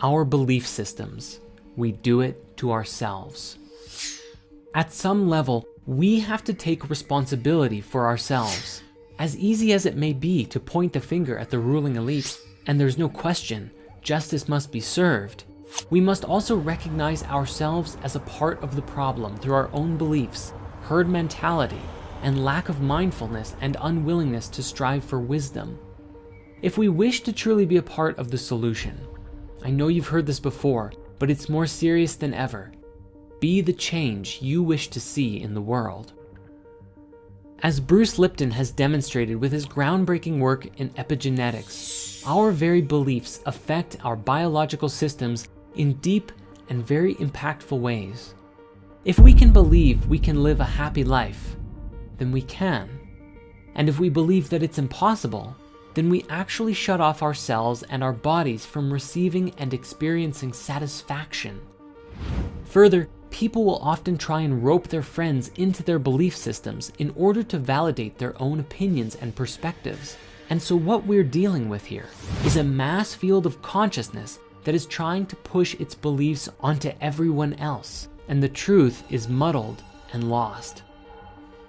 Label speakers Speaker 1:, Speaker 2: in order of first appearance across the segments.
Speaker 1: our belief systems. We do it to ourselves. At some level, we have to take responsibility for ourselves. As easy as it may be to point the finger at the ruling elite, and there's no question, justice must be served, we must also recognize ourselves as a part of the problem through our own beliefs, herd mentality, and lack of mindfulness and unwillingness to strive for wisdom. If we wish to truly be a part of the solution, I know you've heard this before, but it's more serious than ever. Be the change you wish to see in the world. As Bruce Lipton has demonstrated with his groundbreaking work in epigenetics, our very beliefs affect our biological systems in deep and very impactful ways. If we can believe we can live a happy life, then we can. And if we believe that it's impossible, then we actually shut off ourselves and our bodies from receiving and experiencing satisfaction. Further, people will often try and rope their friends into their belief systems in order to validate their own opinions and perspectives. And so what we're dealing with here is a mass field of consciousness that is trying to push its beliefs onto everyone else, and the truth is muddled and lost.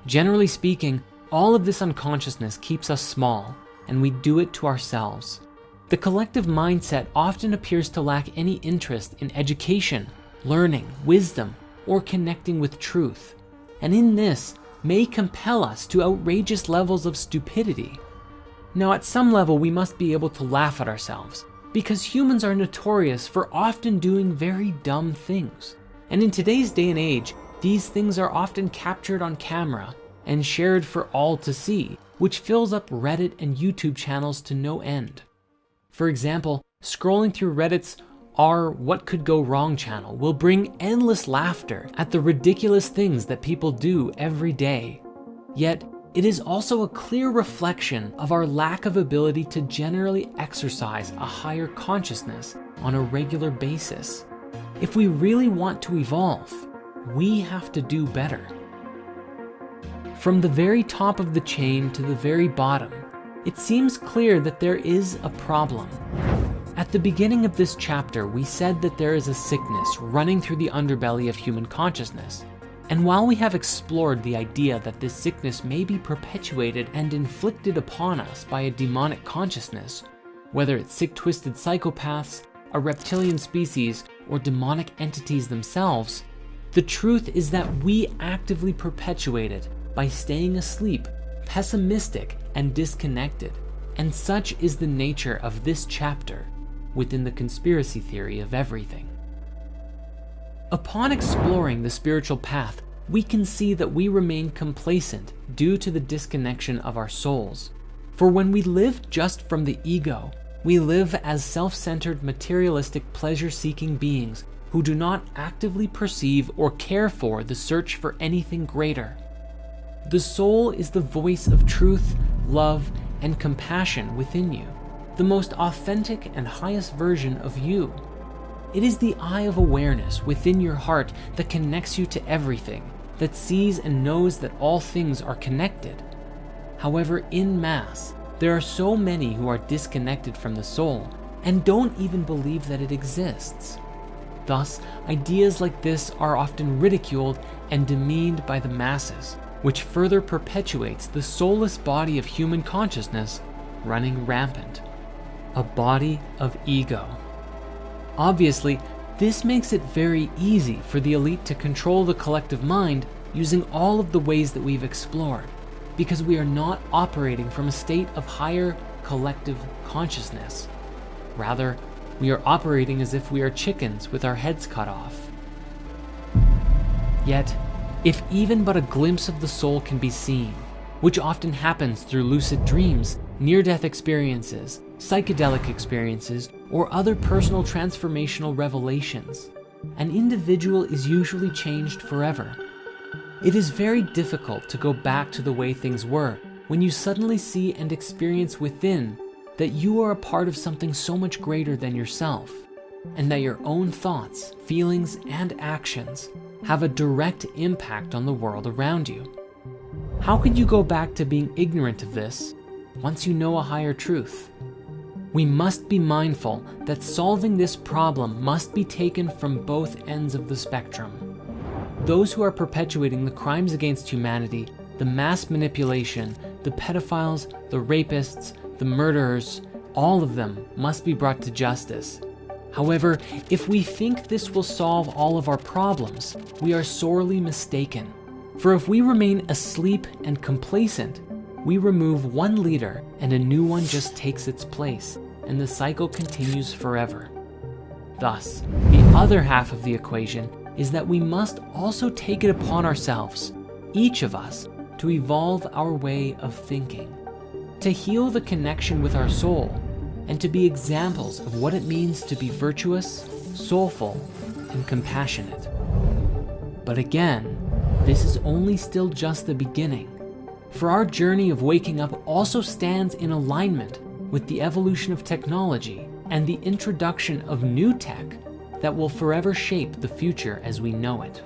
Speaker 1: Generally speaking, all of this unconsciousness keeps us small, and we do it to ourselves. The collective mindset often appears to lack any interest in education, learning, wisdom, or connecting with truth, and in this may compel us to outrageous levels of stupidity. Now, at some level, we must be able to laugh at ourselves, because humans are notorious for often doing very dumb things. And in today's day and age, these things are often captured on camera and shared for all to see, which fills up Reddit and YouTube channels to no end. For example, scrolling through Reddit's Our What Could Go Wrong channel will bring endless laughter at the ridiculous things that people do every day. Yet, it is also a clear reflection of our lack of ability to generally exercise a higher consciousness on a regular basis. If we really want to evolve, we have to do better. From the very top of the chain to the very bottom, it seems clear that there is a problem. At the beginning of this chapter, we said that there is a sickness running through the underbelly of human consciousness. And while we have explored the idea that this sickness may be perpetuated and inflicted upon us by a demonic consciousness, whether it's sick, twisted psychopaths, a reptilian species, or demonic entities themselves, the truth is that we actively perpetuate it by staying asleep, pessimistic, and disconnected. And such is the nature of this chapter within the conspiracy theory of everything. Upon exploring the spiritual path, we can see that we remain complacent due to the disconnection of our souls. For when we live just from the ego, we live as self-centered, materialistic, pleasure-seeking beings who do not actively perceive or care for the search for anything greater. The soul is the voice of truth, love, and compassion within you, the most authentic and highest version of you. It is the eye of awareness within your heart that connects you to everything, that sees and knows that all things are connected. However, in mass, there are so many who are disconnected from the soul and don't even believe that it exists. Thus, ideas like this are often ridiculed and demeaned by the masses, which further perpetuates the soulless body of human consciousness running rampant. A body of ego. Obviously, this makes it very easy for the elite to control the collective mind using all of the ways that we've explored, because we are not operating from a state of higher collective consciousness. Rather, we are operating as if we are chickens with our heads cut off. Yet, if even but a glimpse of the soul can be seen, which often happens through lucid dreams, near-death experiences, psychedelic experiences, or other personal transformational revelations, an individual is usually changed forever. It is very difficult to go back to the way things were when you suddenly see and experience within that you are a part of something so much greater than yourself, and that your own thoughts, feelings, and actions have a direct impact on the world around you. How could you go back to being ignorant of this once you know a higher truth? We must be mindful that solving this problem must be taken from both ends of the spectrum. Those who are perpetuating the crimes against humanity, the mass manipulation, the pedophiles, the rapists, the murderers, all of them must be brought to justice. However, if we think this will solve all of our problems, we are sorely mistaken. For if we remain asleep and complacent, we remove one leader and a new one just takes its place, and the cycle continues forever. Thus, the other half of the equation is that we must also take it upon ourselves, each of us, to evolve our way of thinking, to heal the connection with our soul, and to be examples of what it means to be virtuous, soulful, and compassionate. But again, this is only still just the beginning, for our journey of waking up also stands in alignment with the evolution of technology and the introduction of new tech that will forever shape the future as we know it.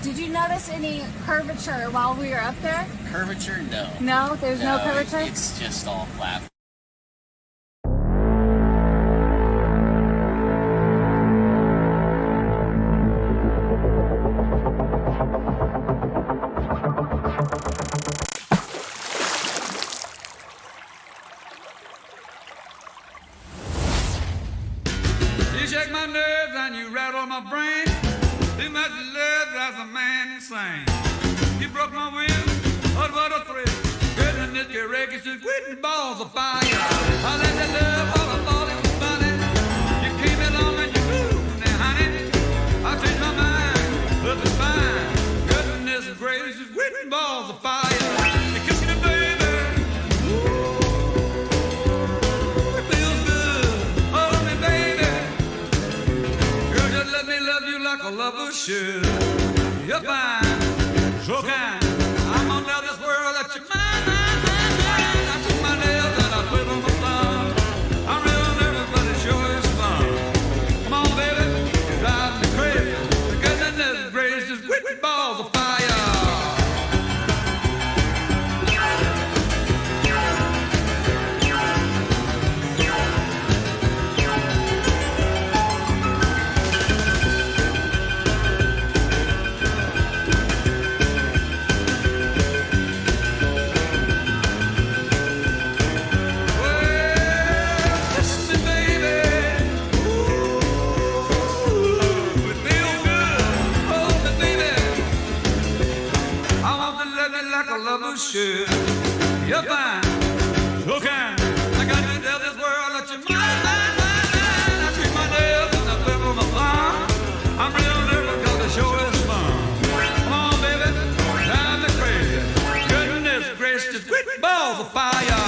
Speaker 2: Did you notice any curvature while we were up there?
Speaker 3: Curvature? No.
Speaker 2: No, there's no curvature?
Speaker 3: It's just all flat.
Speaker 4: You shake my nerves and you rattle my brain. Too much love drives a man insane. You broke my will, oh what a thrill. Goodness, your wreckage is quitting balls of fire. I let the love all I thought it was funny. You came along and you moved now, honey. I changed my mind, but it's fine. Goodness gracious, quitting balls of fire. You kiss me, baby. Ooh, it feels good. Hold me, baby. Girl, just let me love you like a lover should. You're fine, so kind. I'm gonna tell this world that you're mine, mine, mine, mine. I took my nails and I twiddle my thumb. I'm real nervous, but it sure is fun. Come on, baby, you drive me crazy. The goodness gracious, quit balls of fire. Should. You're fine, so kind. I got to tell this world that you're mine, mine, mine, mine. I treat my nails and I twiddle my thumb. I'm real nervous because the show is fun. Come on, baby, drive me crazy. Goodness gracious, quit balls of fire.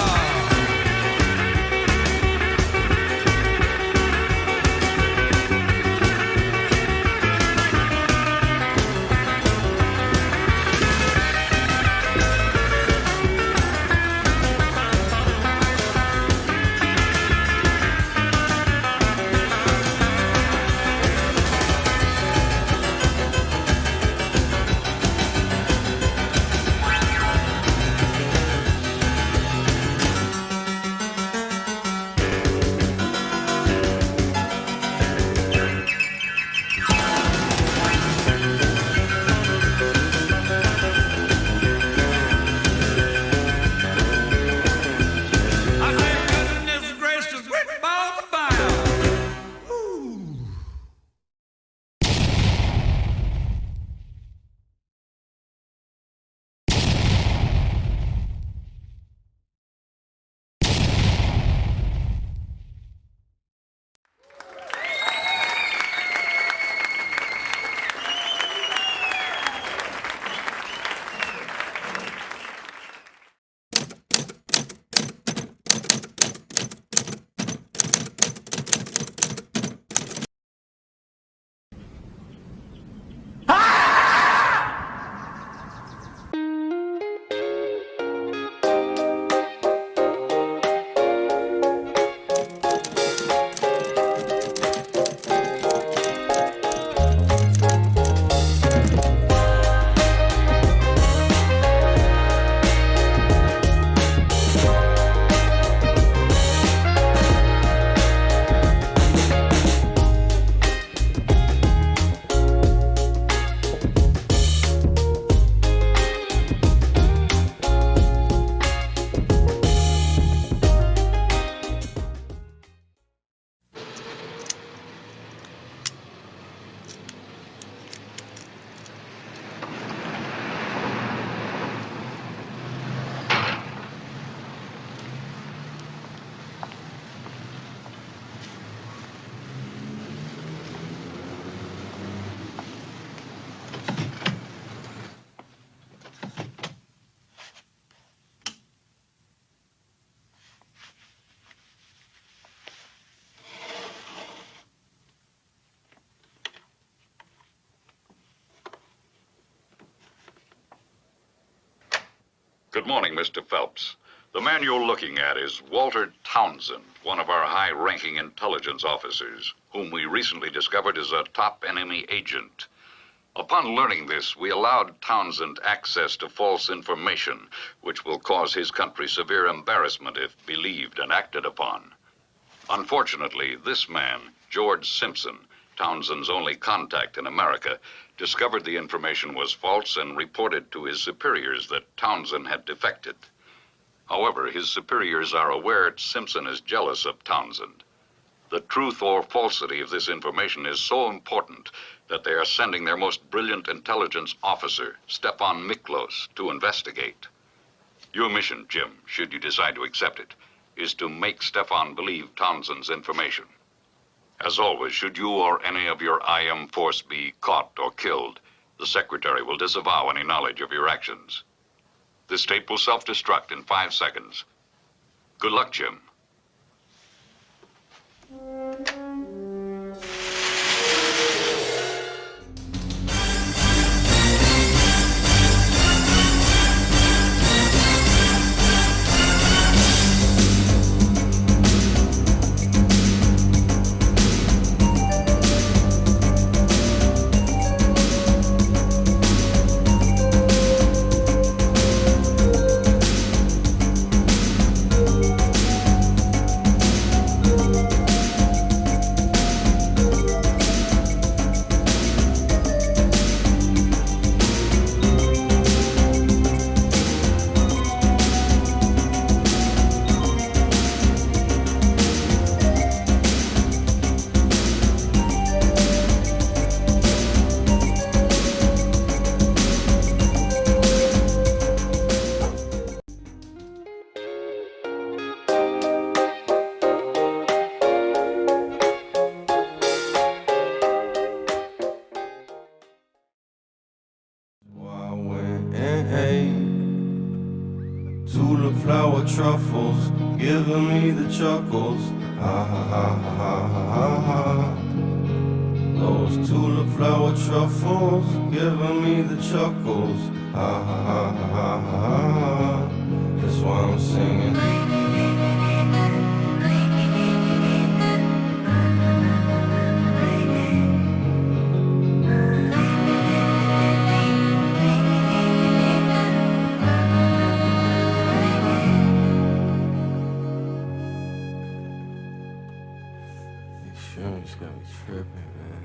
Speaker 5: Good morning, Mr. Phelps. The man you're looking at is Walter Townsend, one of our high-ranking intelligence officers, whom we recently discovered is a top enemy agent. Upon learning this, we allowed Townsend access to false information, which will cause his country severe embarrassment if believed and acted upon. Unfortunately, this man, George Simpson, Townsend's only contact in America, discovered the information was false and reported to his superiors that Townsend had defected. However, his superiors are aware Simpson is jealous of Townsend. The truth or falsity of this information is so important that they are sending their most brilliant intelligence officer, Stefan Miklos, to investigate. Your mission, Jim, should you decide to accept it, is to make Stefan believe Townsend's information. As always, should you or any of your IM force be caught or killed, the Secretary will disavow any knowledge of your actions. This tape will self-destruct in 5 seconds. Good luck, Jim.
Speaker 6: Tulip flower truffles, giving me the chuckles. Ha ha ha ha ha ha ha. Those tulip flower truffles, giving me the chuckles. Ha ha ha ha ha ha. That's why I'm singing. Insurance got me tripping, man.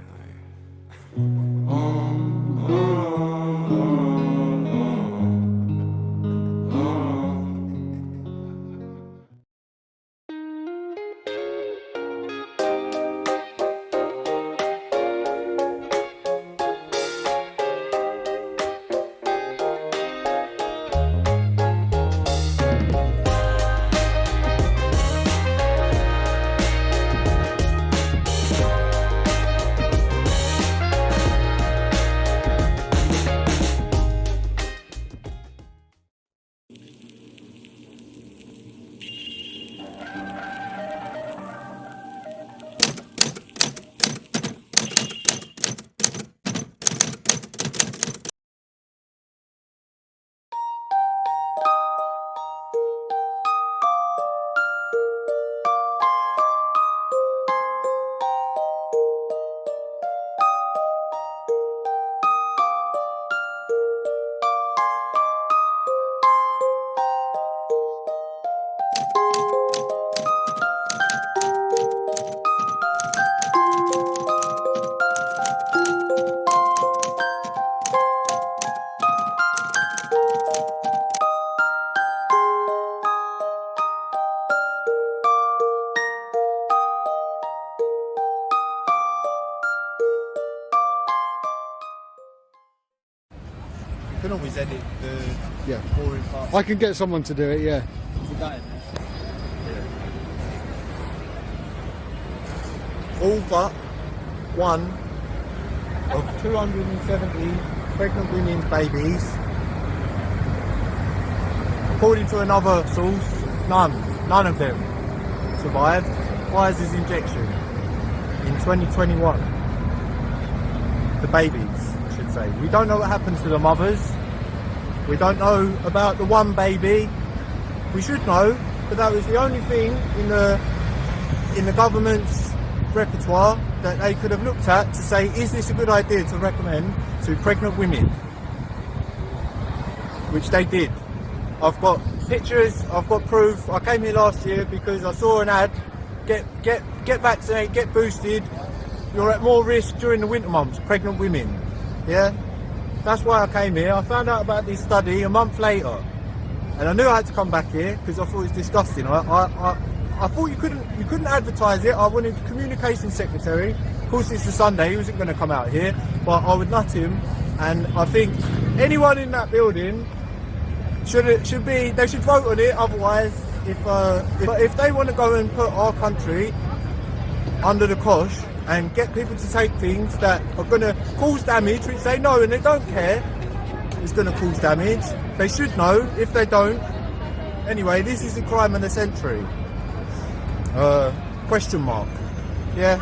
Speaker 7: You can always edit the
Speaker 8: Yeah.
Speaker 7: boring parts.
Speaker 8: I can get someone to do it, yeah.
Speaker 7: Put that in there. All but one of 270 pregnant women's babies. According to another source, none of them survived Pfizer's injection in 2021. The babies, I should say. We don't know what happens to the mothers. We don't know about the one baby We should know, but that was the only thing in the government's repertoire that they could have looked at to say, is this a good idea to recommend to pregnant women? Which they did. I've got pictures, I've got proof. I came here last year because I saw an ad, get vaccinated, get boosted. You're at more risk during the winter months, pregnant women. Yeah? That's why I came here. I found out about this study a month later. And I knew I had to come back here because I thought it was disgusting. I thought you couldn't advertise it. I wanted the communications secretary. Of course, it's a Sunday. He wasn't going to come out here, but I would nut him. And I think anyone in that building should be. They should vote on it. Otherwise, if they want to go and put our country under the cosh and get people to take things that are going to cause damage, which they know and they don't care, it's going to cause damage. They should know. If they don't, anyway, this is the crime of the century. Question mark. Yeah.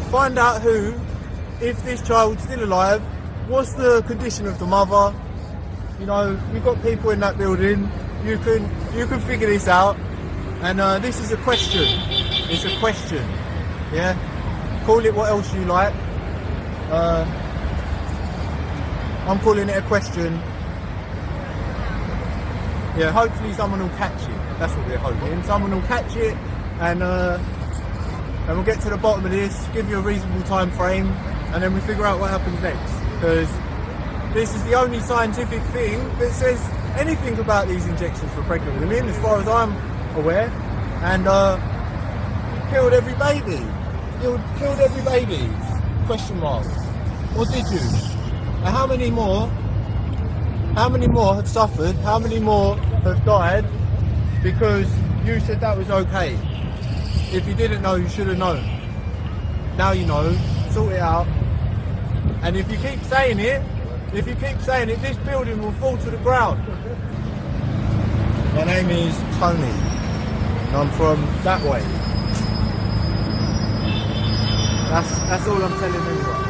Speaker 7: Find out if this child's still alive, what's the condition of the mother. You know, you've got people in that building. You can figure this out. And this is a question. It's a question. Yeah. Call it what else you like. I'm calling it a question. Yeah, hopefully someone will catch it. That's what we're hoping. Someone will catch it, and we'll get to the bottom of this, give you a reasonable time frame, and then we figure out what happens next. Because this is the only scientific thing that says anything about these injections for pregnant women, as far as I'm aware. And killed every baby. Killed every baby. Question mark. Or did you? And how many more have suffered? How many more have died because you said that was okay? If you didn't know, you should have known. Now you know. Sort it out. And if you keep saying it, this building will fall to the ground. My name is Tony. And I'm from that way. That's all I'm telling anyone.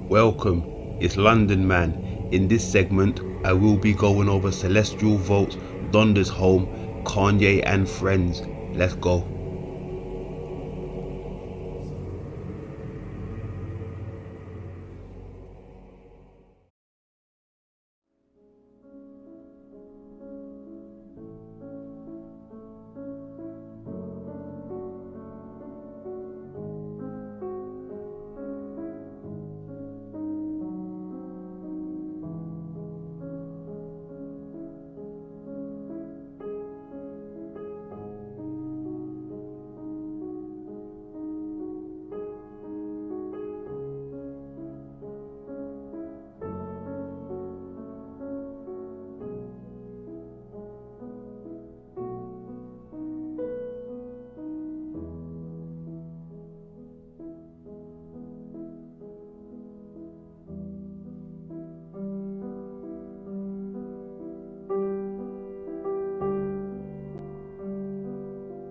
Speaker 8: Welcome, it's London Man. In this segment, I will be going over Celestial Vault's Donda's Home, Kanye and Friends. Let's go.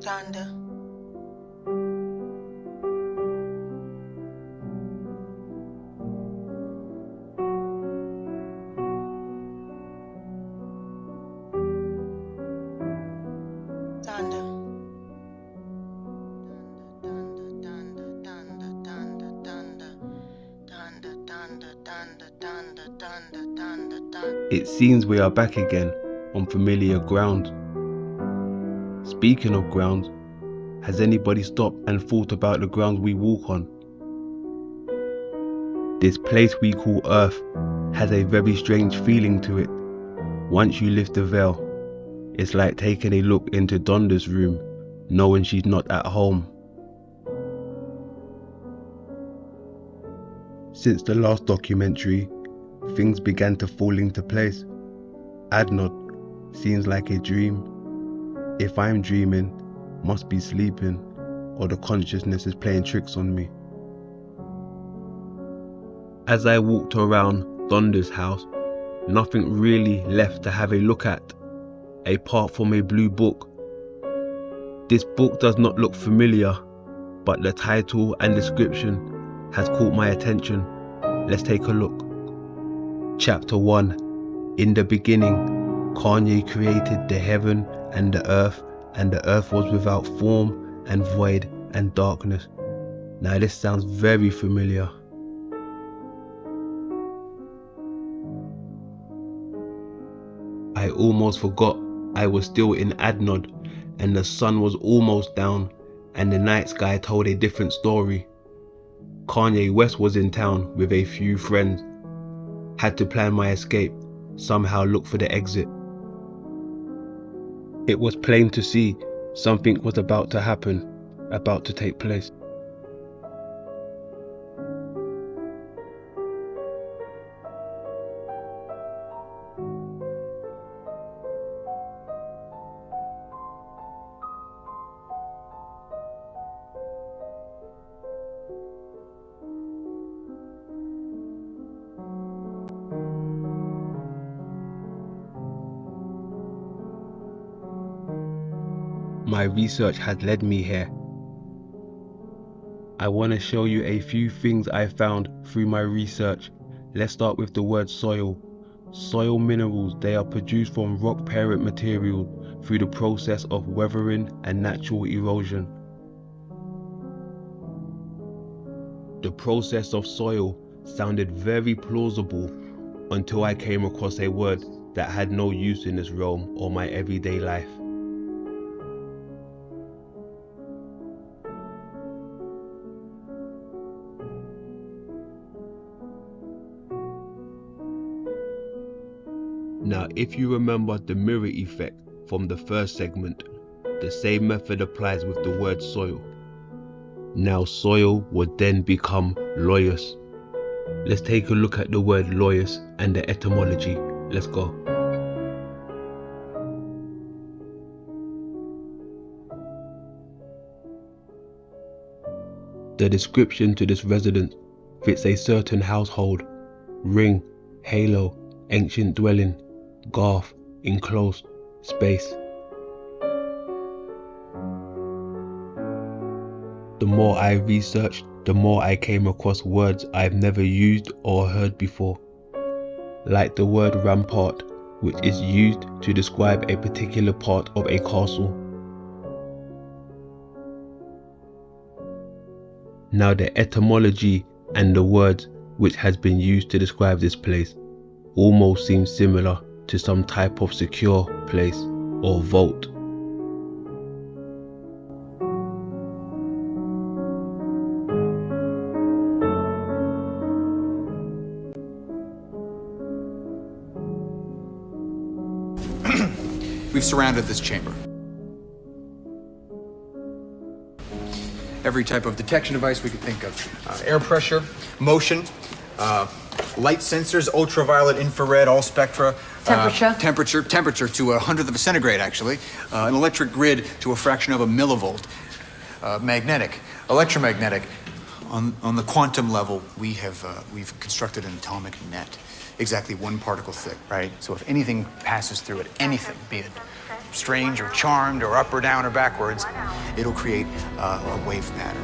Speaker 9: Thunder.
Speaker 8: It seems we are back again on familiar ground. Speaking of ground, has anybody stopped and thought about the ground we walk on? This place we call Earth has a very strange feeling to it. Once you lift the veil, it's like taking a look into Donda's room, knowing she's not at home. Since the last documentary, things began to fall into place. Adnod seems like a dream. If I'm dreaming, must be sleeping, or the consciousness is playing tricks on me. As I walked around Donda's house, nothing really left to have a look at, apart from a blue book. This book does not look familiar, but the title and description has caught my attention. Let's take a look. Chapter 1. In the beginning, Kanye created the heaven and the earth was without form and void and darkness. Now this sounds very familiar. I almost forgot I was still in Adnod and the sun was almost down and the night sky told a different story. Kanye West was in town with a few friends. Had to plan my escape, somehow look for the exit. It was plain to see something was about to happen, about to take place. My research had led me here. I want to show you a few things I found through my research. Let's start with the word soil. Soil minerals, they are produced from rock parent material through the process of weathering and natural erosion. The process of soil sounded very plausible until I came across a word that had no use in this realm or my everyday life. Now, if you remember the mirror effect from the first segment, the same method applies with the word soil. Now, soil would then become loyous. Let's take a look at the word loyous and the etymology. Let's go. The description to this residence fits a certain household: ring, halo, ancient dwelling, garth, enclosed, space. The more I researched, the more I came across words I've never used or heard before. Like the word rampart, which is used to describe a particular part of a castle. Now the etymology and the words which has been used to describe this place almost seem similar to some type of secure place or vault.
Speaker 10: We've surrounded this chamber. Every type of detection device we could think of. Air pressure, motion, light sensors, ultraviolet, infrared, all spectra. Temperature to 1/100th of a centigrade, actually. An electric grid to a fraction of a millivolt. Magnetic, electromagnetic. On the quantum level, we've constructed an atomic net, exactly 1 particle thick, right? So if anything passes through it, anything, be it strange or charmed or up or down or backwards, it'll create a wave pattern.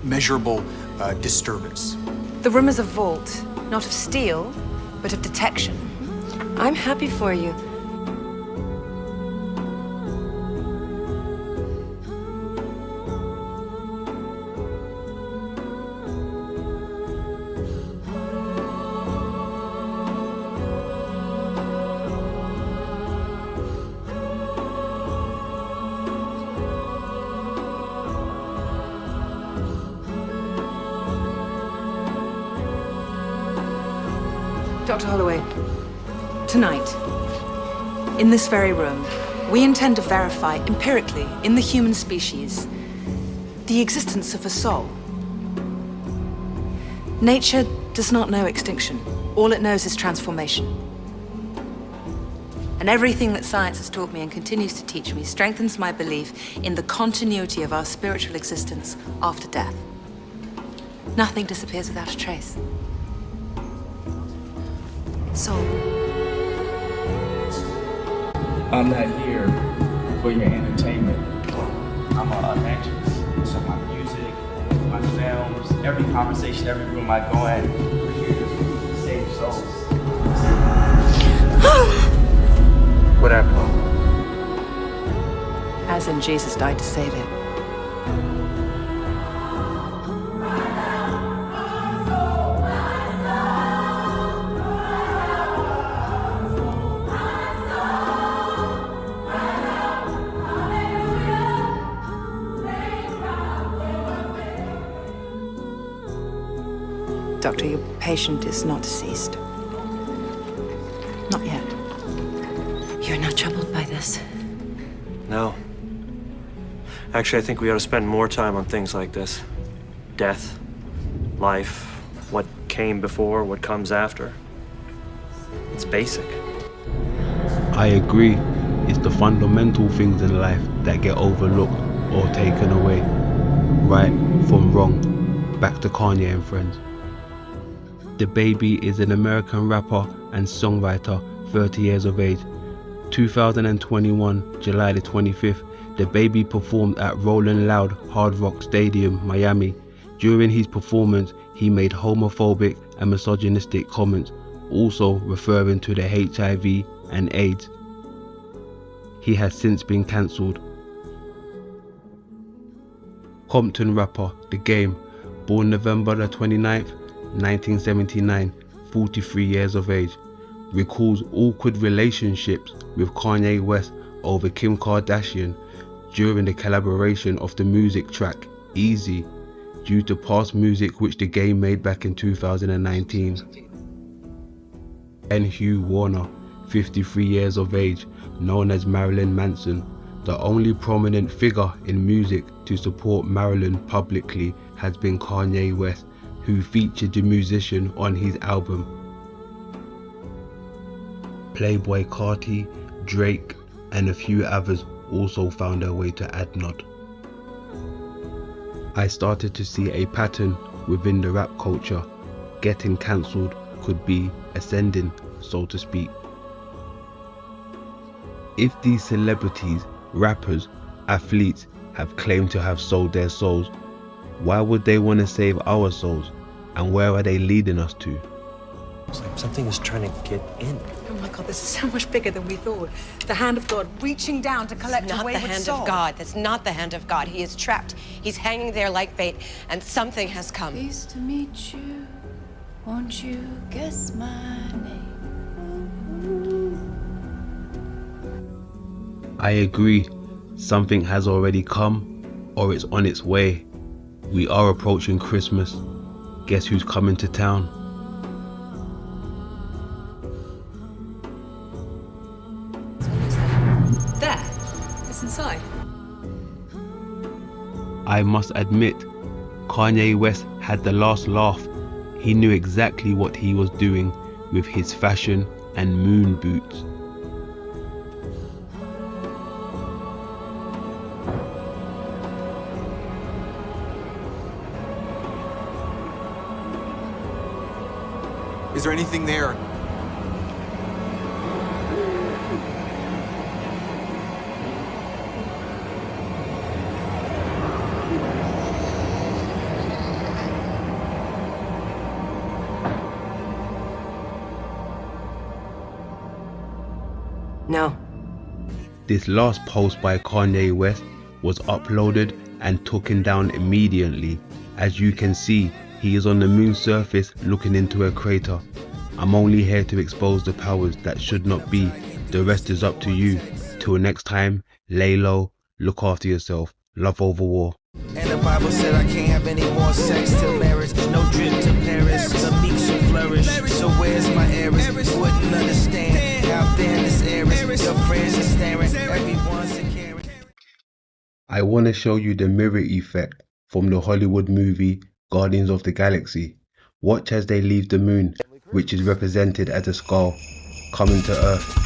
Speaker 10: Measurable disturbance.
Speaker 9: The room is a vault, not of steel, but of detection. I'm happy for you. Dr. Holloway, tonight, in this very room, we intend to verify empirically in the human species the existence of a soul. Nature does not know extinction. All it knows is transformation. And everything that science has taught me and continues to teach me strengthens my belief in the continuity of our spiritual existence after death. Nothing disappears without a trace. Soul.
Speaker 11: I'm not here for your entertainment. I'm an evangelist. So my music, my films, every conversation, every room I go in, we're here to save souls.
Speaker 10: What happened?
Speaker 9: As in Jesus died to save it. Doctor, your patient is not deceased. Not yet. You're not troubled by this?
Speaker 12: No. Actually, I think we ought to spend more time on things like this. Death, life, what came before, what comes after. It's basic.
Speaker 8: I agree. It's the fundamental things in life that get overlooked or taken away. Right from wrong. Back to Kanye and friends. The Baby is an American rapper and songwriter, 30 years of age. 2021, July the 25th, The Baby performed at Rolling Loud Hard Rock Stadium, Miami. During his performance, he made homophobic and misogynistic comments, also referring to the HIV and AIDS. He has since been cancelled. Compton rapper The Game, born November the 29th, 1979, 43 years of age, recalls awkward relationships with Kanye West over Kim Kardashian during the collaboration of the music track Easy, due to past music which The Game made back in 2019. And Hugh Warner, 53 years of age, known as Marilyn Manson, the only prominent figure in music to support Marilyn publicly has been Kanye West, who featured the musician on his album. Playboy Carti, Drake, and a few others also found their way to Adnod. I started to see a pattern within the rap culture. Getting cancelled could be ascending, so to speak. If these celebrities, rappers, athletes have claimed to have sold their souls, why would they want to save our souls? And where are they leading us to?
Speaker 12: It's like something is trying to get in.
Speaker 9: Oh my God, this is so much bigger than we thought. The hand of God reaching down to collect a wayward soul.
Speaker 13: Not the hand of God. That's not the hand of God. He is trapped. He's hanging there like bait, and something has come.
Speaker 14: Pleased to meet you. Won't you guess my name?
Speaker 8: I agree. Something has already come, or it's on its way. We are approaching Christmas. Guess who's coming to town?
Speaker 9: There. It's inside.
Speaker 8: I must admit, Kanye West had the last laugh. He knew exactly what he was doing with his fashion and moon boots.
Speaker 10: Is there anything there?
Speaker 13: No.
Speaker 8: This last post by Kanye West was uploaded and taken down immediately. As you can see, he is on the moon's surface looking into a crater. I'm only here to expose the powers that should not be. The rest is up to you. Till next time, lay low, look after yourself, love over war.
Speaker 15: And the Bible said I can't have any more sex till marriage. No drip to Paris, the meek shall flourish. So where's my heiress? You wouldn't understand. Out there in this area, your friends are staring, everyone's a caring.
Speaker 8: I want to show you the mirror effect from the Hollywood movie Guardians of the Galaxy. Watch as they leave the moon, which is represented as a skull, coming to Earth.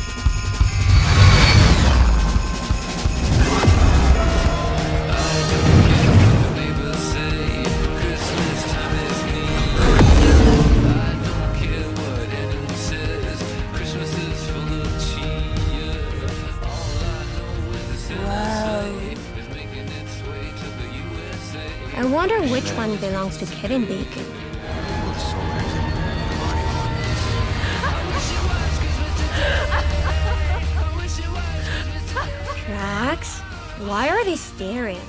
Speaker 16: I wonder which one belongs to Kevin Bacon. Drax, why are they staring?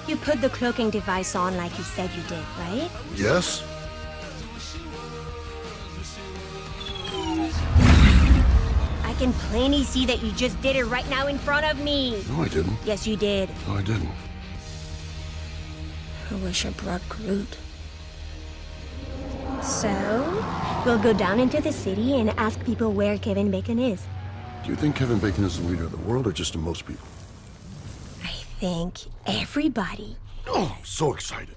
Speaker 16: You put the cloaking device on like you said you did, right?
Speaker 17: Yes.
Speaker 16: I can plainly see that you just did it right now in front of me.
Speaker 17: No, I didn't.
Speaker 16: Yes, you did.
Speaker 17: No, I didn't.
Speaker 16: I wish I brought Groot. So, we'll go down into the city and ask people where Kevin Bacon is.
Speaker 17: Do you think Kevin Bacon is the leader of the world or just to most people?
Speaker 16: I think everybody.
Speaker 17: Oh, I'm so excited.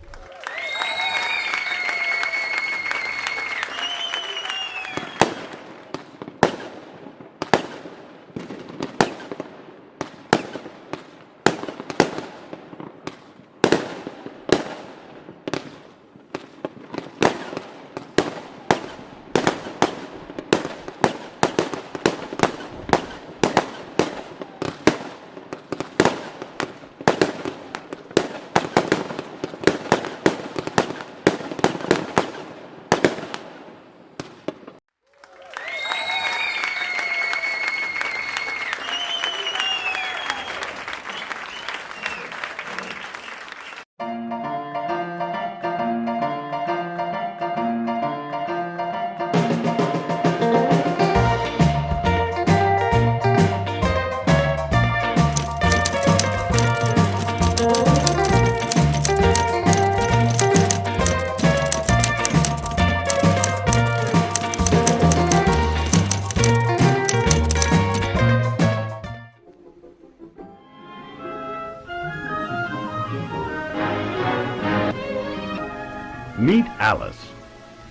Speaker 18: Meet Alice.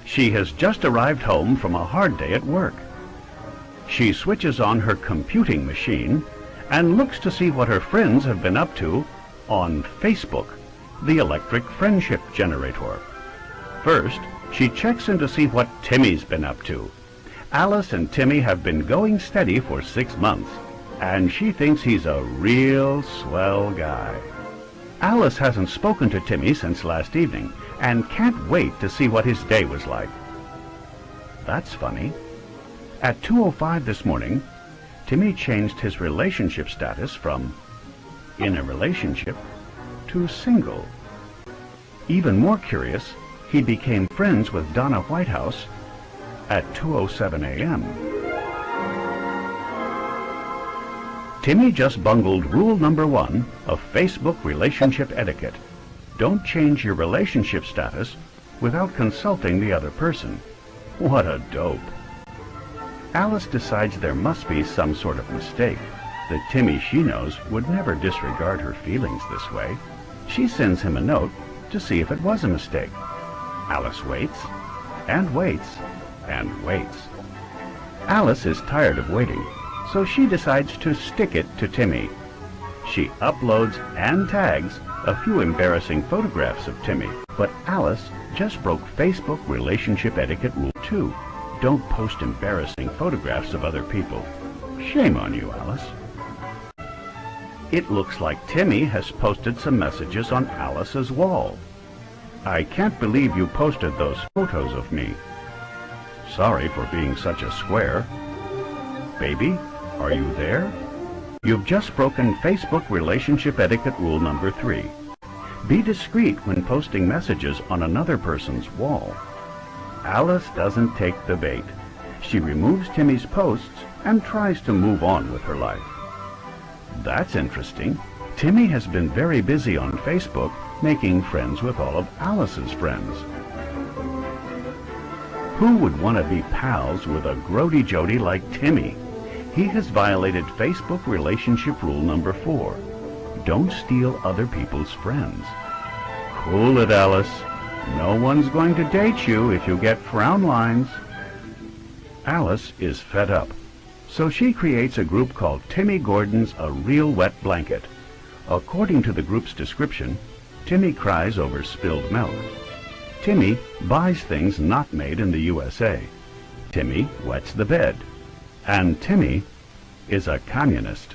Speaker 18: She has just arrived home from a hard day at work. She switches on her computing machine and looks to see what her friends have been up to on Facebook, the electric friendship generator. First, she checks in to see what Timmy's been up to. Alice and Timmy have been going steady for 6 months, and she thinks he's a real swell guy. Alice hasn't spoken to Timmy since last evening, and can't wait to see what his day was like. That's funny. At 2:05 this morning, Timmy changed his relationship status from in a relationship to single. Even more curious, he became friends with Donna Whitehouse at 2:07 a.m. Timmy just bungled rule number 1 of Facebook relationship etiquette. Don't change your relationship status without consulting the other person. What a dope. Alice decides there must be some sort of mistake. The Timmy she knows would never disregard her feelings this way. She sends him a note to see if it was a mistake. Alice waits, and waits, and waits. Alice is tired of waiting, so she decides to stick it to Timmy. She uploads and tags a few embarrassing photographs of Timmy, but Alice just broke Facebook relationship etiquette rule 2. Don't post embarrassing photographs of other people. Shame on you, Alice. It looks like Timmy has posted some messages on Alice's wall. I can't believe you posted those photos of me. Sorry for being such a square. Baby, are you there? You've just broken Facebook relationship etiquette rule number 3. Be discreet when posting messages on another person's wall. Alice doesn't take the bait. She removes Timmy's posts and tries to move on with her life. That's interesting. Timmy has been very busy on Facebook making friends with all of Alice's friends. Who would want to be pals with a grody jody like Timmy? He has violated Facebook relationship rule number 4. Don't steal other people's friends. Cool it, Alice. No one's going to date you if you get frown lines. Alice is fed up, so she creates a group called Timmy Gordon's A Real Wet Blanket. According to the group's description, Timmy cries over spilled milk. Timmy buys things not made in the USA. Timmy wets the bed. And Timmy is a communist.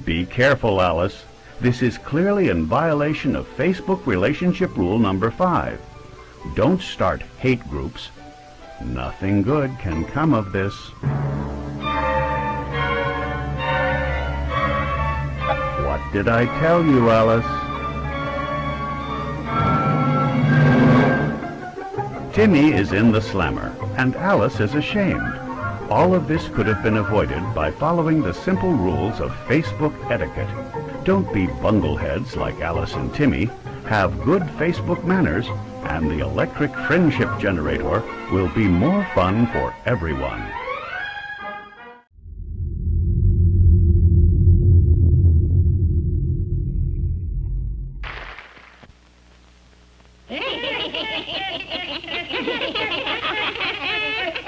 Speaker 18: Be careful, Alice. This is clearly in violation of Facebook relationship rule number 5. Don't start hate groups. Nothing good can come of this. What did I tell you, Alice? Timmy is in the slammer, and Alice is ashamed. All of this could have been avoided by following the simple rules of Facebook etiquette. Don't be bungleheads like Alice and Timmy. Have good Facebook manners, and the electric friendship generator will be more fun for everyone.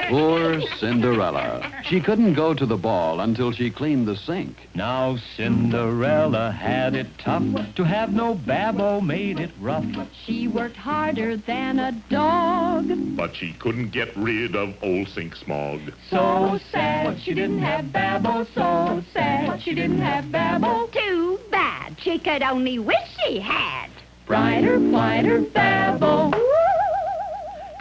Speaker 19: Poor Cinderella. She couldn't go to the ball until she cleaned the sink.
Speaker 20: Now Cinderella had it tough. To have no babbo made it rough.
Speaker 21: She worked harder than a dog.
Speaker 22: But she couldn't get rid of old sink smog.
Speaker 21: So sad she didn't have babbo. So sad she didn't have babbo.
Speaker 23: Too bad. She could only wish she had.
Speaker 21: Brighter, brighter babbo.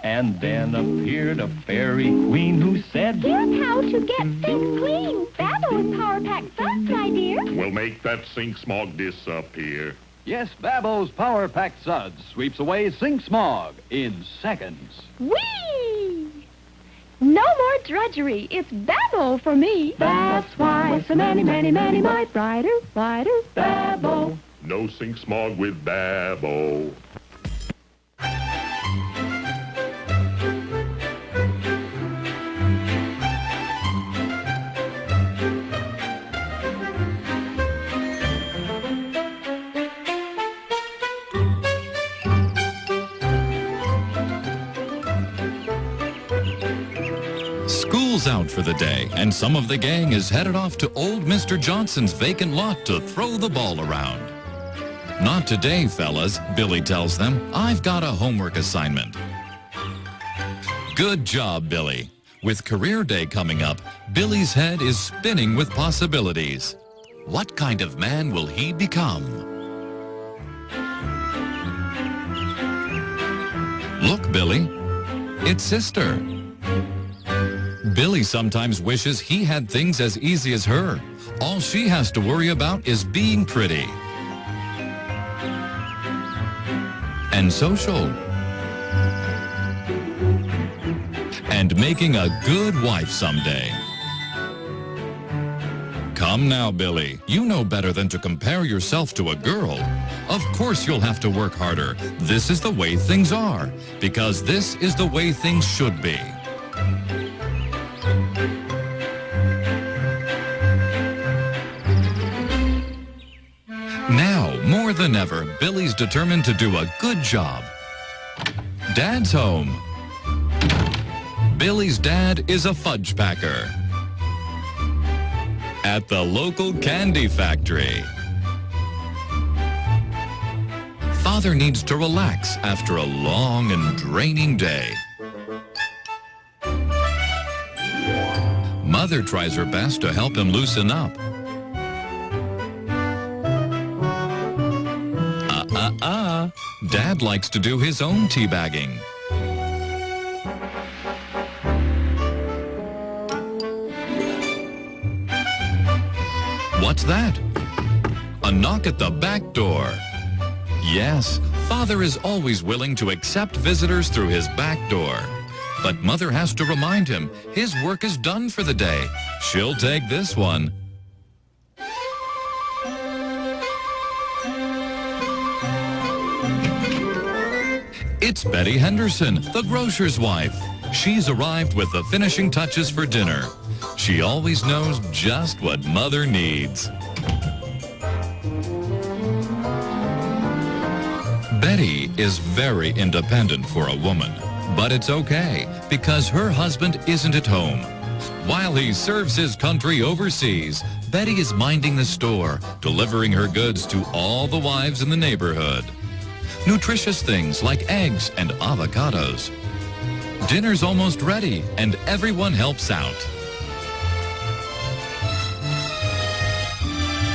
Speaker 20: And then appeared a fairy queen who said,
Speaker 23: Here's how to get things clean. Babbo is Power Pack Suds, my dear.
Speaker 22: We'll make that sink smog disappear.
Speaker 19: Yes, Babbo's Power Pack Suds sweeps away sink smog in seconds.
Speaker 23: Whee! No more drudgery. It's Babbo for me.
Speaker 21: That's why so many, many, many my brighter, brighter Babbo.
Speaker 22: No sink smog with Babbo.
Speaker 24: School's out for the day, and some of the gang is headed off to old Mr. Johnson's vacant lot to throw the ball around. Not today, fellas, Billy tells them. I've got a homework assignment. Good job, Billy. With career day coming up, Billy's head is spinning with possibilities. What kind of man will he become? Look, Billy, it's Sister. Billy sometimes wishes he had things as easy as her. All she has to worry about is being pretty and social and making a good wife someday. Come now, Billy. You know better than to compare yourself to a girl. Of course you'll have to work harder. This is the way things are, because this is the way things should be. Now, more than than ever, Billy's determined to do a good job. Dad's home. Billy's dad is a fudge packer at the local candy factory. Father needs to relax after a long and draining day. Mother tries her best to help him loosen up. Dad likes to do his own teabagging. What's that? A knock at the back door. Yes, Father is always willing to accept visitors through his back door. But Mother has to remind him his work is done for the day. She'll take this one. It's Betty Henderson, the grocer's wife. She's arrived with the finishing touches for dinner. She always knows just what Mother needs. Betty is very independent for a woman, but it's okay because her husband isn't at home. While he serves his country overseas, Betty is minding the store, delivering her goods to all the wives in the neighborhood. Nutritious things like eggs and avocados. Dinner's almost ready and everyone helps out.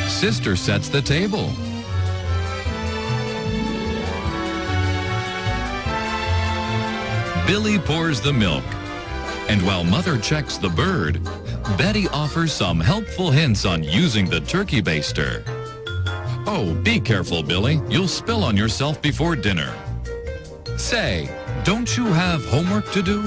Speaker 24: Sister sets the table. Billy pours the milk. And while Mother checks the bird, Betty offers some helpful hints on using the turkey baster. Oh, be careful, Billy. You'll spill on yourself before dinner. Say, don't you have homework to do?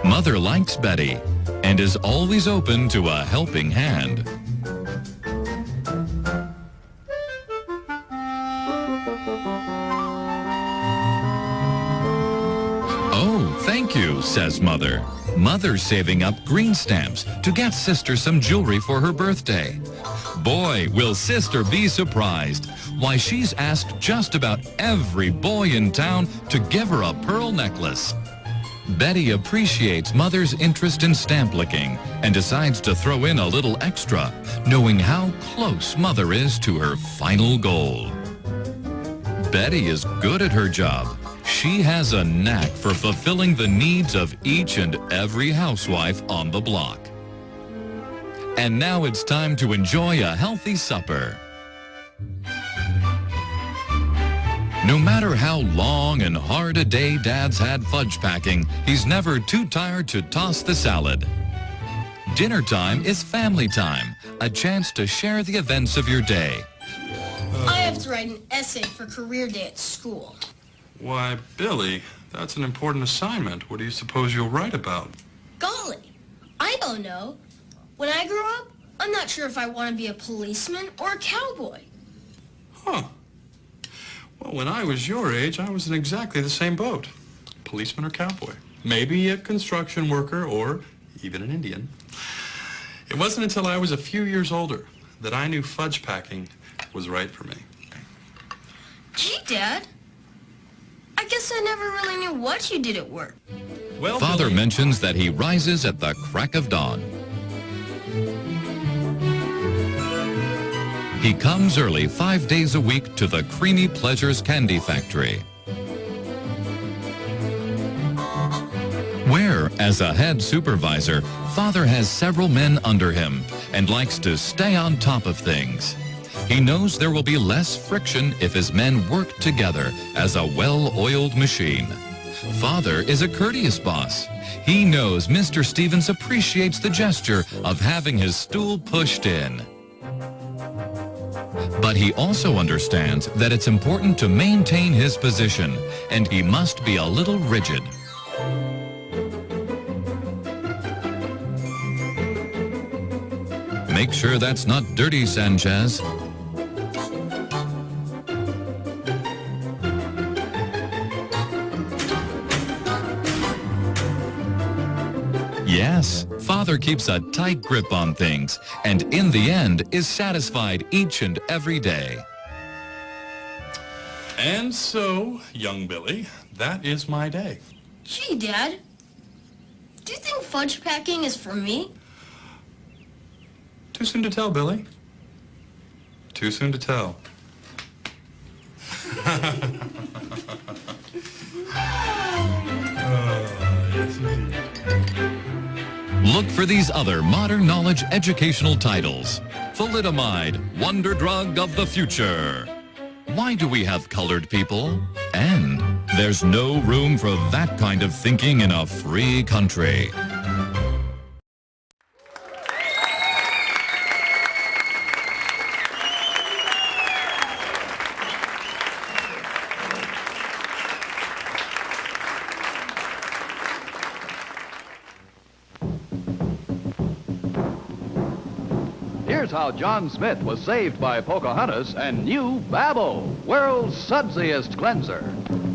Speaker 24: Mother likes Betty and is always open to a helping hand. Oh, thank you, says Mother. Mother's saving up green stamps to get Sister some jewelry for her birthday. Boy, will Sister be surprised. Why, she's asked just about every boy in town to give her a pearl necklace. Betty appreciates Mother's interest in stamp licking and decides to throw in a little extra, knowing how close Mother is to her final goal. Betty is good at her job. She has a knack for fulfilling the needs of each and every housewife on the block. And now it's time to enjoy a healthy supper. No matter how long and hard a day Dad's had fudge packing, he's never too tired to toss the salad. Dinner time is family time, a chance to share the events of your day.
Speaker 1: I have to write an essay for career day at school.
Speaker 2: Why, Billy, that's an important assignment. What do you suppose you'll write about?
Speaker 1: Golly, I don't know. When I grow up, I'm not sure if I want to be a policeman or a cowboy.
Speaker 2: Huh. Well, when I was your age, I was in exactly the same boat. Policeman or cowboy. Maybe a construction worker or even an Indian. It wasn't until I was a few years older that I knew fudge packing was right for me.
Speaker 1: Gee, Dad. I guess I never really knew what you did at work.
Speaker 24: Well, Father mentions that he rises at the crack of dawn. He comes early 5 days a week to the Creamy Pleasures Candy Factory, where, as a head supervisor, Father has several men under him and likes to stay on top of things. He knows there will be less friction if his men work together as a well-oiled machine. Father is a courteous boss. He knows Mr. Stevens appreciates the gesture of having his stool pushed in. But he also understands that it's important to maintain his position, and he must be a little rigid. Make sure that's not dirty, Sanchez. Yes, Father father keeps a tight grip on things and in the end is satisfied each and every day.
Speaker 2: And so, young Billy, that is my day.
Speaker 1: Gee, Dad. Do you think fudge packing is for me?
Speaker 2: Too soon to tell, Billy. Too soon to tell. Yes, indeed.
Speaker 24: Look for these other modern knowledge educational titles. Thalidomide, Wonder Drug of the Future. Why do we have colored people? And there's no room for that kind of thinking in a free country.
Speaker 19: Here's how John Smith was saved by Pocahontas and new Babbo, world's sudsiest cleanser.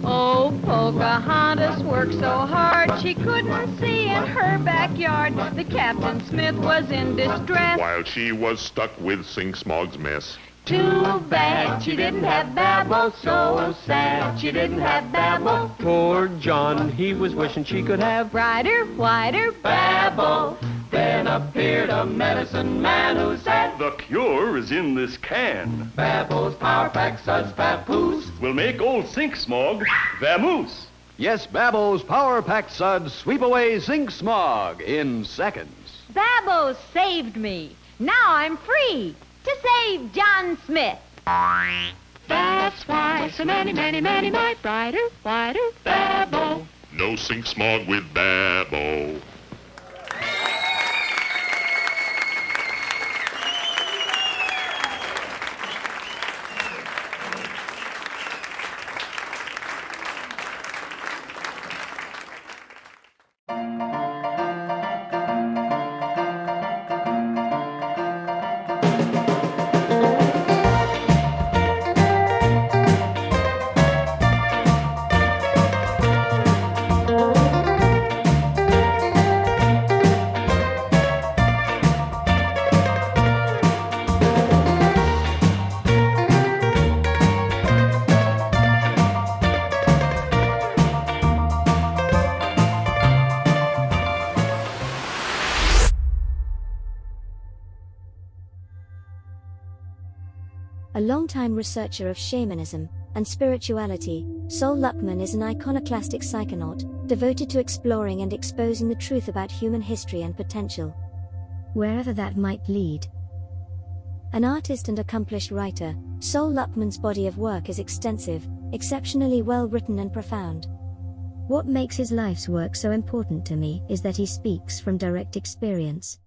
Speaker 23: Oh, Pocahontas worked so hard she couldn't see in her backyard. The Captain Smith was in distress.
Speaker 22: While she was stuck with Sink Smog's mess.
Speaker 23: Too bad she didn't have Babbo, so sad she didn't have Babbo.
Speaker 12: Poor John, he was wishing she could have
Speaker 23: Brighter, whiter Babbo. Then appeared a medicine man who said,
Speaker 19: The cure is in this can.
Speaker 23: Babbo's Power Pack Suds Papoose
Speaker 19: Will make old Sink Smog vamoose. Yes, Babbo's Power Pack Suds sweep away Sink Smog in seconds.
Speaker 23: Babbo saved me. Now I'm free to save John Smith. That's why so many my brighter, whiter Babbo.
Speaker 22: No Sink Smog with Babbo.
Speaker 16: A long-time researcher of shamanism and spirituality, Sol Luckman is an iconoclastic psychonaut, devoted to exploring and exposing the truth about human history and potential, wherever that might lead. An artist and accomplished writer, Sol Luckman's body of work is extensive, exceptionally well written and profound. What makes his life's work so important to me is that he speaks from direct experience.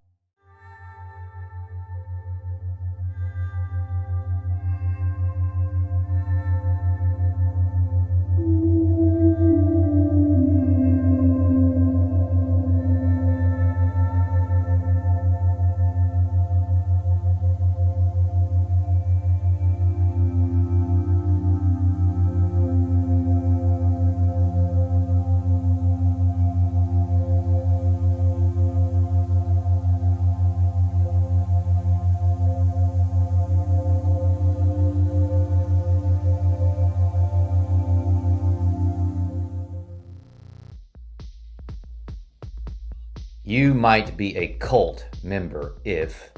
Speaker 3: You Might Be a Cult Member If,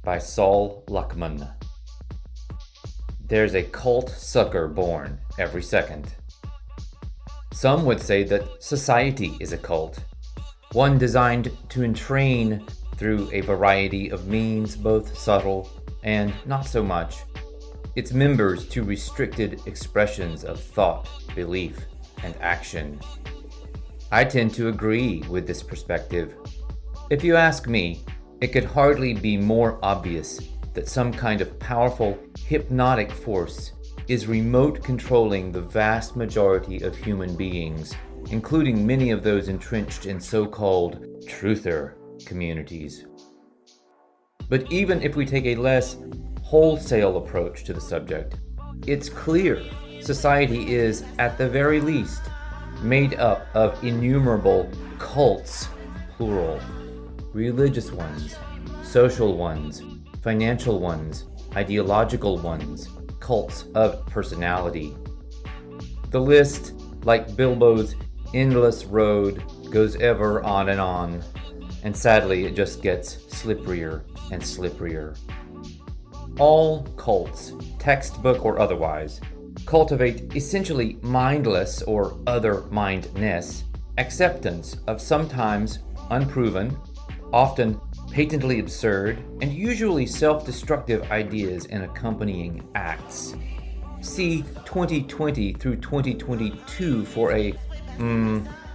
Speaker 3: by Sol Luckman. There's a cult sucker born every second. Some would say that society is a cult, one designed to entrain through a variety of means, both subtle and not so much, its members to restricted expressions of thought, belief, and action. I tend to agree with this perspective. If you ask me, it could hardly be more obvious that some kind of powerful hypnotic force is remote controlling the vast majority of human beings, including many of those entrenched in so-called truther communities. But even if we take a less wholesale approach to the subject, it's clear society is, at the very least, made up of innumerable cults, plural, religious ones, social ones, financial ones, ideological ones, cults of personality. The list, like Bilbo's endless road, goes ever on, and sadly it just gets slipperier and slipperier. All cults, textbook or otherwise, cultivate essentially mindless or other-mindedness acceptance of sometimes unproven, often patently absurd, and usually self-destructive ideas and accompanying acts. See 2020 through 2022 for a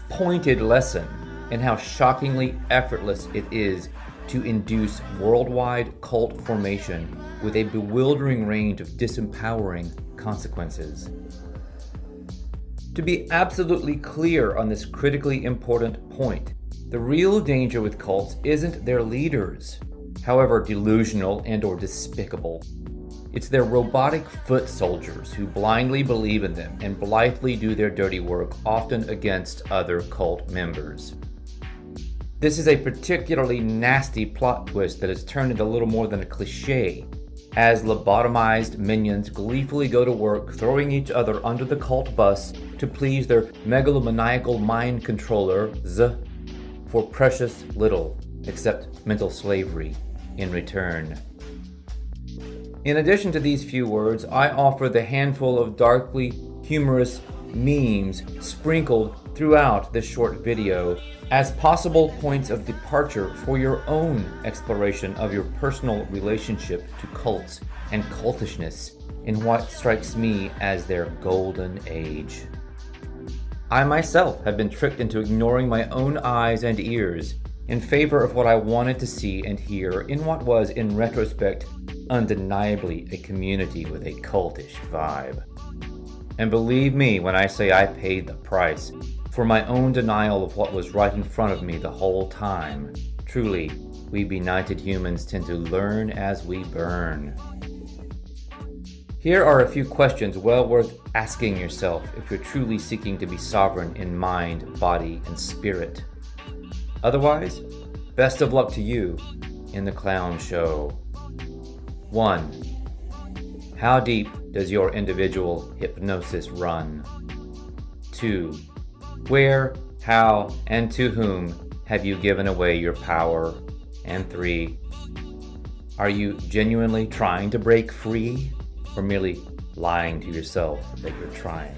Speaker 3: pointed lesson in how shockingly effortless it is to induce worldwide cult formation with a bewildering range of disempowering consequences. To be absolutely clear on this critically important point, the real danger with cults isn't their leaders, however delusional and or despicable. It's their robotic foot soldiers who blindly believe in them and blithely do their dirty work, often against other cult members. This is a particularly nasty plot twist that has turned into little more than a cliche, as lobotomized minions gleefully go to work throwing each other under the cult bus to please their megalomaniacal mind controllers for precious little except mental slavery in return. In addition to these few words, I offer the handful of darkly humorous memes sprinkled throughout this short video as possible points of departure for your own exploration of your personal relationship to cults and cultishness in what strikes me as their golden age. I myself have been tricked into ignoring my own eyes and ears in favor of what I wanted to see and hear in what was, in retrospect, undeniably a community with a cultish vibe. And believe me when I say I paid the price for my own denial of what was right in front of me the whole time. Truly, we benighted humans tend to learn as we burn. Here are a few questions well worth asking yourself if you're truly seeking to be sovereign in mind, body, and spirit. Otherwise, best of luck to you in the clown show. 1. How deep does your individual hypnosis run? 2. Where, how, and to whom have you given away your power? And 3. Are you genuinely trying to break free, or merely lying to yourself that you're trying?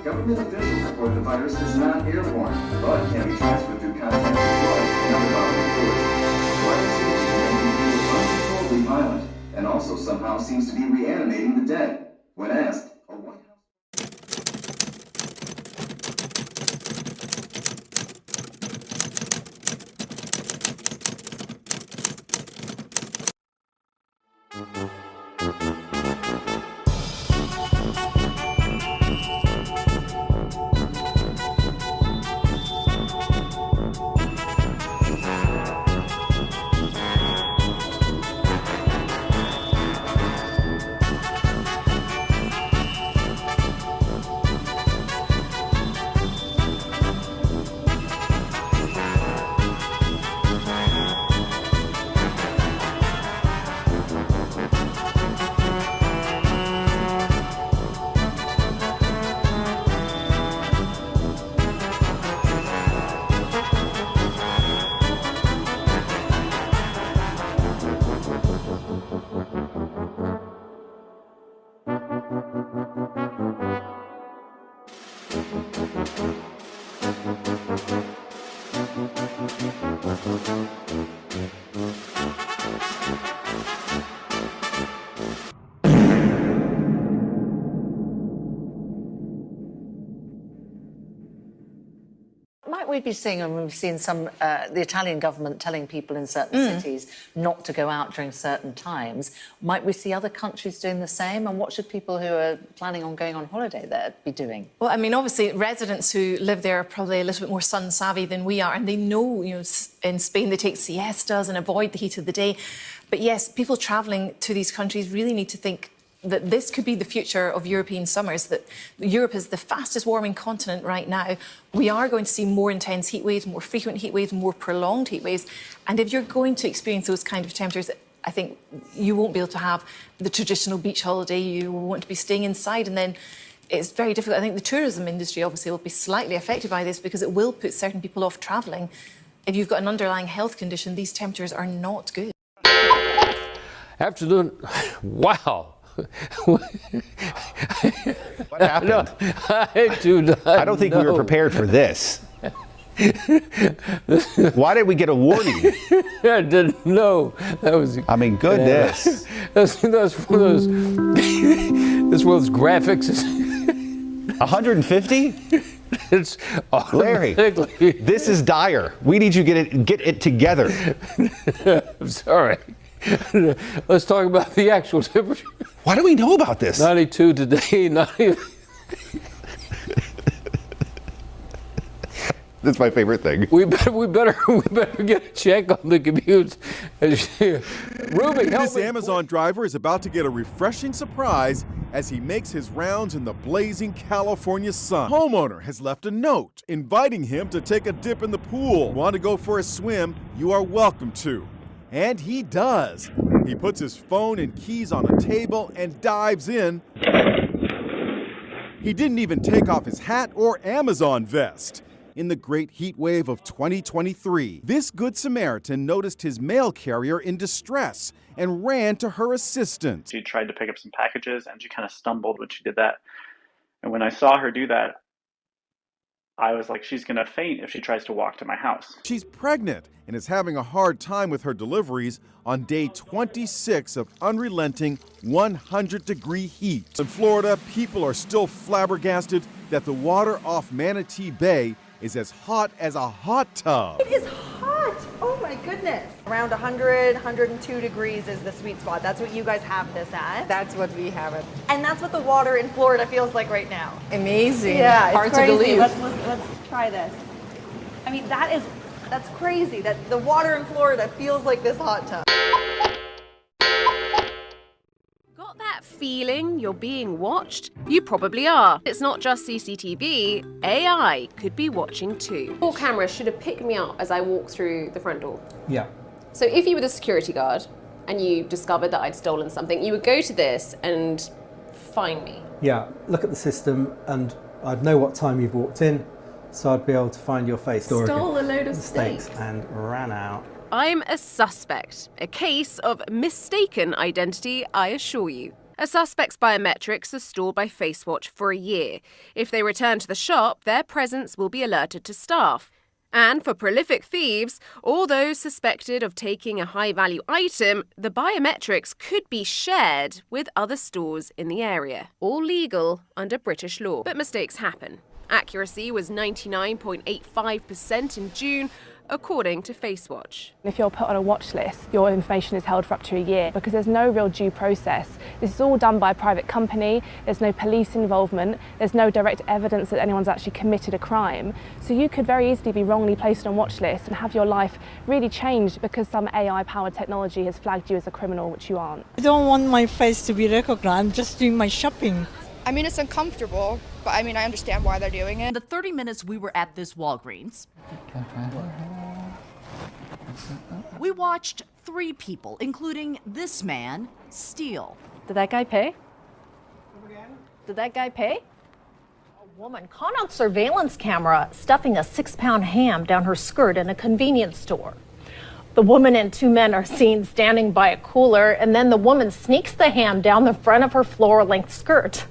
Speaker 4: Government officials report the virus is not airborne, but can be transferred through contact with blood and other bodily fluids. The virus is uncontrollably violent, and also somehow seems to be reanimating the dead. When asked, a White
Speaker 5: we've been seeing, and we've seen some, the Italian government telling people in certain cities not to go out during certain times, might we see other countries doing the same? And what should people who are planning on going on holiday there be doing?
Speaker 6: Well, I mean, obviously, residents who live there are probably a little bit more sun savvy than we are, and they know, you know, in Spain they take siestas and avoid the heat of the day. But yes, people travelling to these countries really need to think that this could be the future of European summers, that Europe is the fastest warming continent right now. We are going to see more intense heat waves, more frequent heat waves, more prolonged heat waves. And if you're going to experience those kind of temperatures, I think you won't be able to have the traditional beach holiday. You will want to be staying inside, and then it's very difficult. I think the tourism industry obviously will be slightly affected by this because it will put certain people off travelling. If you've got an underlying health condition, these temperatures are not good.
Speaker 7: Afternoon. Wow.
Speaker 11: What happened?
Speaker 7: No, I do not.
Speaker 11: I don't think we were prepared for this. Why did we get a warning?
Speaker 7: I didn't know. That was.
Speaker 11: I mean, goodness.
Speaker 7: That's one of those. This world's graphics.
Speaker 11: 150?
Speaker 7: It's
Speaker 11: Larry. This is dire. We need you to get it together.
Speaker 7: I'm sorry. Let's talk about the actual temperature.
Speaker 11: Why do we know about this?
Speaker 7: 92 today. 90.
Speaker 11: That's my favorite thing.
Speaker 7: We better get a check on the commute. Ruby, help
Speaker 25: This
Speaker 7: me.
Speaker 25: Amazon driver is about to get a refreshing surprise as he makes his rounds in the blazing California sun. Homeowner has left a note inviting him to take a dip in the pool. Want to go for a swim? You are welcome to. And he does. He puts his phone and keys on a table and dives in. He didn't even take off his hat or Amazon vest. In the great heat wave of 2023, this Good Samaritan noticed his mail carrier in distress and ran to her assistance.
Speaker 26: She tried to pick up some packages and she kind of stumbled when she did that. And when I saw her do that, I was like, she's going to faint if she tries to walk to my house.
Speaker 25: She's pregnant and is having a hard time with her deliveries on day 26 of unrelenting 100-degree heat. In Florida, people are still flabbergasted that the water off Manatee Bay is as hot as a hot tub.
Speaker 27: It is hot. Oh my goodness. Around 100, 102 degrees is the sweet spot. That's what you guys have this at.
Speaker 13: That's what we have it.
Speaker 27: And that's what the water in Florida feels like right now.
Speaker 13: Amazing.
Speaker 27: Yeah,
Speaker 13: Hard
Speaker 27: it's
Speaker 13: to
Speaker 27: crazy.
Speaker 13: believe.
Speaker 27: Let's try this. I mean, that's crazy that the water in Florida feels like this hot tub.
Speaker 28: Got that feeling you're being watched? You probably are. It's not just CCTV, AI could be watching too.
Speaker 29: All cameras should have picked me up as I walked through the front door.
Speaker 30: Yeah.
Speaker 29: So if you were the security guard and you discovered that I'd stolen something, you would go to this and find me.
Speaker 30: Yeah, look at the system and I'd know what time you've walked in, so I'd be able to find your face.
Speaker 29: Stole a load of steaks.
Speaker 30: And ran out.
Speaker 28: I'm a suspect. A case of mistaken identity, I assure you. A suspect's biometrics are stored by FaceWatch for a year. If they return to the shop, their presence will be alerted to staff. And for prolific thieves, or those suspected of taking a high-value item, the biometrics could be shared with other stores in the area. All legal under British law. But mistakes happen. Accuracy was 99.85% in June, according to FaceWatch.
Speaker 31: If you're put on a watch list, your information is held for up to a year because there's no real due process. This is all done by a private company, there's no police involvement, there's no direct evidence that anyone's actually committed a crime. So you could very easily be wrongly placed on a watch list and have your life really changed because some AI-powered technology has flagged you as a criminal, which you aren't.
Speaker 32: I don't want my face to be recognized. I'm just doing my shopping.
Speaker 33: I mean, it's uncomfortable, but I mean, I understand why they're doing it.
Speaker 34: In the 30 minutes we were at this Walgreens, we watched 3 people, including this man, steal.
Speaker 35: Did that guy pay? Did that guy pay?
Speaker 36: A woman caught on surveillance camera stuffing a 6-pound ham down her skirt in a convenience store. The woman and 2 men are seen standing by a cooler, and then the woman sneaks the ham down the front of her floor-length skirt.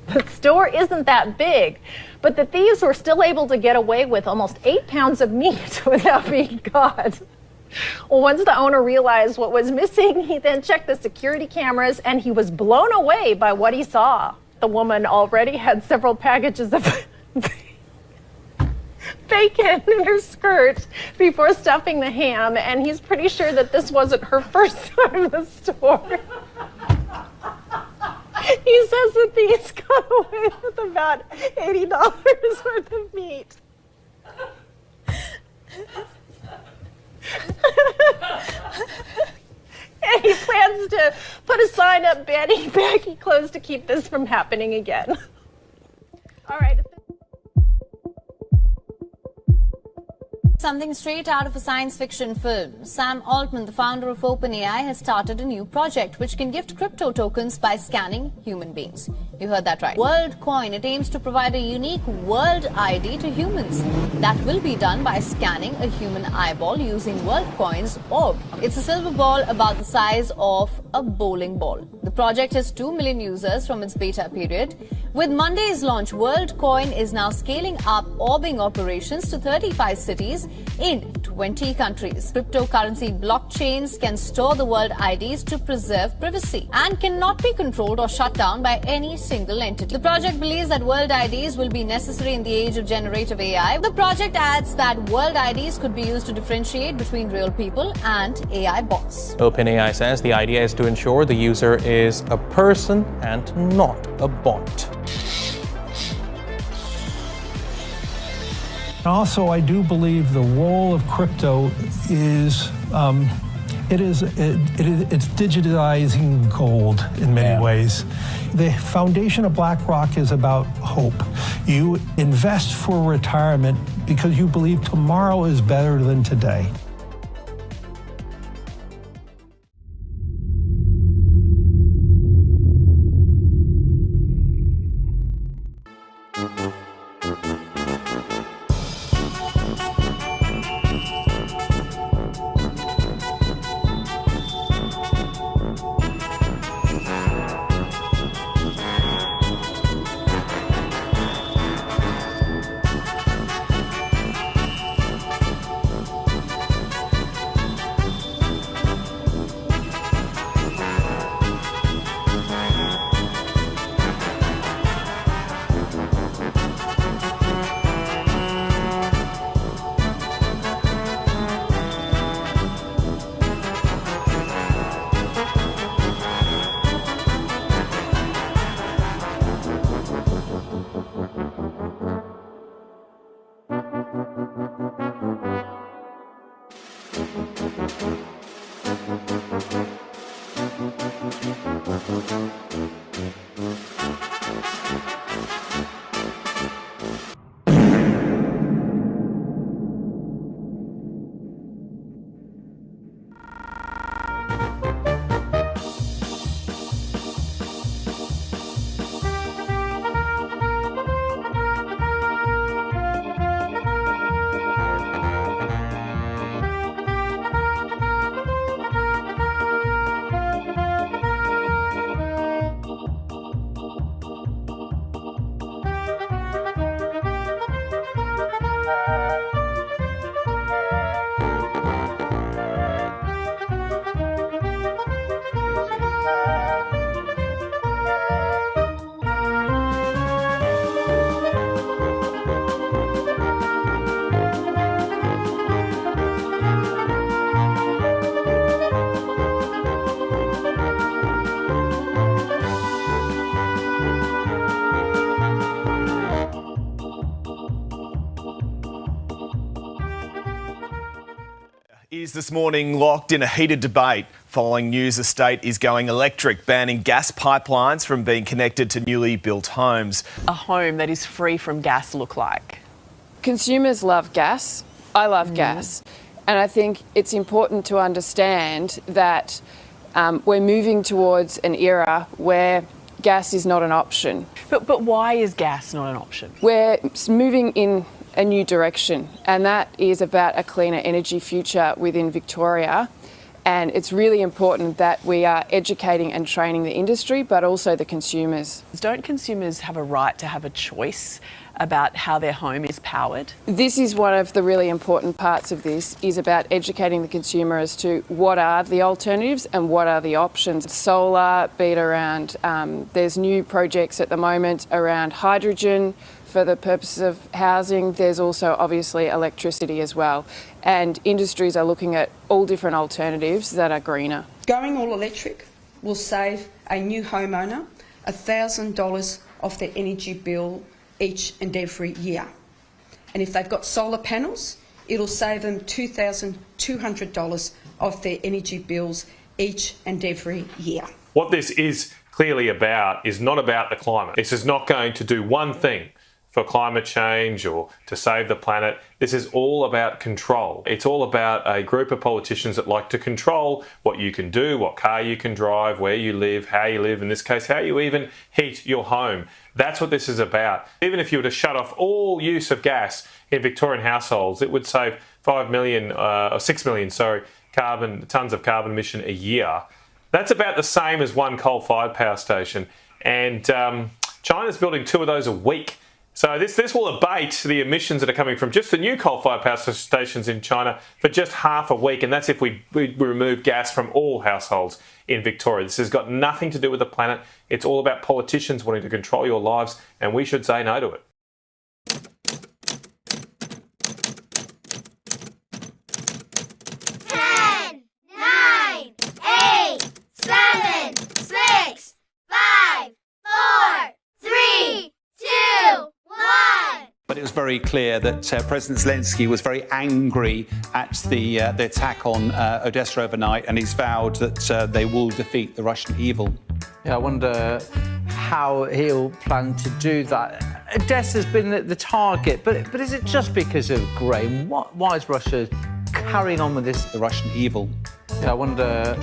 Speaker 36: The store isn't that big, but the thieves were still able to get away with almost 8 pounds of meat without being caught. Well, once the owner realized what was missing, he then checked the security cameras and he was blown away by what he saw. The woman already had several packages of bacon in her skirt before stuffing the ham, and he's pretty sure that this wasn't her first time in the store. He says that these got away with about $80 worth of meat. And he plans to put a sign up banning baggy clothes to keep this from happening again. All right.
Speaker 1: Something straight out of a science fiction film. Sam Altman, the founder of OpenAI, has started a new project which can gift crypto tokens by scanning human beings. You heard that right. WorldCoin. It aims to provide a unique world ID to humans. That will be done by scanning a human eyeball using WorldCoin's orb. It's a silver ball about the size of a bowling ball. The project has 2 million users from its beta period. With Monday's launch, WorldCoin is now scaling up orbing operations to 35 cities in 20 countries. Cryptocurrency blockchains can store the world IDs to preserve privacy and cannot be controlled or shut down by any single entity. The project believes that world IDs will be necessary in the age of generative AI. The project adds that world IDs could be used to differentiate between real people and AI bots.
Speaker 2: OpenAI says the idea is to ensure the user is a person and not a bot.
Speaker 8: Also, I do believe the role of crypto is it's digitizing gold in many ways. The foundation of BlackRock is about hope. You invest for retirement because you believe tomorrow is better than today.
Speaker 9: This morning locked in a heated debate following news the state is going electric, banning gas pipelines from being connected to newly built homes.
Speaker 10: A home that is free from gas look like?
Speaker 12: Consumers love gas. I love gas. And I think it's important to understand that we're moving towards an era where gas is not an option.
Speaker 10: But why is gas not an option?
Speaker 12: We're moving in a new direction, and that is about a cleaner energy future within Victoria. And it's really important that we are educating and training the industry, but also the consumers.
Speaker 10: Don't consumers have a right to have a choice about how their home is powered?
Speaker 12: This is one of the really important parts of this, is about educating the consumer as to what are the alternatives and what are the options. Solar, be it around, there's new projects at the moment around hydrogen, for the purposes of housing, there's also obviously electricity as well. And industries are looking at all different alternatives that are greener.
Speaker 3: Going all electric will save a new homeowner $1,000 off their energy bill each and every year. And if they've got solar panels, it'll save them $2,200 off their energy bills each and every year.
Speaker 4: What this is clearly about is not about the climate. This is not going to do one thing for climate change or to save the planet. This is all about control. It's all about a group of politicians that like to control what you can do, what car you can drive, where you live, how you live, in this case, how you even heat your home. That's what this is about. Even if you were to shut off all use of gas in Victorian households, it would save 6 million, tonnes of carbon emission a year. That's about the same as one coal-fired power station. And China's building 2 of those a week. So this will abate the emissions that are coming from just the new coal-fired power stations in China for just half a week, and that's if we remove gas from all households in Victoria. This has got nothing to do with the planet. It's all about politicians wanting to control your lives, and we should say no to it.
Speaker 5: But it was very clear that President Zelensky was very angry at the attack on Odessa overnight, and he's vowed that they will defeat the Russian evil.
Speaker 6: Yeah, I wonder how he'll plan to do that. Odessa's been the target, but is it just because of grain? Why is Russia carrying on with this?
Speaker 5: The Russian evil.
Speaker 6: Yeah, I wonder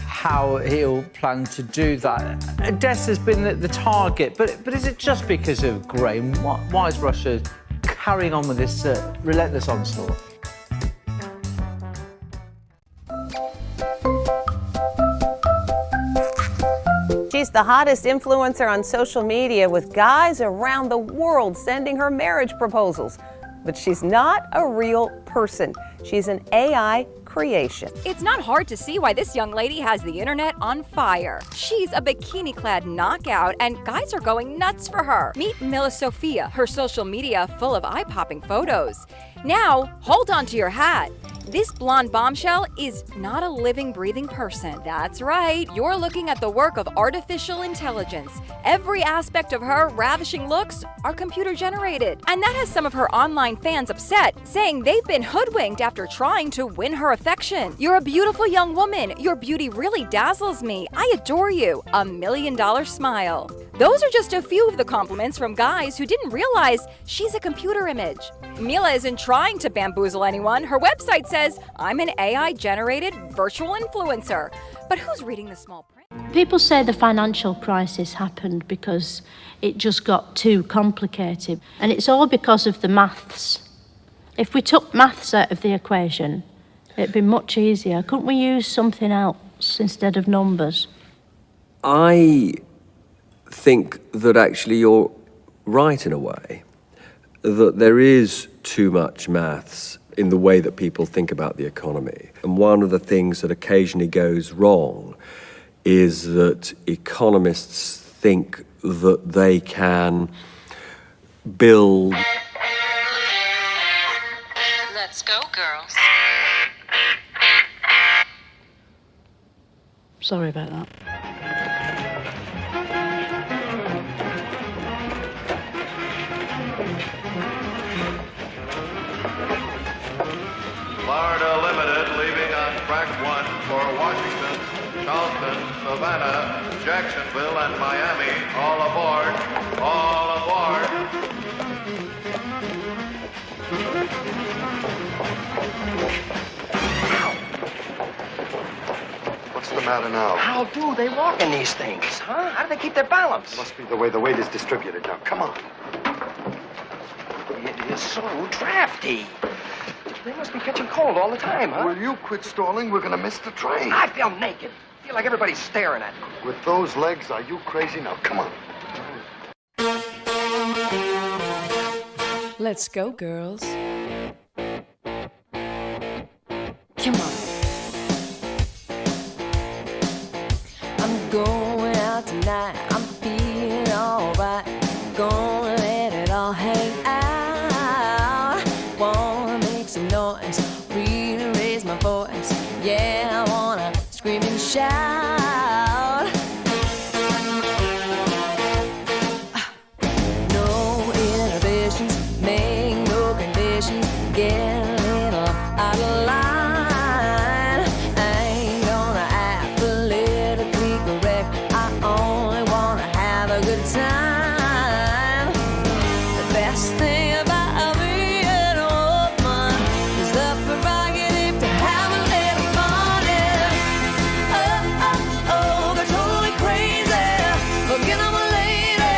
Speaker 6: how he'll plan to do that. Odessa's been the target, but is it just because of grain? Why is Russia carrying on with this relentless onslaught?
Speaker 11: She's the hottest influencer on social media, with guys around the world sending her marriage proposals. But she's not a real person. She's an AI creation.
Speaker 14: It's not hard to see why this young lady has the internet on fire. She's a bikini-clad knockout, and guys are going nuts for her. Meet Mila Sophia, her social media full of eye-popping photos. Now, hold on to your hat. This blonde bombshell is not a living, breathing person. That's right, you're looking at the work of artificial intelligence. Every aspect of her ravishing looks are computer-generated. And that has some of her online fans upset, saying they've been hoodwinked after trying to win her affection. You're a beautiful young woman. Your beauty really dazzles me. I adore you. $1 million smile. Those are just a few of the compliments from guys who didn't realize she's a computer image. Mila isn't trying to bamboozle anyone. Her website says, I'm an AI-generated virtual influencer. But who's reading the small print?
Speaker 15: People say the financial crisis happened because it just got too complicated. And it's all because of the maths. If we took maths out of the equation, it'd be much easier. Couldn't we use something else instead of numbers?
Speaker 16: I think that actually you're right in a way, that there is too much maths in the way that people think about the economy. And one of the things that occasionally goes wrong is that economists think that they can build.
Speaker 17: Let's go, girls.
Speaker 15: Sorry about that.
Speaker 18: Florida Limited leaving on track 1 for Washington, Charleston, Savannah, Jacksonville, and Miami. All aboard! All aboard!
Speaker 19: What's the matter now?
Speaker 20: How do they walk in these things, huh? How do they keep their balance?
Speaker 19: Must be the way the weight is distributed. Now, come on.
Speaker 20: It is so drafty. They must be catching cold all the time, huh?
Speaker 19: Will you quit stalling? We're gonna miss the train.
Speaker 20: I feel naked. I feel like everybody's staring at me.
Speaker 19: With those legs, are you crazy? Now, come on.
Speaker 21: Let's go, girls. Come on. I'm going out tonight. I'm feeling all right. Gonna let it all hang shout. No inhibitions, make no conditions, get a little out of line. I ain't gonna act politically correct, I only wanna have a good time. The best thing about being a woman is the prerogative to have a little fun. Oh, oh, oh, they're totally crazy, forget I'm a lady.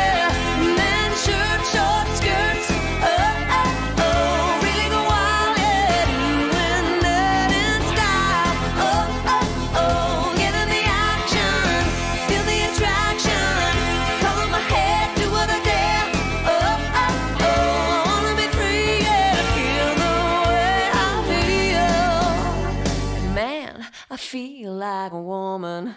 Speaker 21: Men, shirt, short skirts, oh, oh, oh, really go wild, yeah, doing that in style. Oh, oh, oh, get in the action, feel the attraction, color my head, do what I dare. Oh, oh, oh, I wanna be free, yeah, feel the way I feel. And man, I feel like a woman.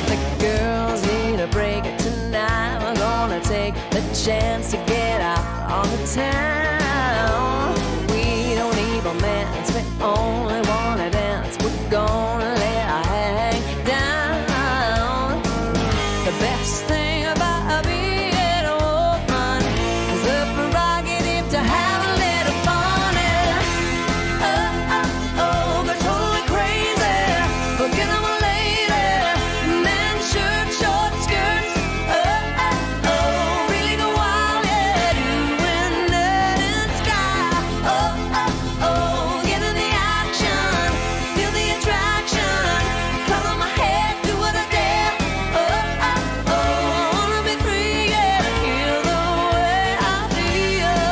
Speaker 21: The girls need a break tonight. We're gonna take the chance to get out on the town. We don't need romance, we only wanna dance. We're gonna let our hang down. The best thing about being a woman is the prerogative to have a little fun. Oh, oh, oh, they're totally crazy, forget I'm a lady. Men, shirt, short skirts, oh, oh, oh, really go wild, yeah, doing that in style. Oh, oh, oh, get in the action, feel the attraction, color my head, do what I dare. Oh, oh, oh, I wanna be free, yeah, feel the way I feel.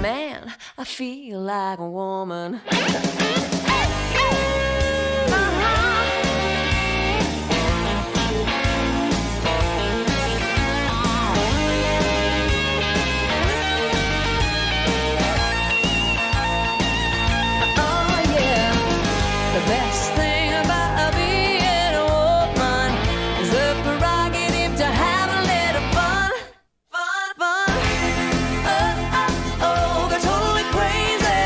Speaker 21: Man, I feel like a woman. Oh yeah, the best thing about being a woman is the prerogative to have a little fun, fun, fun. Oh, oh, oh, they're totally crazy,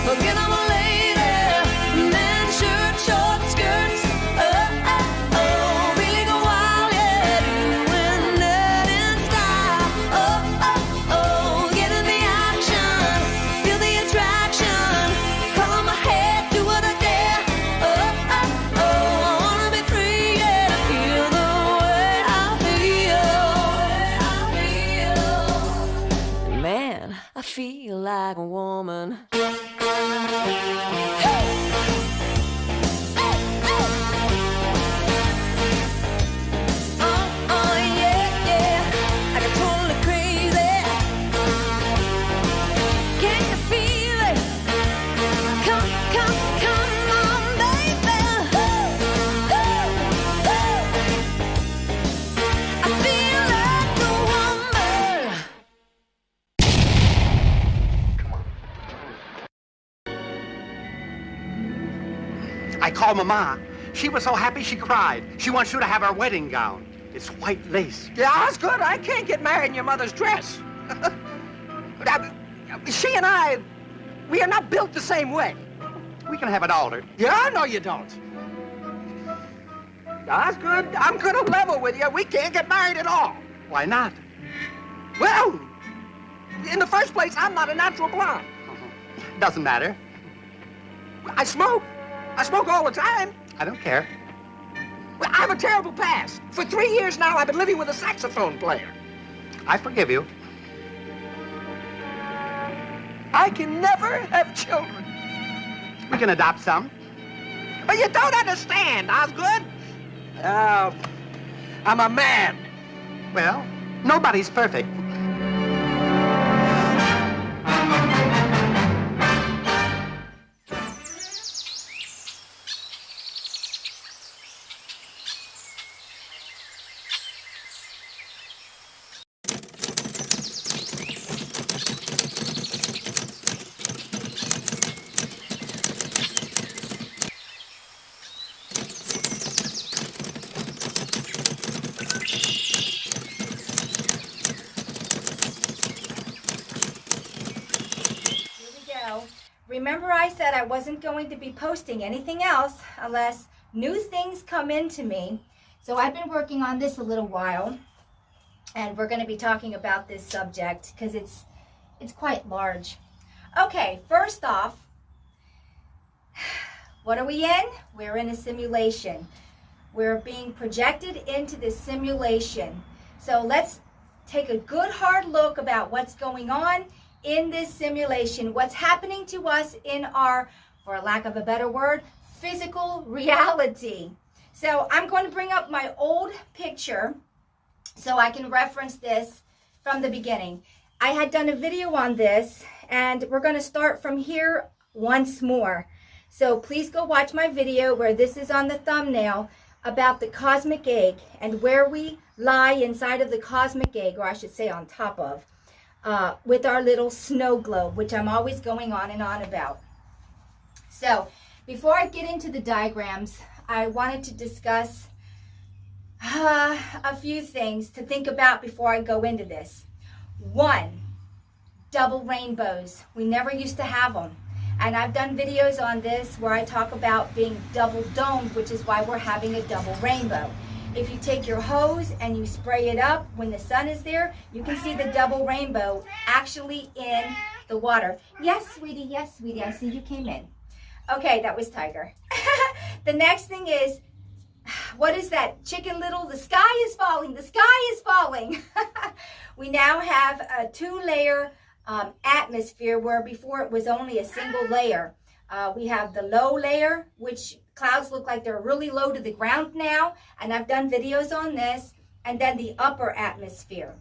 Speaker 21: forget I'm a lady. Men, shirt, short skirts, oh, oh, oh, really go wild, yeah, doing that in style. Oh, oh, oh, get in the action, feel the attraction, color my head, do what I dare. Oh, oh, oh, I wanna be free, yeah, feel the way I feel. Man, I feel like a woman. Oh, yeah, yeah, I get totally crazy. Can you feel it? Come, come, come on, baby. I feel like a woman.
Speaker 20: I called Mama. She was so happy she cried. She wants you to have her wedding gown. It's white lace.
Speaker 7: Yeah, that's good. I can't get married in your mother's dress. She and I, we are not built the same way.
Speaker 20: We can have it altered.
Speaker 7: Yeah, no, you don't. That's good. I'm gonna level with you. We can't get married at all.
Speaker 20: Why not?
Speaker 7: Well, in the first place, I'm not a natural blonde.
Speaker 20: Doesn't matter.
Speaker 7: I smoke. I smoke all the time.
Speaker 20: I don't care.
Speaker 7: Well, I have a terrible past. For 3 years now, I've been living with a saxophone player.
Speaker 20: I forgive you.
Speaker 7: I can never have children.
Speaker 20: We can adopt some.
Speaker 7: But you don't understand, Osgood. I'm a man.
Speaker 20: Well, nobody's perfect.
Speaker 13: remember I said I wasn't going to be posting anything else unless new things come into me. So I've been working on this a little while, and we're going to be talking about this subject because it's quite large. Okay, first off, what are we in? We're in a simulation. We're being projected into this simulation. So let's take a good hard look about what's going on in this simulation, what's happening to us in our, for lack of a better word, physical reality. So I'm going to bring up my old picture so I can reference this from the beginning. I had done a video on this, and we're going to start from here once more. So please go watch my video where this is on the thumbnail about the cosmic egg and where we lie inside of the cosmic egg, or I should say on top of, with our little snow globe, which I'm always going on and on about. So before I get into the diagrams, I wanted to discuss a few things to think about before I go into this. One, double rainbows. We never used to have them. And I've done videos on this where I talk about being double domed, which is why we're having a double rainbow. If you take your hose and you spray it up when the sun is there, you can see the double rainbow actually in the water. Yes, sweetie, I see you came in. Okay, that was Tiger. The next thing is, what is that? Chicken Little, the sky is falling, the sky is falling. We now have a 2-layer atmosphere where before it was only a single layer. We have the low layer, which clouds look like they're really low to the ground now, and I've done videos on this, and then the upper atmosphere.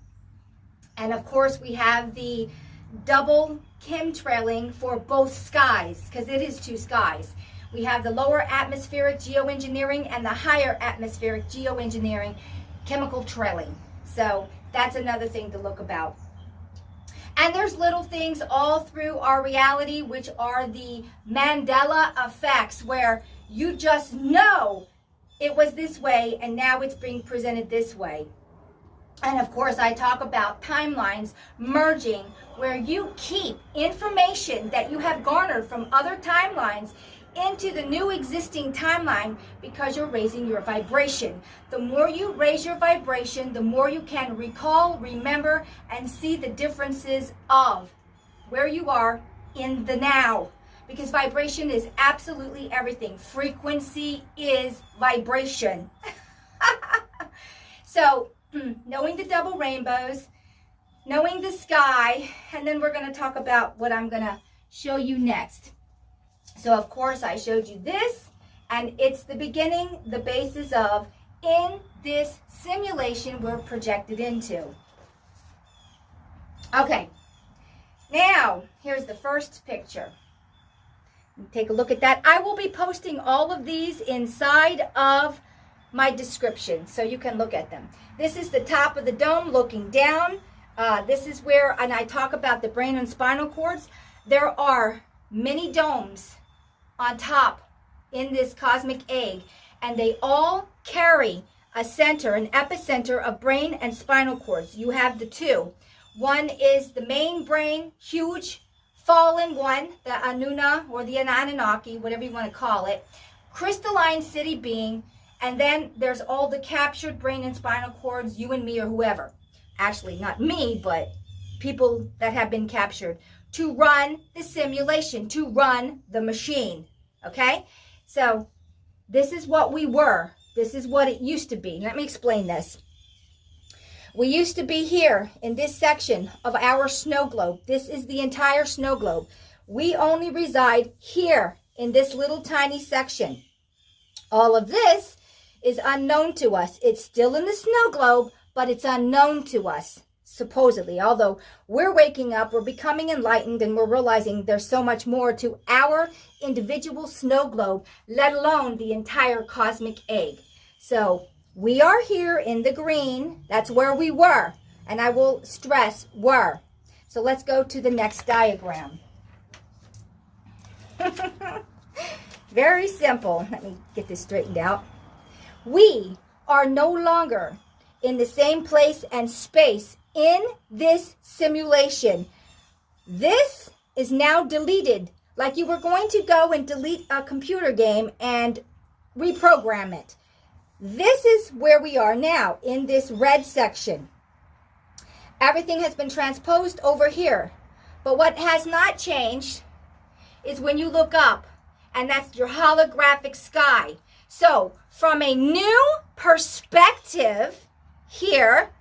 Speaker 13: And of course we have the double chemtrailing for both skies, because it is 2 skies. We have the lower atmospheric geoengineering and the higher atmospheric geoengineering chemical trailing. So that's another thing to look about. And there's little things all through our reality, which are the Mandela effects, where you just know it was this way and now it's being presented this way. And of course, I talk about timelines merging, where you keep information that you have garnered from other timelines into the new existing timeline because you're raising your vibration. The more you raise your vibration, the more you can recall, remember, and see the differences of where you are in the now. Because vibration is absolutely everything. Frequency is vibration. So, knowing the double rainbows, knowing the sky, and then we're going to talk about what I'm going to show you next. So of course I showed you this, and it's the beginning, the basis of, in this simulation we're projected into. Okay, now here's the first picture. Take a look at that. I will be posting all of these inside of my description so you can look at them. This is the top of the dome looking down. This is where, and I talk about the brain and spinal cords. There are many domes on top in this cosmic egg, and they all carry a center, an epicenter of brain and spinal cords. You have the 2. One is the main brain, huge, fallen one, the Anuna or the Anunnaki, whatever you want to call it, crystalline city being, and then there's all the captured brain and spinal cords, you and me or whoever. Actually, not me, but people that have been captured to run the simulation, to run the machine, okay? So this is what we were. This is what it used to be. Let me explain this. We used to be here in this section of our snow globe. This is the entire snow globe. We only reside here in this little tiny section. All of this is unknown to us. It's still in the snow globe, but it's unknown to us, supposedly. Although we're waking up, we're becoming enlightened, and we're realizing there's so much more to our individual snow globe, let alone the entire cosmic egg. So we are here in the green. That's where we were. And I will stress were. So let's go to the next diagram. Very simple. Let me get this straightened out. We are no longer in the same place and space in this simulation. This is now deleted like you were going to go and delete a computer game and reprogram it. This is where we are now in this red section. Everything has been transposed over here. But what has not changed is when you look up, and that's your holographic sky. So from a new perspective here,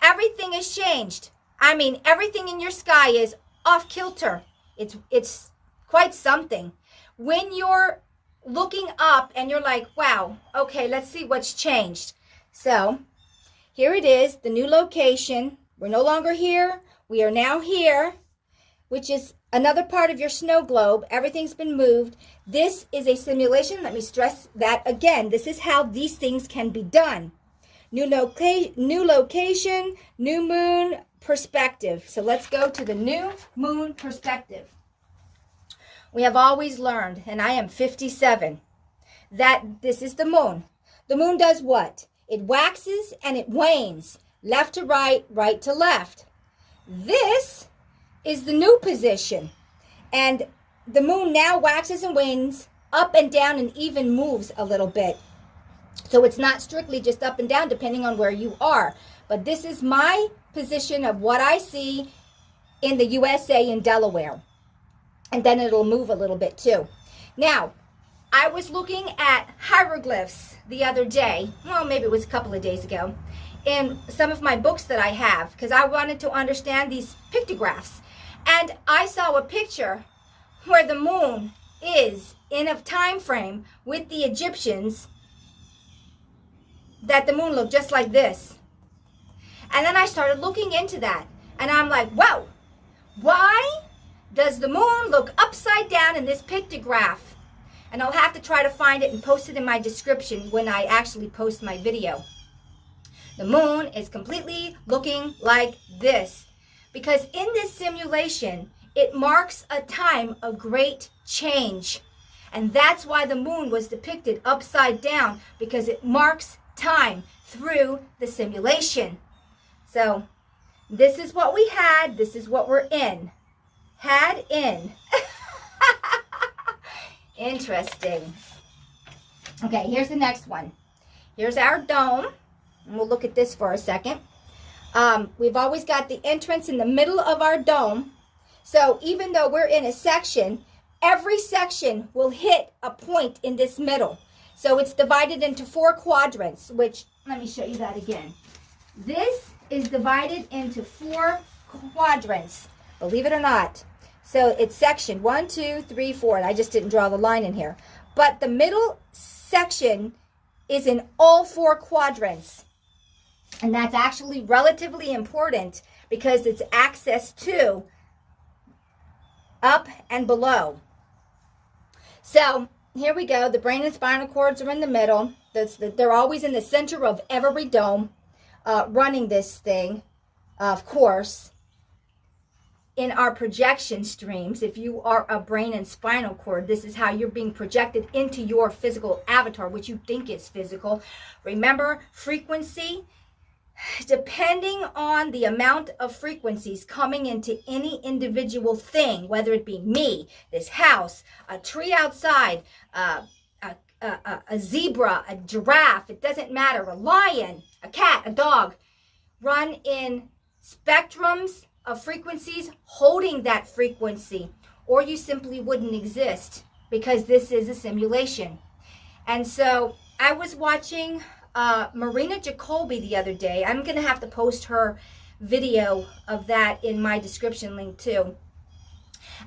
Speaker 13: everything has changed. I mean, everything in your sky is off kilter. It's quite something. When you're looking up and you're like, wow, okay, let's see what's changed. So here it is, the new location. We're no longer here. We are now here, which is another part of your snow globe. Everything's been moved. This is a simulation. Let me stress that again. This is how these things can be done. New location, new moon perspective. So let's go to the new moon perspective. We have always learned, and I am 57, that this is the moon. The moon does what? It waxes and it wanes, left to right, right to left. This is the new position. And the moon now waxes and wanes up and down and even moves a little bit. So it's not strictly just up and down depending on where you are. But this is my position of what I see in the USA in Delaware. And then it'll move a little bit too. Now, I was looking at hieroglyphs the other day. Well, maybe it was a couple of days ago. In some of my books that I have, because I wanted to understand these pictographs. And I saw a picture where the moon is in a time frame with the Egyptians, that the moon looked just like this. And then I started looking into that. And I'm like, whoa, why does the moon look upside down in this pictograph? And I'll have to try to find it and post it in my description when I actually post my video. The moon is completely looking like this. Because in this simulation, it marks a time of great change. And that's why the moon was depicted upside down, because it marks time through the simulation. So this is what we had. This is what we're in. Had in. Interesting. Okay, here's the next one. Here's our dome. And we'll look at this for a second. We've always got the entrance in the middle of our dome. So even though we're in a section, every section will hit a point in this middle. So it's divided into 4 quadrants, which, let me show you that again. This is divided into 4 quadrants, believe it or not. So it's section 1, 2, 3, 4, and I just didn't draw the line in here. But the middle section is in all 4 quadrants. And that's actually relatively important because it's access to up and below. So here we go. The brain and spinal cords are in the middle. They're always in the center of every dome, running this thing, of course. In our projection streams, if you are a brain and spinal cord, this is how you're being projected into your physical avatar, which you think is physical. Remember, frequency, depending on the amount of frequencies coming into any individual thing, whether it be me, this house, a tree outside, a zebra, a giraffe, it doesn't matter, a lion, a cat, a dog, run in spectrums of frequencies holding that frequency, or you simply wouldn't exist, because this is a simulation. And so I was watching Marina Jacoby the other day. I'm going to have to post her video of that in my description link too.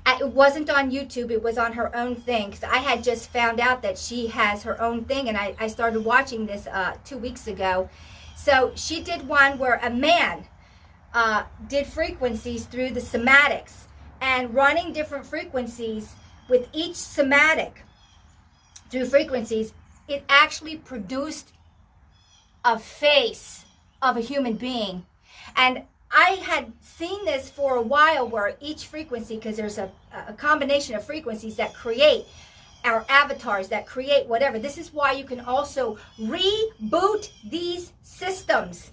Speaker 13: It wasn't on YouTube, it was on her own thing, because I had just found out that she has her own thing, and I started watching this 2 weeks ago. So she did one where a man did frequencies through the somatics, and running different frequencies with each somatic through frequencies, it actually produced a face of a human being. And I had seen this for a while, where each frequency, because there's a combination of frequencies that create our avatars, that create whatever. This is why you can also reboot these systems,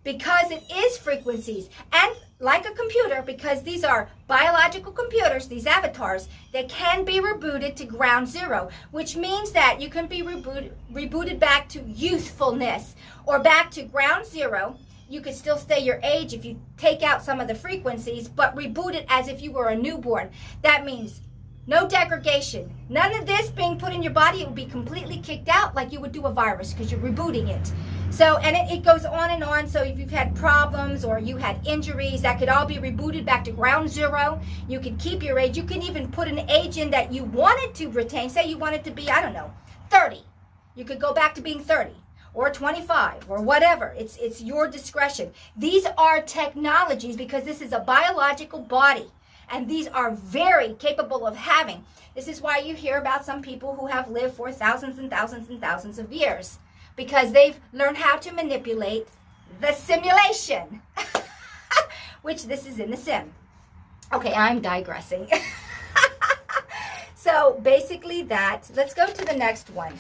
Speaker 13: because it is frequencies. And like a computer, because these are biological computers, these avatars, they can be rebooted to ground zero, which means that you can be rebooted back to youthfulness or back to ground zero. You could still stay your age if you take out some of the frequencies, but reboot it as if you were a newborn. That means no degradation. None of this being put in your body. It would be completely kicked out like you would do a virus because you're rebooting it. So, and it goes on and on. So if you've had problems or you had injuries, that could all be rebooted back to ground zero. You can keep your age. You can even put an age in that you wanted to retain. Say you wanted to be, I don't know, 30. You could go back to being 30 or 25 or whatever. It's your discretion. These are technologies because this is a biological body. And these are very capable of having. This is why you hear about some people who have lived for thousands and thousands and thousands of years, because they've learned how to manipulate the simulation, which this is in the sim. Okay, I'm digressing. So basically that, let's go to the next one.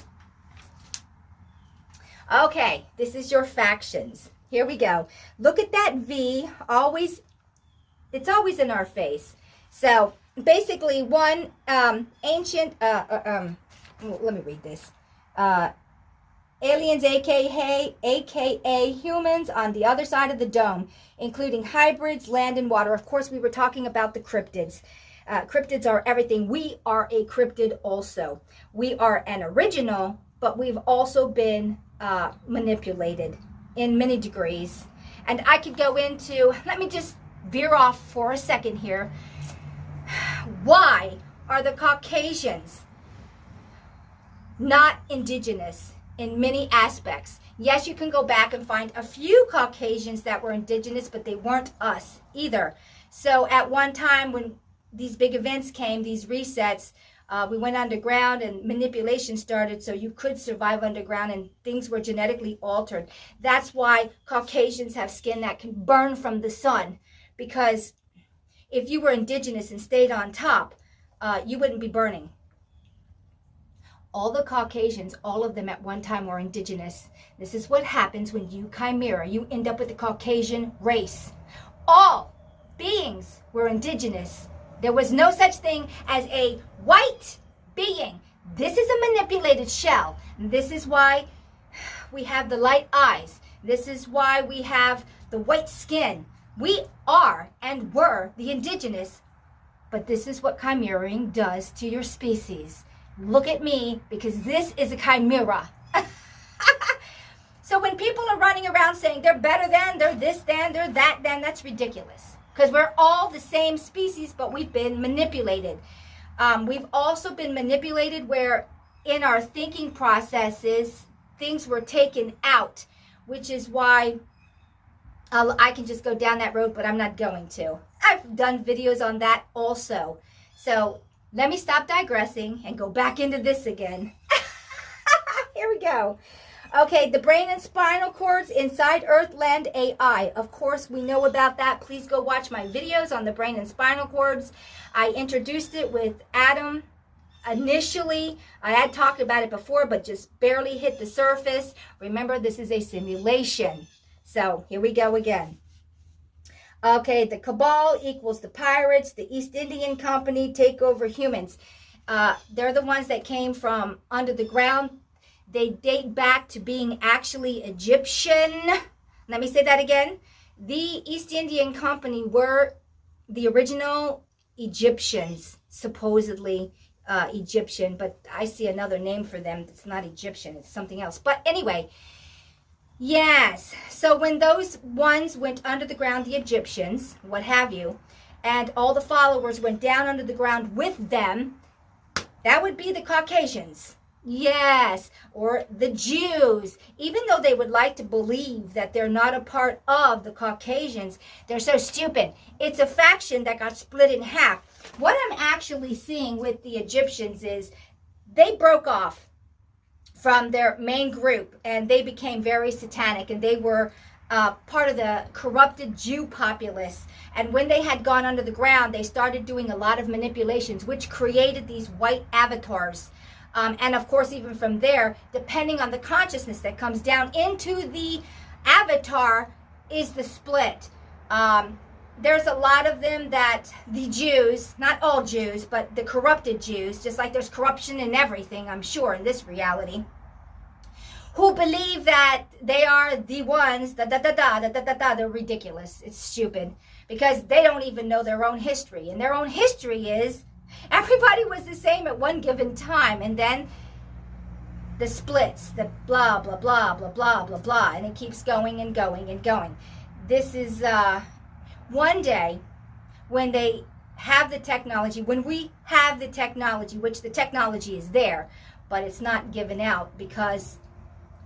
Speaker 13: Okay, this is your factions. Here we go. Look at that V, always, it's always in our face. So basically one ancient, let me read this. Aliens, aka humans on the other side of the dome, including hybrids, land and water. Of course, we were talking about the cryptids. Cryptids are everything. We are a cryptid also. We are an original, but we've also been manipulated in many degrees. And I could go into, let me just veer off for a second here. Why are the Caucasians not indigenous in many aspects? Yes, you can go back and find a few Caucasians that were indigenous, but they weren't us either. So at one time when these big events came, these resets, we went underground and manipulation started so you could survive underground and things were genetically altered. That's why Caucasians have skin that can burn from the sun, because if you were indigenous and stayed on top, you wouldn't be burning. All the Caucasians, all of them at one time were indigenous. This is what happens when you chimera. You end up with the Caucasian race. All beings were indigenous. There was no such thing as a white being. This is a manipulated shell. This is why we have the light eyes. This is why we have the white skin. We are and were the indigenous, but this is what chimeraing does to your species. Look at me, because this is a chimera. So when people are running around saying they're better than, they're this than, they're that than, that's ridiculous. Because we're all the same species, but we've been manipulated. We've also been manipulated where in our thinking processes, things were taken out, which is why I can just go down that road, but I'm not going to. I've done videos on that also. So let me stop digressing and go back into this again. Here we go. Okay, the brain and spinal cords inside Earthland AI. Of course, we know about that. Please go watch my videos on the brain and spinal cords. I introduced it with Adam initially. I had talked about it before, but just barely hit the surface. Remember, this is a simulation. So here we go again. Okay, the cabal equals the pirates, the East Indian Company take over humans. They're the ones that came from under the ground. They date back to being actually Egyptian. Let me say that again. The East Indian Company were the original Egyptians, supposedly Egyptian, but I see another name for them. It's not Egyptian, it's something else. But anyway, yes, so when those ones went under the ground, the Egyptians, what have you, and all the followers went down under the ground with them, that would be the Caucasians. Yes, or the Jews. Even though they would like to believe that they're not a part of the Caucasians, they're so stupid. It's a faction that got split in half. What I'm actually seeing with the Egyptians is they broke off from their main group and they became very satanic, and they were part of the corrupted Jew populace. And when they had gone under the ground, they started doing a lot of manipulations, which created these white avatars. And of course, even from there, depending on the consciousness that comes down into the avatar, is the split. There's a lot of them that the Jews, not all Jews, but the corrupted Jews, just like there's corruption in everything, I'm sure, in this reality, who believe that they are the ones, they're ridiculous. It's stupid because they don't even know their own history. And their own history is everybody was the same at one given time. And then the splits, the blah, blah, blah, blah, blah, blah, blah. And it keeps going and going and going. This is one day when they have the technology, when we have the technology, which the technology is there, but it's not given out because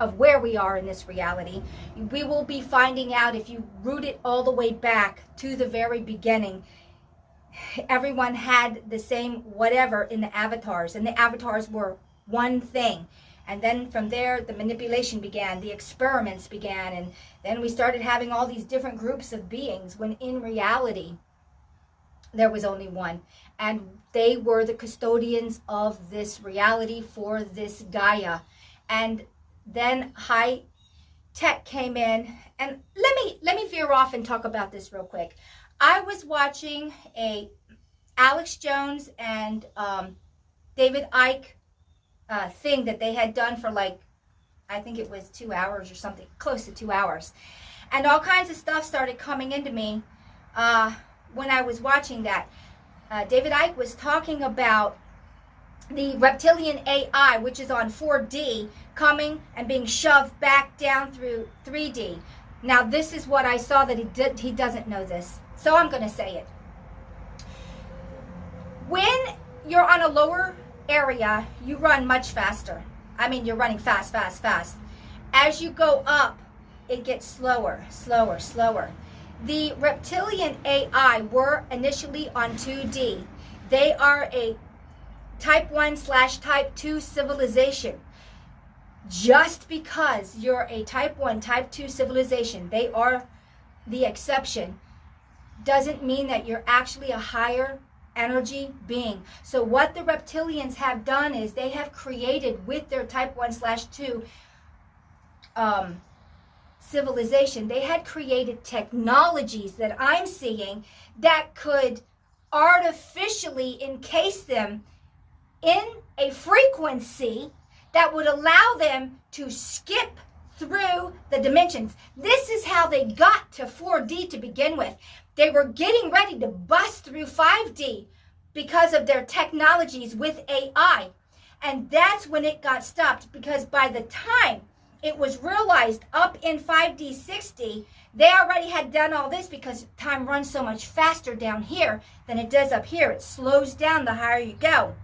Speaker 13: of where we are in this reality. We will be finding out, if you root it all the way back to the very beginning, everyone had the same whatever in the avatars, and the avatars were one thing. And then from there, the manipulation began, the experiments began, and then we started having all these different groups of beings, when in reality, there was only one. And they were the custodians of this reality for this Gaia. And then high tech came in, and let me veer off and talk about this real quick. I was watching a Alex Jones and David Icke thing that they had done for like, I think it was 2 hours or something, close to 2 hours, and all kinds of stuff started coming into me when I was watching that. David Icke was talking about the reptilian AI, which is on 4D, coming and being shoved back down through 3D. Now, this is what I saw that he doesn't know this, so I'm going to say it. When you're on a lower area, you run much faster. I mean, you're running fast, fast, fast. As you go up, it gets slower, slower, slower. The reptilian AI were initially on 2D. They are a Type 1/Type 2 civilization. Just because you're a Type 1, Type 2 civilization, they are the exception, doesn't mean that you're actually a higher energy being. So what the reptilians have done is they have created, with their Type 1/2 civilization, they had created technologies that I'm seeing that could artificially encase them in a frequency that would allow them to skip through the dimensions. This is how they got to 4D to begin with. They were getting ready to bust through 5D because of their technologies with AI. And that's when it got stopped, because by the time it was realized up in 5D, 6D, they already had done all this, because time runs so much faster down here than it does up here. It slows down the higher you go.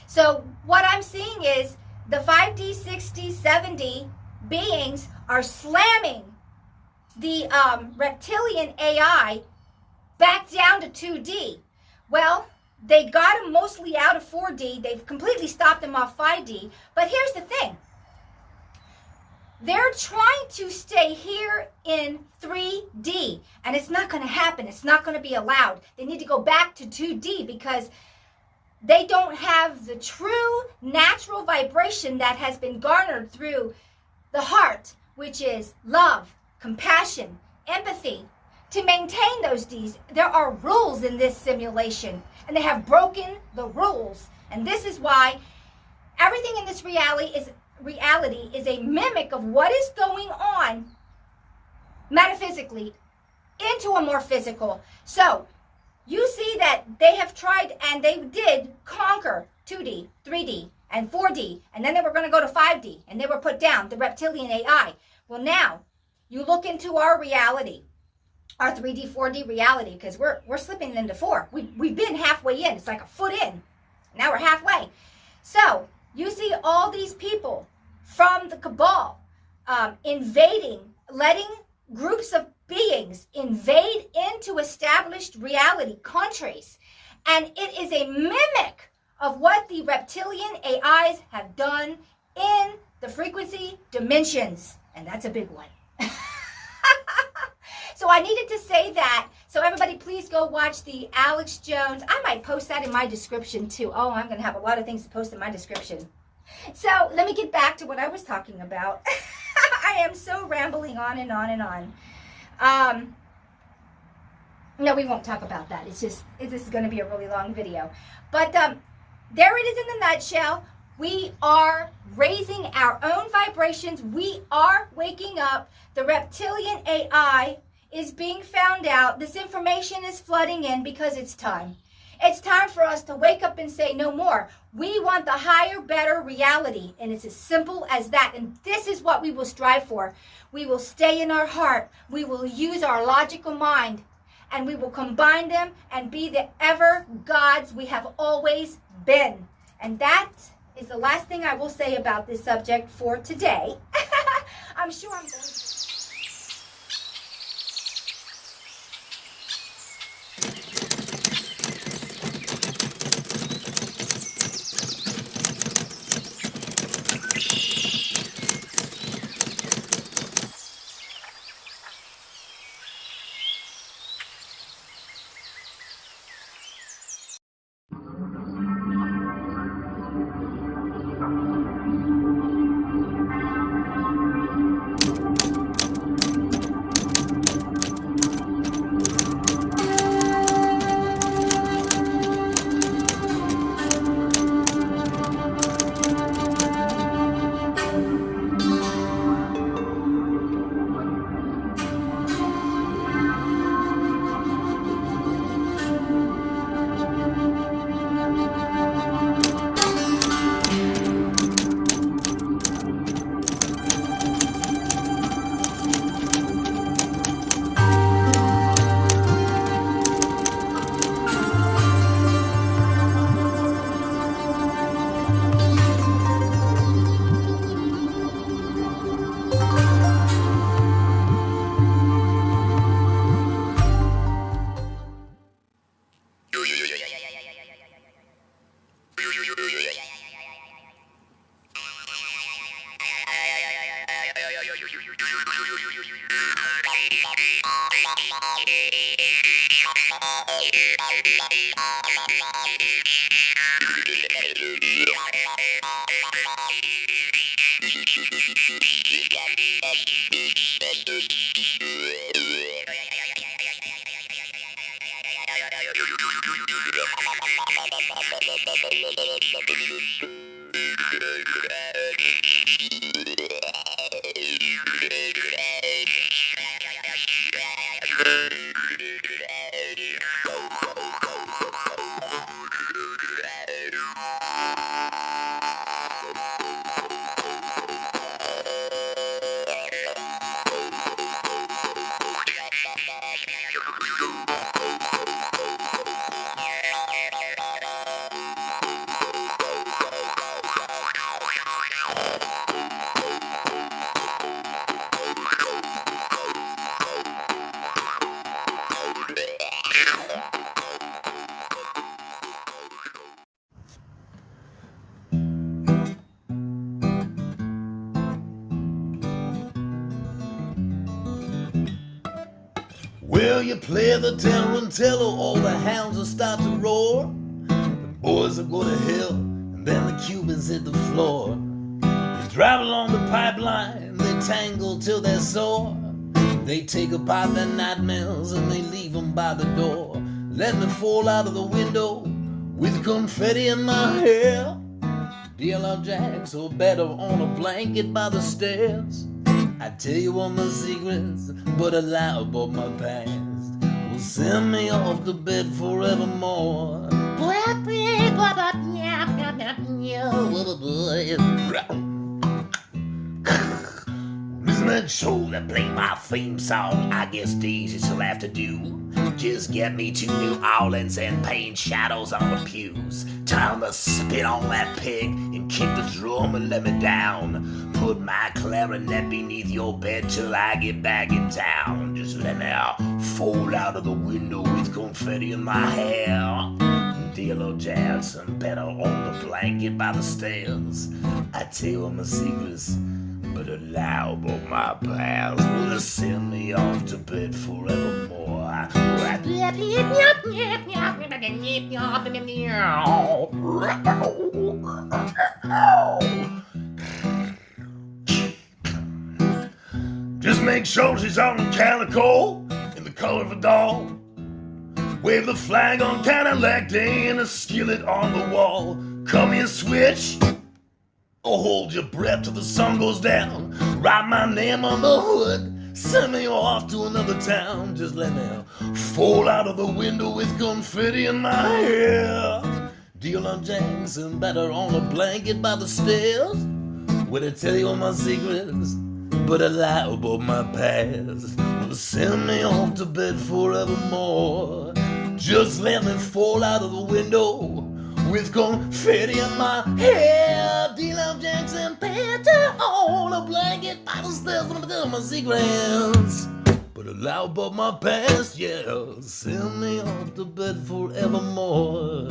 Speaker 13: So what I'm seeing is the 5D, 6D, 7D beings are slamming the reptilian AI back down to 2D. Well, they got them mostly out of 4D. They've completely stopped them off 5D. But here's the thing. They're trying to stay here in 3D, and it's not going to happen. It's not going to be allowed. They need to go back to 2D, because they don't have the true natural vibration that has been garnered through the heart, which is love, compassion, empathy, to maintain those Ds. There are rules in this simulation, and they have broken the rules. And this is why everything in this reality is a mimic of what is going on metaphysically into a more physical. So you see that they have tried, and they did conquer 2D, 3D, and 4D, and then they were going to go to 5D, and they were put down, the reptilian AI. Well, now you look into our reality, our 3D, 4D reality, because we're slipping into 4. We've been halfway in. It's like a foot in. Now we're halfway. So you see all these people from the cabal invading, letting groups of beings invade into established reality countries. And it is a mimic of what the reptilian AIs have done in the frequency dimensions. And that's a big one. So I needed to say that. So everybody, please go watch the Alex Jones. I might post that in my description too. Oh, I'm going to have a lot of things to post in my description. So let me get back to what I was talking about. I am so rambling on and on and on. No, we won't talk about that. This is going to be a really long video. But there it is in the nutshell. We are raising our own vibrations. We are waking up. The reptilian AI is being found out. This information is flooding in because it's time. It's time for us to wake up and say no more. We want the higher, better reality. And it's as simple as that. And this is what we will strive for. We will stay in our heart. We will use our logical mind. And we will combine them and be the ever gods we have always been. And that is the last thing I will say about this subject for today. I'm sure I'm going to...
Speaker 1: Well, you play the tarantella, all the hounds will start to roar. The boys will go to hell, and then the Cubans hit the floor. They drive along the pipeline, they tangle till they're sore. They take apart their nightmares and they leave them by the door. Let me fall out of the window with confetti in my hair. Deal out jacks or better on a blanket by the stairs. I tell you all my secrets, but I lie about my past. Will send me off to bed forevermore. Isn't that show that play my theme song? I guess Daisy will have to do. Just get me to New Orleans and paint shadows on the pews. Time to spit on that pig and kick the drum and let me down. Put my clarinet beneath your bed till I get back in town. Just let me fall out of the window with confetti in my hair. Dear Lord Jackson, better on the blanket by the stairs. I tell you all my secrets, but allow about my pals will send me off to bed forevermore. Just make sure she's on calico in the color of a doll. Wave the flag on Cadillac Day and a skillet on the wall. Come here, switch. Oh, hold your breath till the sun goes down. Write my name on the hood. Send me off to another town. Just let me fall out of the window with confetti in my hair. Deal on Jackson, better on a blanket by the stairs. Where to tell you all my secrets, but a lie about my past. Well, send me off to bed forevermore. Just let me fall out of the window with confetti in my hair. D-Love Jackson, better on a blanket by the stairs. Let me tell you my secrets, but a lie about my past. Yeah, send me off to bed forevermore.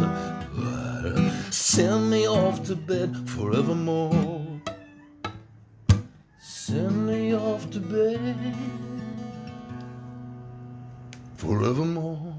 Speaker 1: Send me off to bed forevermore. Send me off to bed forevermore.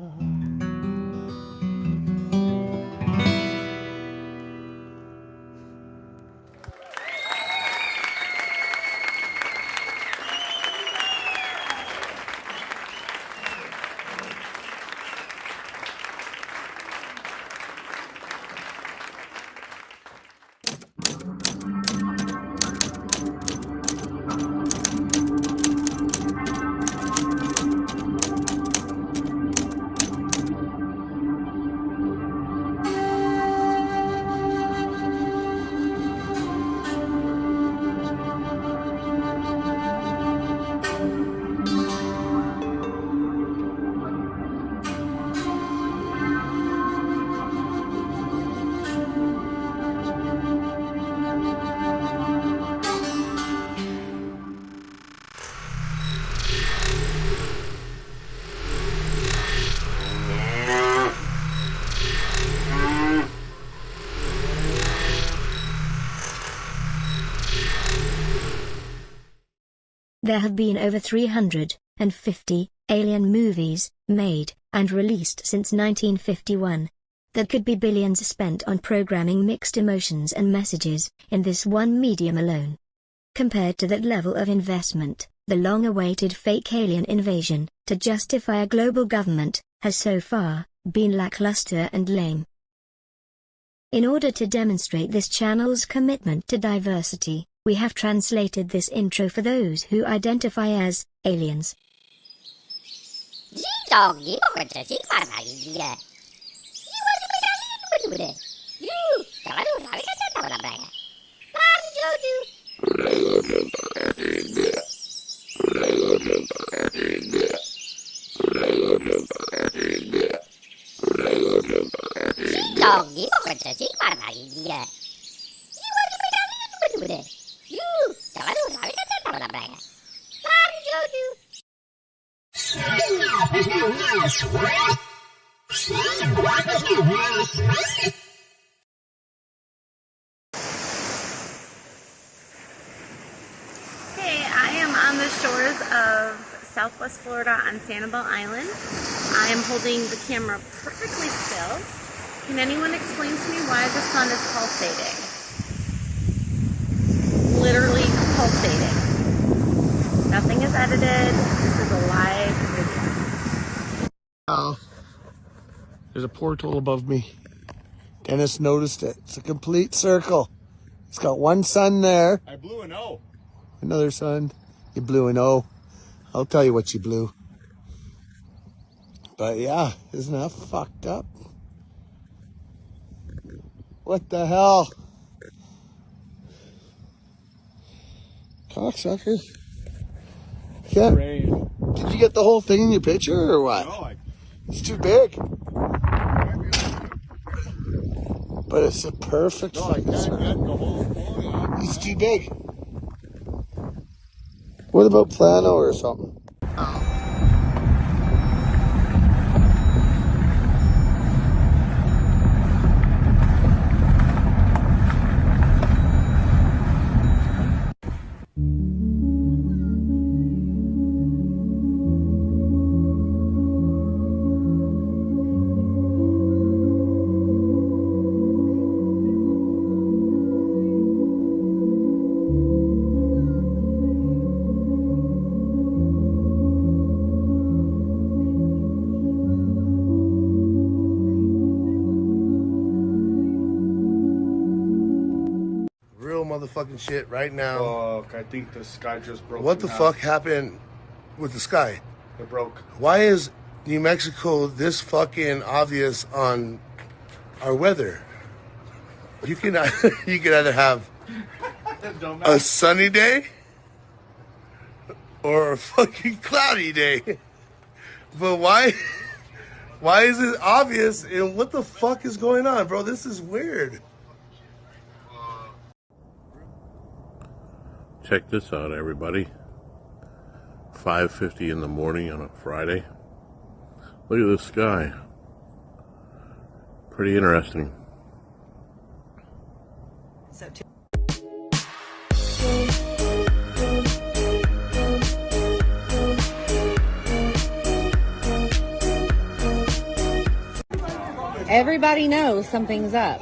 Speaker 2: There have been over 350 alien movies made and released since 1951. There could be billions spent on programming mixed emotions and messages in this one medium alone. Compared to that level of investment, the long-awaited fake alien invasion, to justify a global government, has so far been lackluster and lame. In order to demonstrate this channel's commitment to diversity, we have translated this intro for those who identify as aliens.
Speaker 22: Hey, I am on the shores of Southwest Florida on Sanibel Island. I am holding the camera perfectly still. Can anyone explain to me why the sun is pulsating? Literally pulsating. Nothing is edited. This is a live video.
Speaker 23: Oh, there's a portal above me. Dennis noticed it. It's a complete circle. It's got one sun there.
Speaker 24: I blew an O.
Speaker 23: Another sun. You blew an O. I'll tell you what you blew. But yeah, isn't that fucked up? What the hell? Cocksucker. Yeah. Did you get the whole thing in your picture or what?
Speaker 24: No,
Speaker 23: it's too big. But it's a perfect fucking circle. It's too big. What about Plano or something?
Speaker 8: motherfucking shit right now.
Speaker 23: Fuck, I think the sky just broke.
Speaker 8: What the fuck happened with the sky?
Speaker 23: It broke.
Speaker 8: Why is New Mexico this fucking obvious on our weather? You can either have a sunny day or a fucking cloudy day. But why is it obvious and what the fuck is going on, bro? This is weird.
Speaker 9: Check this out, everybody. 5:50 in the morning on a Friday. Look at this sky. Pretty interesting.
Speaker 11: Everybody knows something's up.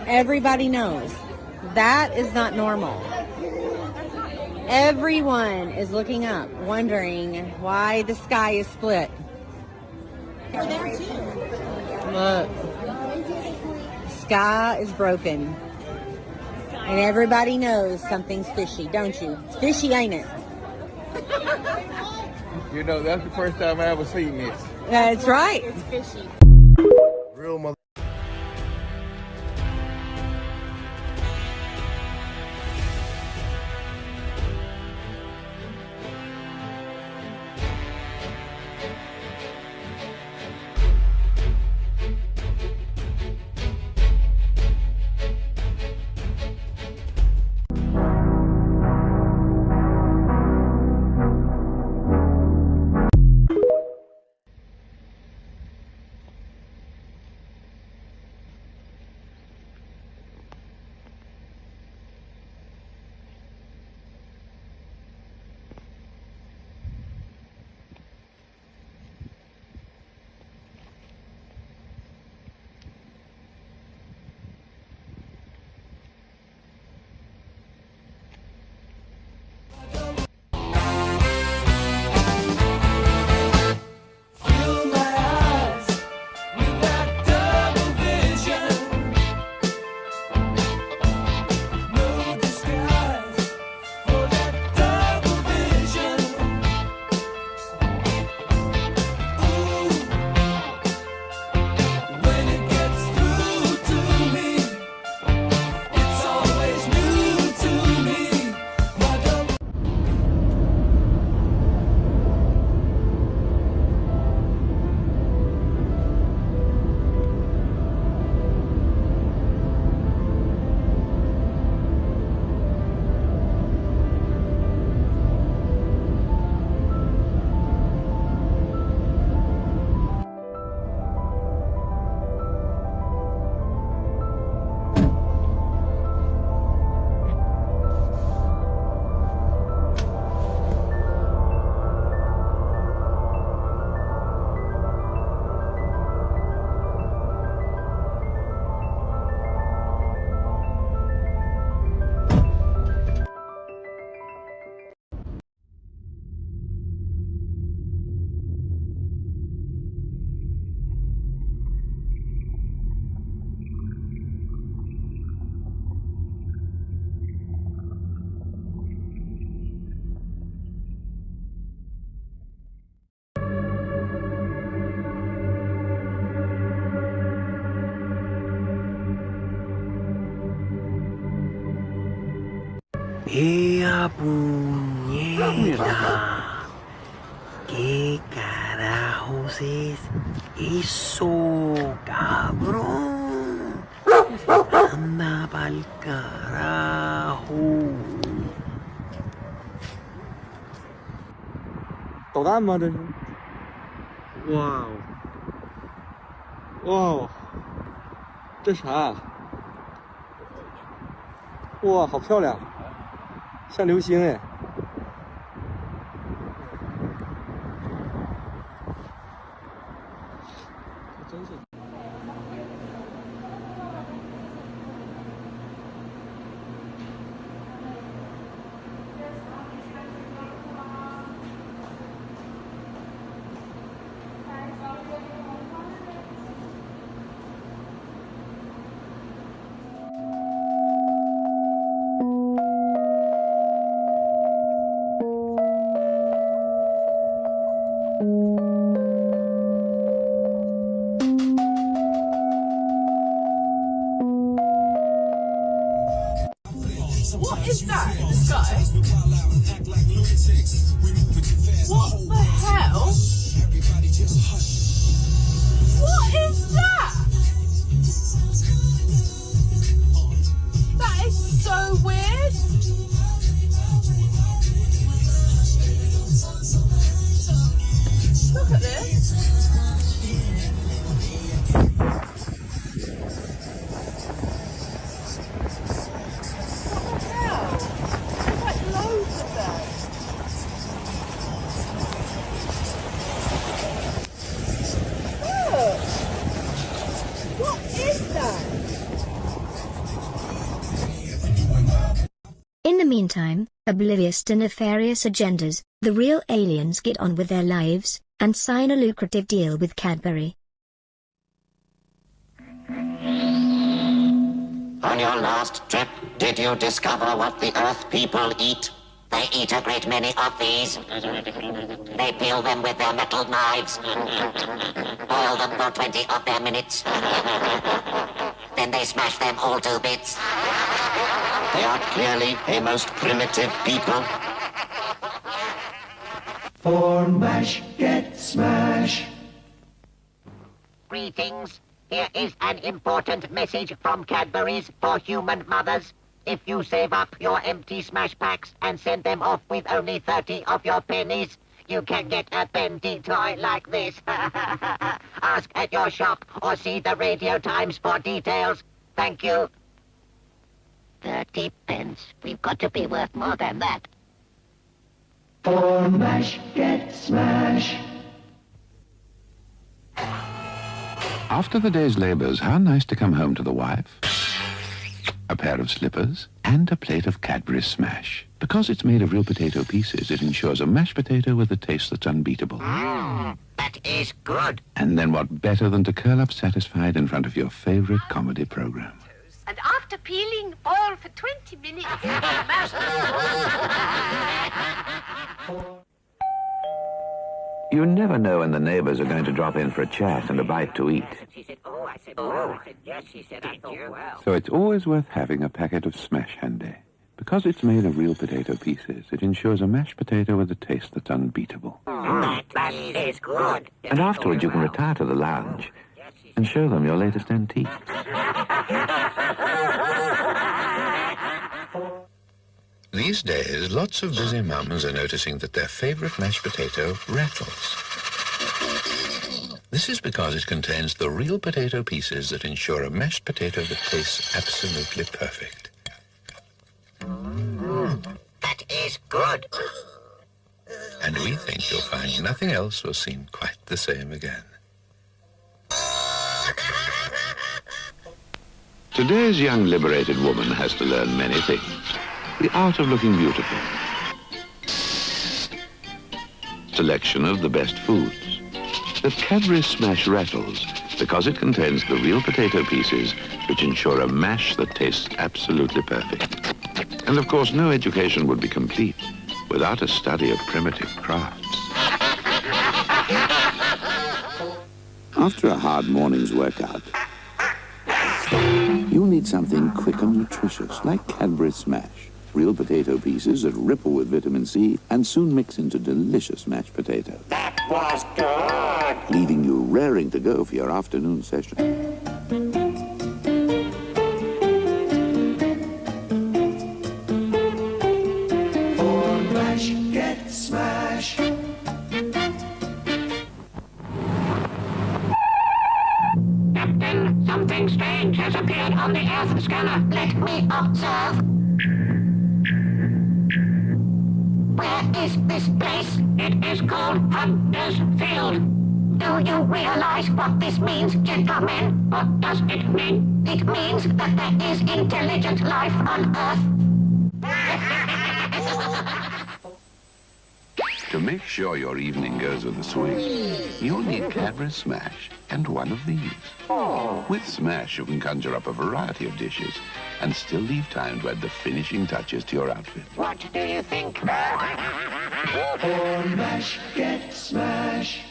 Speaker 11: Everybody knows. That is not normal. Everyone is looking up, wondering why the sky is split. Look. Sky is broken. And everybody knows something's fishy, don't you? It's fishy, ain't it?
Speaker 10: You know, that's the first time I ever seen this.
Speaker 11: That's right.
Speaker 10: It's fishy.
Speaker 8: Real mother.
Speaker 21: ¡Ea puñeta! ¿Qué carajos es eso, cabrón? Anda pa'l carajo.
Speaker 10: 导弹吗？这是？哇哦！哇，这啥？哇，好漂亮，像流星哎！真是。
Speaker 3: What is that? Let's go. What the hell? What is that? That is so weird. Look at this. What the hell? There's like loads of them. Look. What is that?
Speaker 2: In the meantime, oblivious to nefarious agendas, the real aliens get on with their lives and sign a lucrative deal with Cadbury.
Speaker 1: On your last trip, did you discover what the Earth people eat? They eat a great many of these. They peel them with their metal knives. Boil them for 20 of their minutes. Then they smash them all to bits. They are clearly a most primitive people.
Speaker 21: For mash, get smash.
Speaker 1: Greetings. Here is an important message from Cadbury's for human mothers. If you save up your empty smash packs and send them off with only 30 of your pennies, you can get a bendy toy like this. Ask at your shop or see the Radio Times for details. Thank you. 30 pence. We've got to be worth more than that.
Speaker 21: For mash, get smash.
Speaker 4: After the day's labours, how nice to come home to the wife. A pair of slippers and a plate of Cadbury Smash. Because it's made of real potato pieces, it ensures a mashed potato with a taste that's unbeatable.
Speaker 1: That is good.
Speaker 4: And then what better than to curl up satisfied in front of your favourite comedy programme?
Speaker 3: And after peeling, boil for 20 minutes.
Speaker 4: You never know when the neighbours are going to drop in for a chat and a bite to eat.
Speaker 1: She said, oh, I said, oh. I said, yes, she said, I thought, well.
Speaker 4: So it's always worth having a packet of Smash handy. Because it's made of real potato pieces, it ensures a mashed potato with a taste that's unbeatable.
Speaker 1: That is good.
Speaker 4: And afterwards you can retire to the lounge and show them your latest antique.
Speaker 12: These days, lots of busy mums are noticing that their favourite mashed potato rattles. This is because it contains the real potato pieces that ensure a mashed potato that tastes absolutely perfect.
Speaker 1: That is good.
Speaker 12: And we think you'll find nothing else will seem quite the same again.
Speaker 4: Today's young liberated woman has to learn many things. The art of looking beautiful. Selection of the best foods. The Cadbury Smash rattles because it contains the real potato pieces which ensure a mash that tastes absolutely perfect. And of course, no education would be complete without a study of primitive crafts.
Speaker 24: After a hard morning's workout, you'll need something quick and nutritious like Cadbury Smash. Real potato pieces that ripple with vitamin C and soon mix into delicious mashed potatoes.
Speaker 1: That was good.
Speaker 24: Leaving you raring to go for your afternoon session.
Speaker 21: For mash, get smash.
Speaker 1: Captain, something strange has appeared on the Earth scanner. Let me observe. Where is this place? It is called Hunter's Field. Do you realize what this means, gentlemen? What does it mean? It means that there is intelligent life on Earth.
Speaker 4: To make sure your evening goes with a swing, you'll need Cadbury Smash and one of these. With Smash, you can conjure up a variety of dishes and still leave time to add the finishing touches to your outfit.
Speaker 1: What do you think?
Speaker 21: For mash, get smash.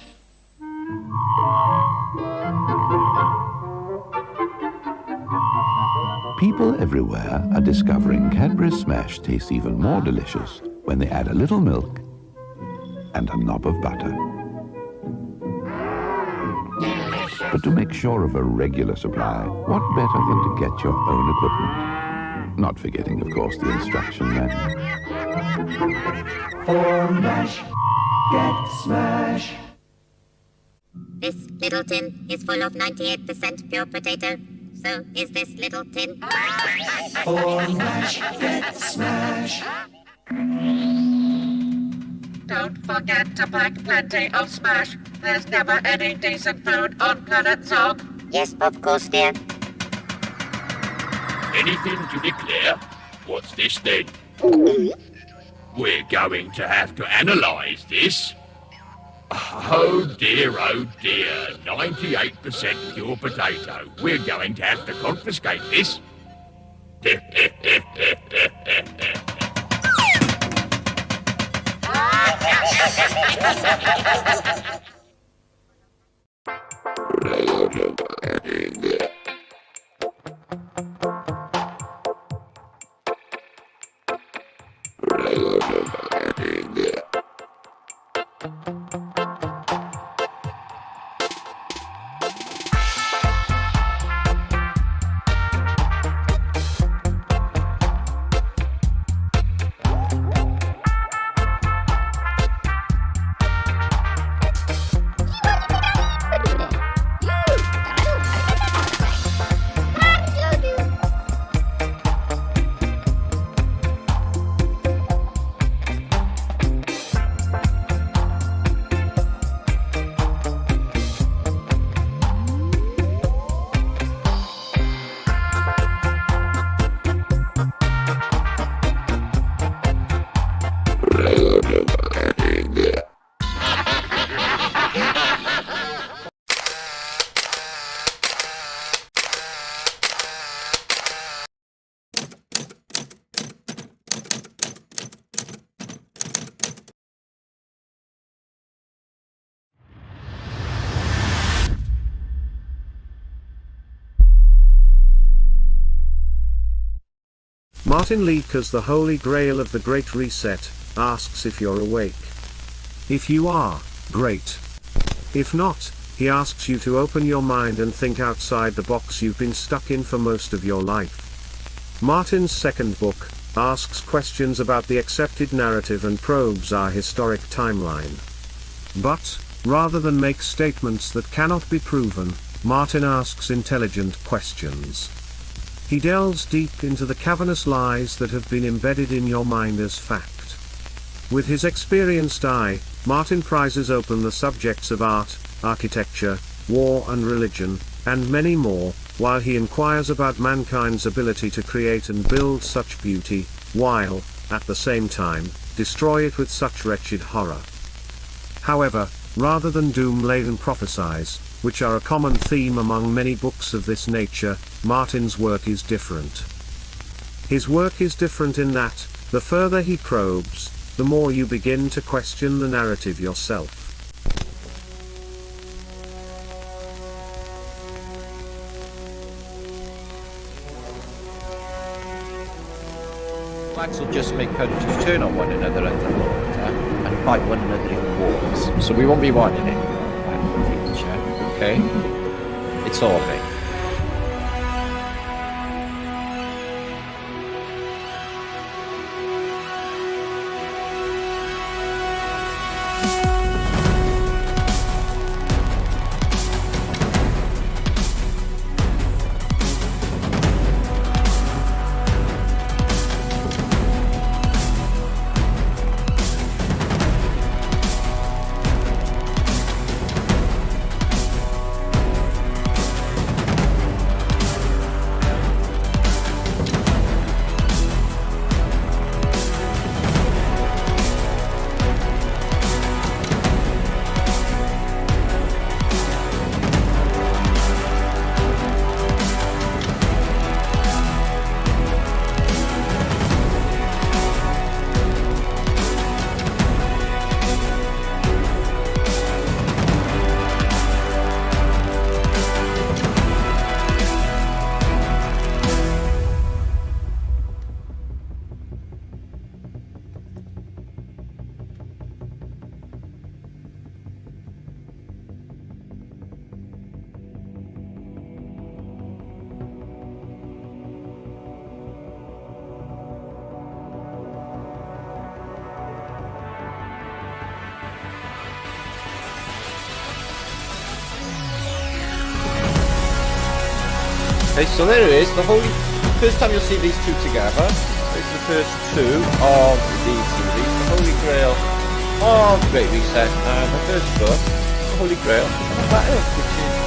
Speaker 24: People everywhere are discovering Cadbury Smash tastes even more delicious when they add a little milk and a knob of butter. But to make sure of a regular supply, what better than to get your own equipment? Not forgetting, of course, the instruction manual.
Speaker 21: For mash, get smash.
Speaker 5: This little tin is full of 98% pure potato. So is this little tin.
Speaker 21: For mash, get smash.
Speaker 6: Don't forget to pack plenty of smash. There's never any decent food on planet Zog.
Speaker 5: Yes, of course, dear.
Speaker 14: Anything to declare? What's this then? We're going to have to analyse this. Oh dear, 98% pure potato. We're going to have to confiscate this.
Speaker 16: Martin Leakers, the Holy Grail of the Great Reset, asks if you're awake. If you are, great. If not, he asks you to open your mind and think outside the box you've been stuck in for most of your life. Martin's second book asks questions about the accepted narrative and probes our historic timeline. But, rather than make statements that cannot be proven, Martin asks intelligent questions. He delves deep into the cavernous lies that have been embedded in your mind as fact. With his experienced eye, Martin prizes open the subjects of art, architecture, war and religion, and many more, while he inquires about mankind's ability to create and build such beauty, while, at the same time, destroy it with such wretched horror. However, rather than doom-laden prophecies, which are a common theme among many books of this nature, Martin's work is different. His work is different in that, the further he probes, the more you begin to question the narrative yourself.
Speaker 25: Flags will just make countries turn on one another under water and fight one another in wars. So we won't be wanting it in the future, okay? It's all right. Okay, so there it is. The first time you'll see these two together. It's the first two of the series, the Holy Grail of Great Reset, and the first book, the Holy Grail of Flat Earth, which is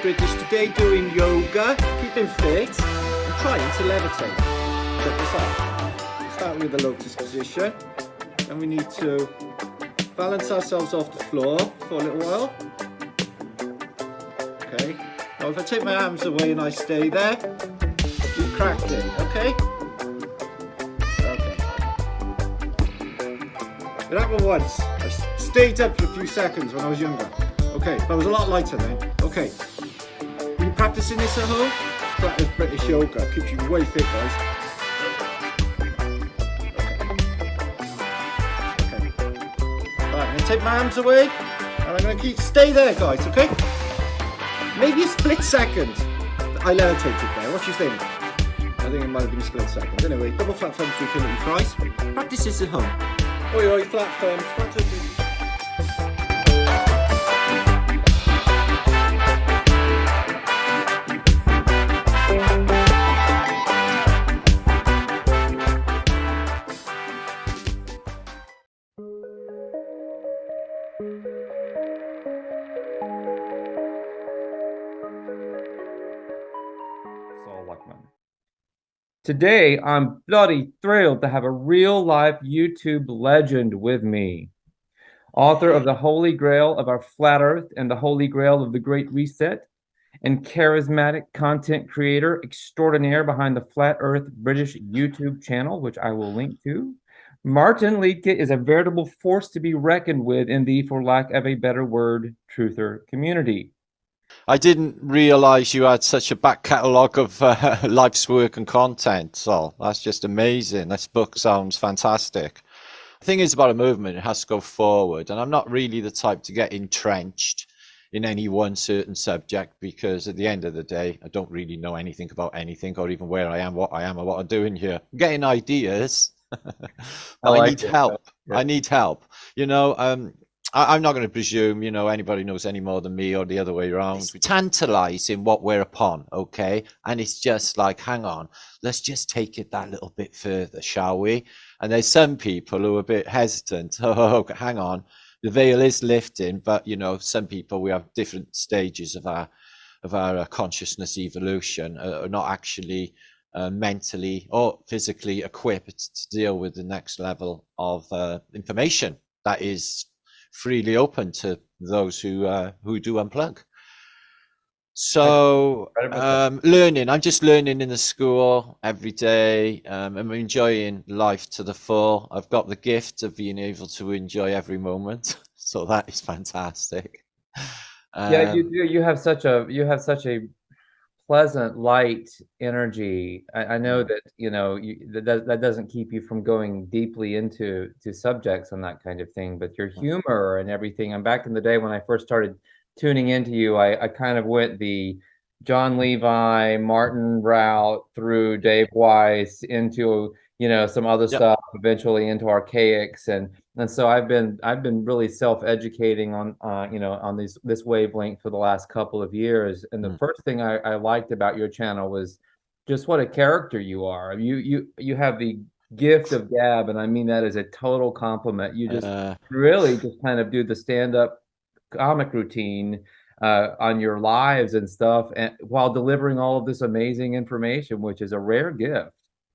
Speaker 25: British today doing yoga, keeping fit, and trying to levitate. Check this out. Start with the lotus position, and we need to balance ourselves off the floor for a little while. Okay. Now if I take my arms away and I stay there, we cracked it. Okay. Okay. It happened once. I stayed up for a few seconds when I was younger. Okay, but I was a lot lighter then. Okay. Practicing this at home? Practice British yoga, keeps you way fit, guys. Okay. Right, I'm gonna take my arms away, and I'm gonna stay there, guys, okay? Maybe a split second. I levitated there, what do you think? I think it might have been a split second. Anyway, double flat thumbs to infinity fries. Practice this at home. Oi, oi, flat thumbs, practice this.
Speaker 7: Today, I'm bloody thrilled to have a real-life YouTube legend with me. Author of the Holy Grail of our Flat Earth and the Holy Grail of the Great Reset, and charismatic content creator extraordinaire behind the Flat Earth British YouTube channel, which I will link to. Martin LIEDTKE is a veritable force to be reckoned with in the, for lack of a better word, truther community.
Speaker 25: I didn't realize you had such a back catalogue of life's work and content. So that's just amazing. This book sounds fantastic. The thing is about a movement, it has to go forward. And I'm not really the type to get entrenched in any one certain subject, because at the end of the day, I don't really know anything about anything, or even where I am, or what I'm doing here. I'm getting ideas. I need help. Yeah. I need help. You know, I'm not going to presume, you know, anybody knows any more than me or the other way around. It's tantalizing what we're upon, okay? And it's just like, hang on, let's just take it that little bit further, shall we? And there's some people who are a bit hesitant. Oh, hang on, the veil is lifting, but, you know, some people, we have different stages of our consciousness evolution, are not actually mentally or physically equipped to deal with the next level of information that is freely open to those who do unplug. So learning, I'm just learning in the school every day. I'm enjoying life to the full. I've got the gift of being able to enjoy every moment, so that is fantastic.
Speaker 7: Yeah, you do. You have such a pleasant, light energy. I know that that doesn't keep you from going deeply into subjects and that kind of thing, but your humor and everything. And back in the day when I first started tuning into you, I kind of went the John Levi, Martin route through Dave Weiss into some other stuff, eventually into archaics, and so I've been really self-educating on on this wavelength for the last couple of years. And the first thing I liked about your channel was just what a character you are. You have the gift of gab, and I mean that as a total compliment. You just really just kind of do the stand-up comic routine on your lives and stuff, and while delivering all of this amazing information, which is a rare gift.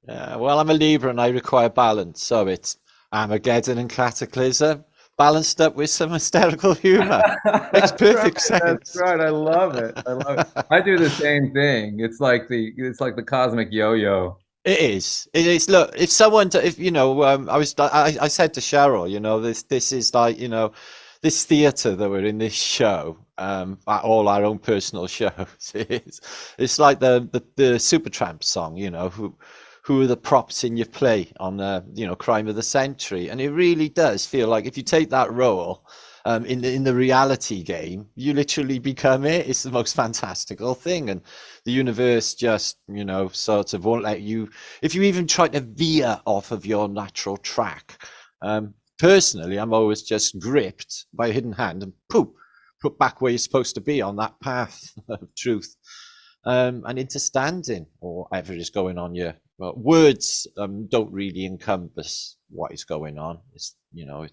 Speaker 25: Well, I'm a Libra and I require balance, so it's Armageddon and Cataclysm balanced up with some hysterical humor. Makes perfect sense.
Speaker 7: That's right. I love it. I love it. I do the same thing. It's like the cosmic yo-yo.
Speaker 25: It is. It is. Look, if someone, I said to Cheryl, this is like, this theater that we're in, this show, all our own personal shows. It's like the Supertramp song, who are the props in your play on Crime of the Century, and it really does feel like if you take that role in the reality game, you literally become it. It's the most fantastical thing, and the universe just sort of won't let you, if you even try to veer off of your natural track. Personally, I'm always just gripped by a hidden hand and put back where you're supposed to be on that path of truth, and into standing or whatever is going on here. Well, words don't really encompass what is going on. It's it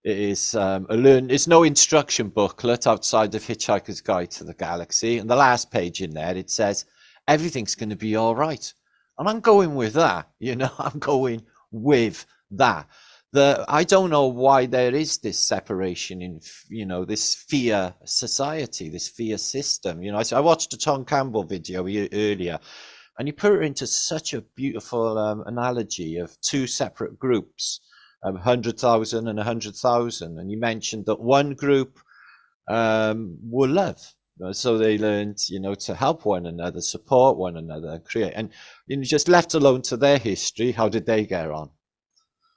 Speaker 25: is it's no instruction booklet outside of Hitchhiker's Guide to the Galaxy. And the last page in there, it says everything's going to be all right, and I'm going with that. I'm going with that. I don't know why there is this separation in this fear society, this fear system. I watched a Tom Campbell video earlier, and he put it into such a beautiful analogy of two separate groups, 100,000 and 100,000. And he mentioned that one group were love. So they learned, to help one another, support one another, create. And just left alone to their history, how did they get on?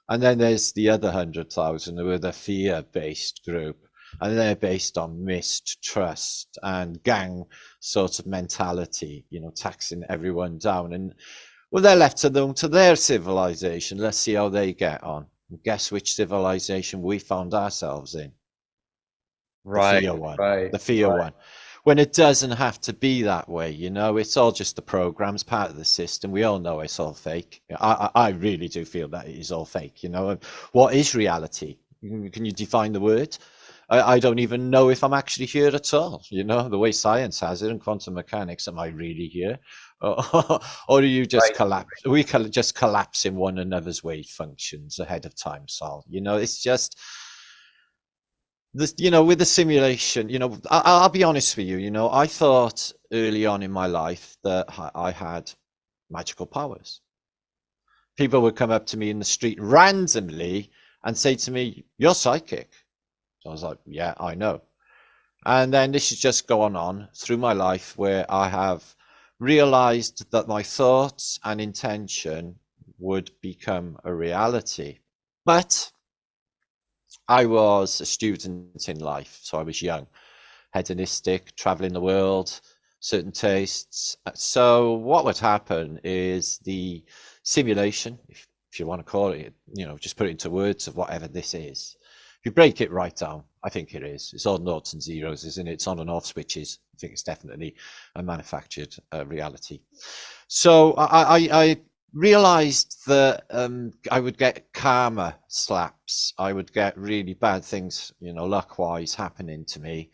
Speaker 25: And then there's the other 100,000 who are the fear-based group. And they're based on mistrust and gang sort of mentality, taxing everyone down. And well, they're left alone to their civilization. Let's see how they get on. And guess which civilization we found ourselves in?
Speaker 7: Right.
Speaker 25: The fear one. Right. The fear one. When it doesn't have to be that way, it's all just the programs, part of the system. We all know it's all fake. I really do feel that it is all fake. What is reality? Can you define the word? I don't even know if I'm actually here at all. The way science has it and quantum mechanics, am I really here? Or do you just collapse? We just collapse in one another's wave functions ahead of time, Sol. It's just this, with the simulation, I'll be honest with you, I thought early on in my life that I had magical powers. People would come up to me in the street randomly and say to me, "You're psychic." So I was like, yeah, I know. And then this has just gone on through my life where I have realized that my thoughts and intention would become a reality. But I was a student in life, so I was young, hedonistic, traveling the world, certain tastes. So what would happen is the simulation, if you want to call it, just put it into words of whatever this is. If you break it right down, I think it is. It's all noughts and zeros, isn't it? It's on and off switches. I think it's definitely a manufactured reality. So I realized that I would get karma slaps. I would get really bad things, luck-wise happening to me.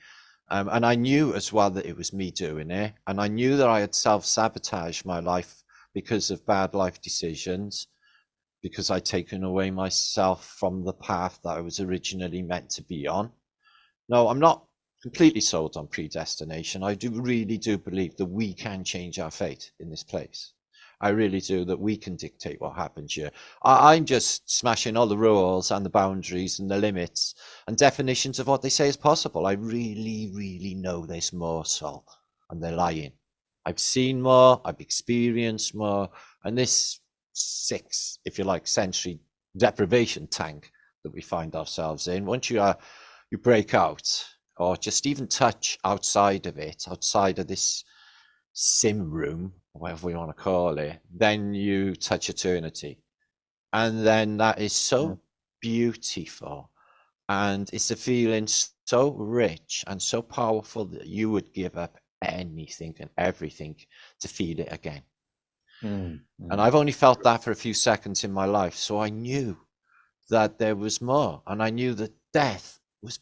Speaker 25: And I knew as well that it was me doing it. And I knew that I had self-sabotaged my life because of bad life decisions, because I'd taken away myself from the path that I was originally meant to be on. No, I'm not completely sold on predestination. I really do believe that we can change our fate in this place. I really do, that we can dictate what happens here. I'm just smashing all the rules and the boundaries and the limits and definitions of what they say is possible. I really, really know there's more, Sol, and they're lying. I've seen more, I've experienced more, and this sixth, if you like, century deprivation tank that we find ourselves in, once you break out, or just even touch outside of it, outside of this sim room, whatever we want to call it, then you touch eternity. And then that is so beautiful. And it's a feeling so rich and so powerful that you would give up anything and everything to feel it again. And I've only felt that for a few seconds in my life. So I knew that there was more. And I knew that death was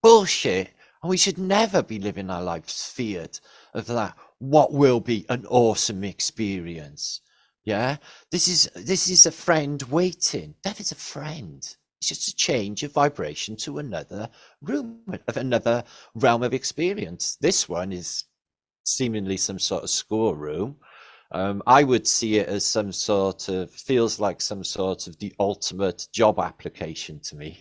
Speaker 25: bullshit. And we should never be living our lives feared of that. What will be an awesome experience. Yeah, this is a friend waiting. Death is a friend. It's just a change of vibration to another room, of another realm of experience. This one is seemingly some sort of schoolroom. I would see it as some sort of, feels like some sort of the ultimate job application to me.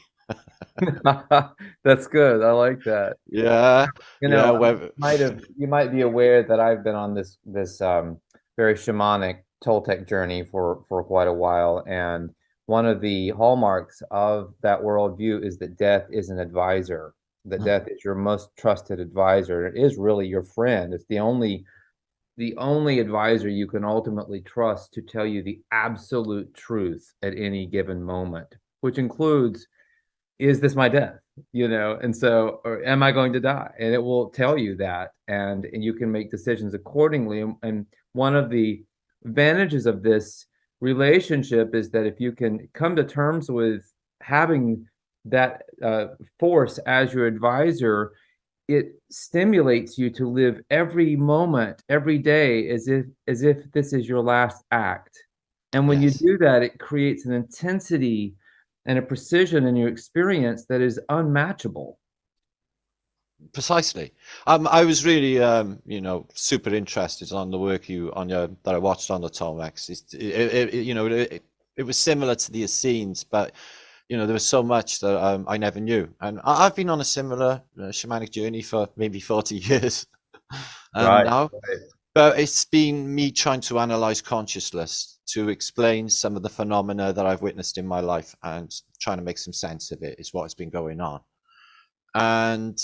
Speaker 7: That's good. I like that.
Speaker 25: Yeah.
Speaker 7: You know,
Speaker 25: yeah,
Speaker 7: you might be aware that I've been on this very shamanic Toltec journey for quite a while, and one of the hallmarks of that worldview is that death is an advisor. That death is your most trusted advisor. It is really your friend. It's the only advisor you can ultimately trust to tell you the absolute truth at any given moment, which includes, is this my death? You know, and so, or am I going to die? And it will tell you that, and you can make decisions accordingly. And one of the advantages of this relationship is that if you can come to terms with having that force as your advisor, it stimulates you to live every moment, every day, as if this is your last act. And when you do that, it creates an intensity and a precision in your experience that is unmatchable.
Speaker 25: Precisely. I was really, you know, super interested on the work that I watched on the Tolmecs. It was similar to the Essenes, but you know, there was so much that I never knew. And I've been on a similar shamanic journey for maybe 40 years now. But it's been me trying to analyze consciousness to explain some of the phenomena that I've witnessed in my life and trying to make some sense of it is what has been going on. And,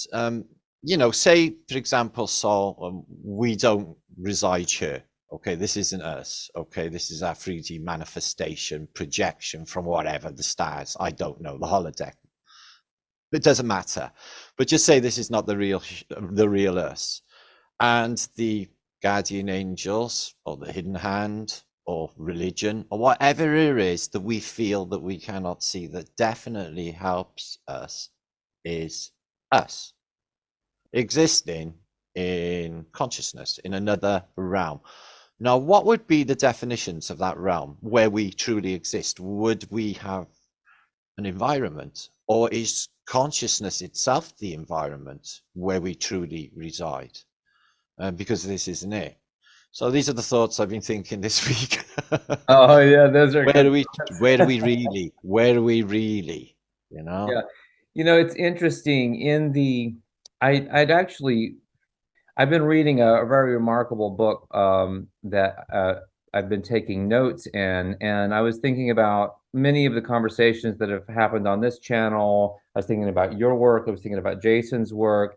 Speaker 25: you know, say, for example, Sol, we don't reside here. Okay, this isn't us. Okay, this is our 3D manifestation, projection from whatever, the stars. I don't know, the holodeck. It doesn't matter. But just say this is not the real us. And the guardian angels or the hidden hand or religion or whatever it is that we feel that we cannot see that definitely helps us is us existing in consciousness in another realm. Now, what would be the definitions of that realm where we truly exist? Would we have an environment, or is consciousness itself the environment where we truly reside? Because this isn't it. So these are the thoughts I've been thinking this week.
Speaker 7: Oh yeah, those are
Speaker 25: where do we really, you know?
Speaker 7: Yeah, you know, it's interesting. I've been reading a very remarkable book that I've been taking notes in, and I was thinking about many of the conversations that have happened on this channel. I was thinking about your work. I was thinking about Jason's work,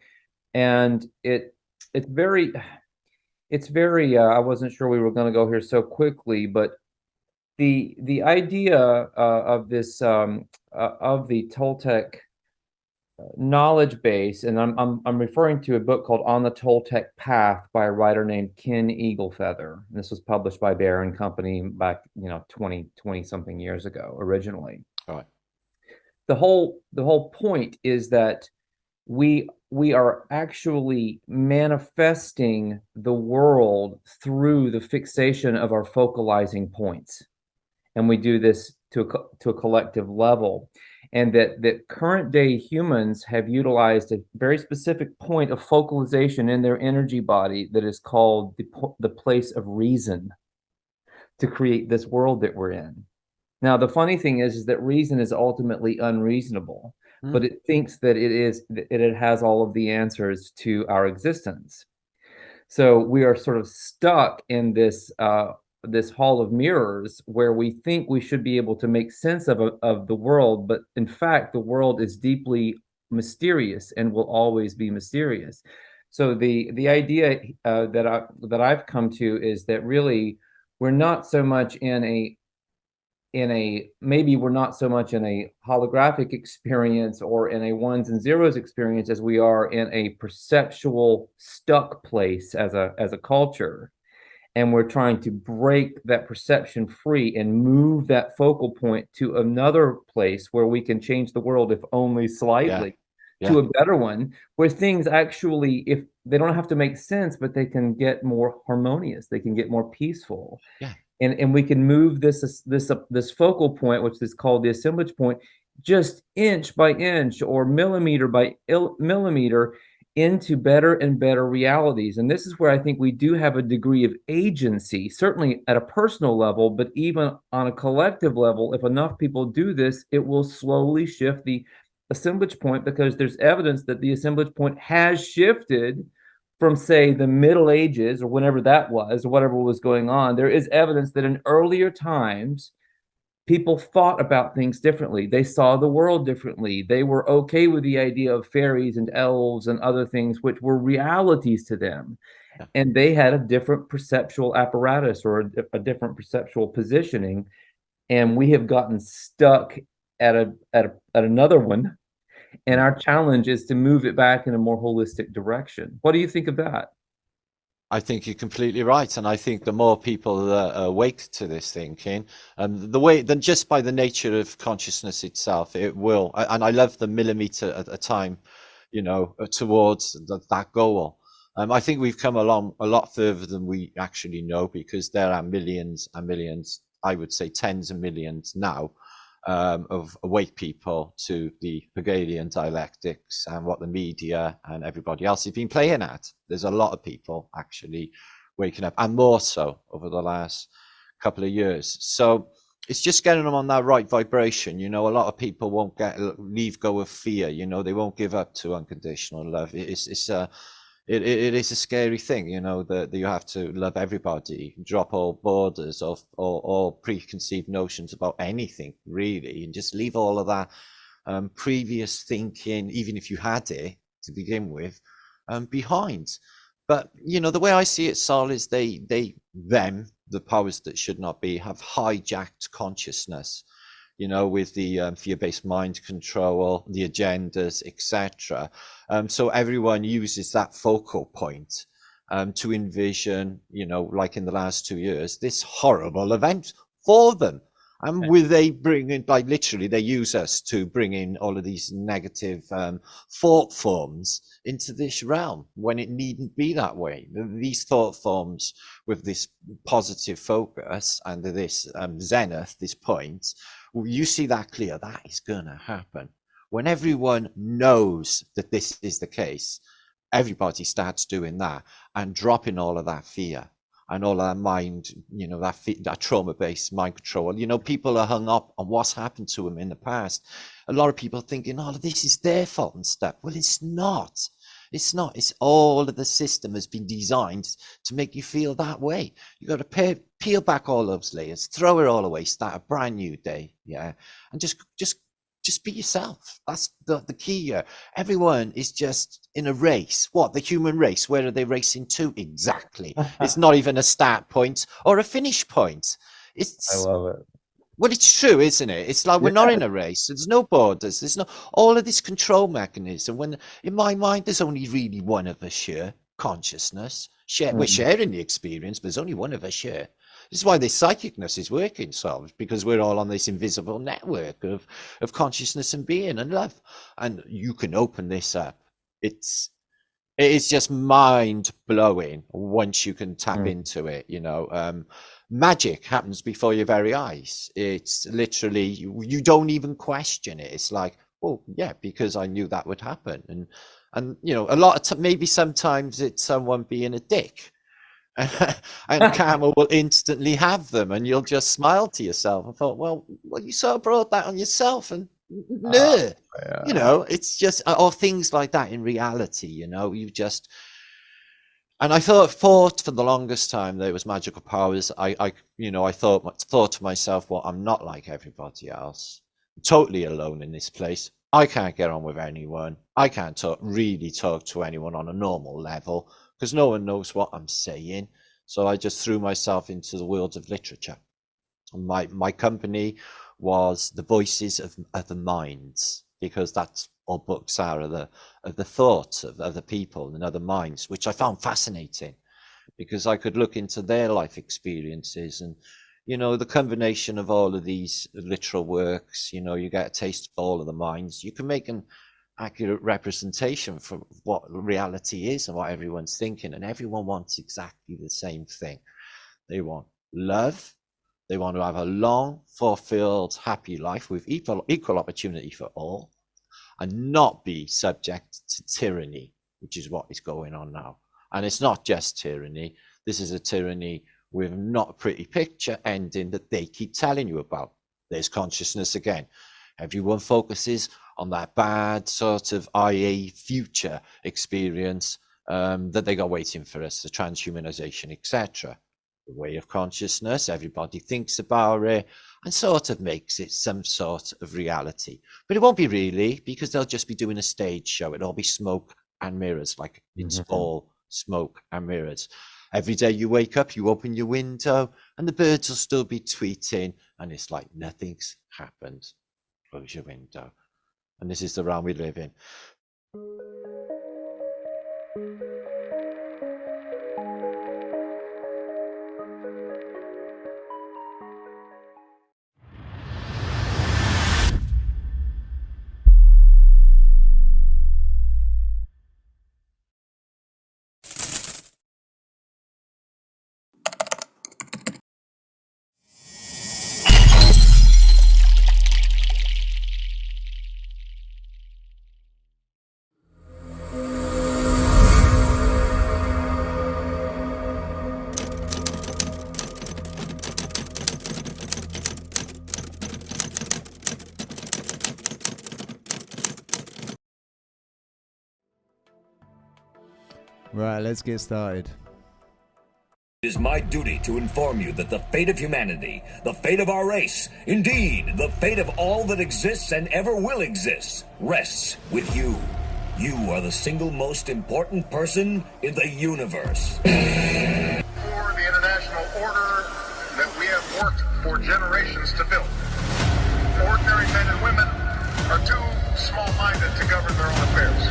Speaker 7: and it's very I wasn't sure we were going to go here so quickly, but the idea of this of the Toltec knowledge base, and I'm referring to a book called On the Toltec Path by a writer named Ken Eaglefeather. And this was published by Bear and Company back, 20 something years ago originally.
Speaker 25: All right.
Speaker 7: The whole point is that we are actually manifesting the world through the fixation of our focalizing points. and we do this to a collective level. And that current day humans have utilized a very specific point of focalization in their energy body that is called the place of reason to create this world that we're in. Now, the funny thing is that reason is ultimately unreasonable, but it thinks that it has all of the answers to our existence. So we are sort of stuck in this this hall of mirrors where we think we should be able to make sense of the world, but in fact, the world is deeply mysterious and will always be mysterious. So the idea that I've come to is that really we're not so much in a maybe we're not so much in a holographic experience or in a ones and zeros experience as we are in a perceptual stuck place as a culture. And we're trying to break that perception free and move that focal point to another place where we can change the world, if only slightly, to a better one, where things actually, if they don't have to make sense, but they can get more harmonious, they can get more peaceful. And we can move this focal point, which is called the assemblage point, just inch by inch or millimeter by millimeter into better and better realities. And this is where I think we do have a degree of agency, certainly at a personal level, but even on a collective level. If enough people do this, it will slowly shift the assemblage point, because there's evidence that the assemblage point has shifted from, say, the Middle Ages or whenever that was, or whatever was going on. There is evidence that in earlier times, people thought about things differently. They saw the world differently. They were okay with the idea of fairies and elves and other things which were realities to them. And they had a different perceptual apparatus or a different perceptual positioning. And we have gotten stuck at another one. And our challenge is to move it back in a more holistic direction. What do you think of that?
Speaker 25: I think you're completely right, and I think the more people are awake to this thinking, then just by the nature of consciousness itself, it will. And I love the millimeter at a time, towards that goal. I think we've come along a lot further than we actually know, because there are millions and millions, I would say tens of millions now, of awake people to the Hegelian dialectics and what the media and everybody else has been playing at. There's a lot of people actually waking up, and more so over the last couple of years. So it's just getting them on that right vibration. A lot of people won't leave go of fear. They won't give up to unconditional love. It is a scary thing, that you have to love everybody, drop all borders of all preconceived notions about anything, really, and just leave all of that previous thinking, even if you had it to begin with, behind. But, the way I see it, Sol, is them, the powers that should not be, have hijacked consciousness, with the fear-based mind control, the agendas, etc. So everyone uses that focal point to envision, like in the last 2 years, this horrible event for them. And they bring in, like literally, they use us to bring in all of these negative thought forms into this realm when it needn't be that way. These thought forms with this positive focus and this zenith, this point, you see that clear, that is going to happen. When everyone knows that this is the case, everybody starts doing that and dropping all of that fear and all of that mind, that trauma-based mind control. People are hung up on what's happened to them in the past. A lot of people thinking, oh, this is their fault and stuff. Well, it's not. It's not. It's all of the system has been designed to make you feel that way. You got to peel back all those layers, throw it all away, start a brand new day, and just be yourself. That's the key here. Everyone is just in a race. What, the human race? Where are they racing to? Exactly. It's not even a start point or a finish point. I
Speaker 7: love it.
Speaker 25: Well, it's true, isn't it? It's like we're not in a race. There's no borders. There's no all of this control mechanism. When in my mind, there's only really one of us here. Consciousness. We're sharing the experience, but there's only one of us here. This is why this psychicness is working, so because we're all on this invisible network of consciousness and being and love. And you can open this up. It's It is just mind blowing once you can tap into it. You know, magic happens before your very eyes. It's literally you don't even question it. It's like, well, yeah, because I knew that would happen, and you know, a lot of maybe sometimes it's someone being a dick. And karma will instantly have them, and you'll just smile to yourself. I thought, well, you sort of brought that on yourself, and no, you know, it's just or things like that in reality. You know, you just. And I thought for the longest time there was magical powers. I thought to myself, well, I'm not like everybody else. I'm totally alone in this place. I can't get on with anyone. I can't really talk to anyone on a normal level, because no one knows what I'm saying. So I just threw myself into the world of literature. My company was the voices of the minds, because that's all books are of the thoughts of other people and other minds, which I found fascinating, because I could look into their life experiences. And, you know, the combination of all of these literal works, you know, you get a taste of all of the minds. You can make an accurate representation for what reality is and what everyone's thinking, and everyone wants exactly the same thing. They want love, they want to have a long, fulfilled, happy life with equal opportunity for all, and not be subject to tyranny, which is what is going on now. And it's not just tyranny. This is a tyranny with not a pretty picture ending that they keep telling you about. There's consciousness again. Everyone focuses on that bad sort of IA future experience that they got waiting for us, the transhumanization, etc. The way of consciousness, everybody thinks about it and sort of makes it some sort of reality. But it won't be really, because they'll just be doing a stage show. It'll all be smoke and mirrors, like it's all smoke and mirrors. Every day you wake up, you open your window, and the birds will still be tweeting, and it's like nothing's happened. Close your window. And this is the realm we live in.
Speaker 15: Right, let's get started.
Speaker 17: It is my duty to inform you that the fate of humanity, the fate of our race, indeed, the fate of all that exists and ever will exist, rests with you. You are the single most important person in the universe.
Speaker 18: For the international order that we have worked for generations to build. Ordinary men and women are too small-minded to govern their own affairs.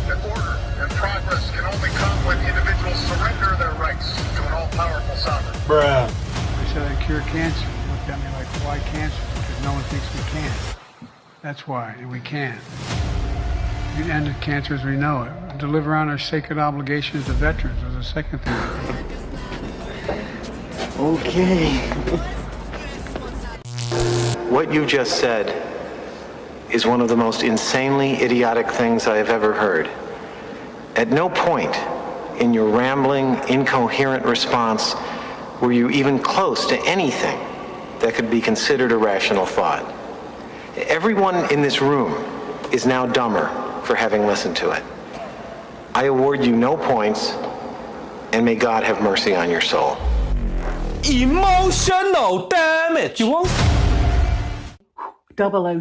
Speaker 18: That order and progress can only come when individuals surrender their rights to an all-powerful sovereign.
Speaker 19: Bruh. They said I cure cancer. They looked at me like, why cancer? Because no one thinks we can. That's why, and we can. We ended cancer as we know it. Deliver on our sacred obligations to veterans was the second thing.
Speaker 20: Okay. What you just said is one of the most insanely idiotic things I have ever heard. At no point in your rambling, incoherent response were you even close to anything that could be considered a rational thought. Everyone in this room is now dumber for having listened to it. I award you no points, and may God have mercy on your soul.
Speaker 26: Emotional damage!
Speaker 19: You won't?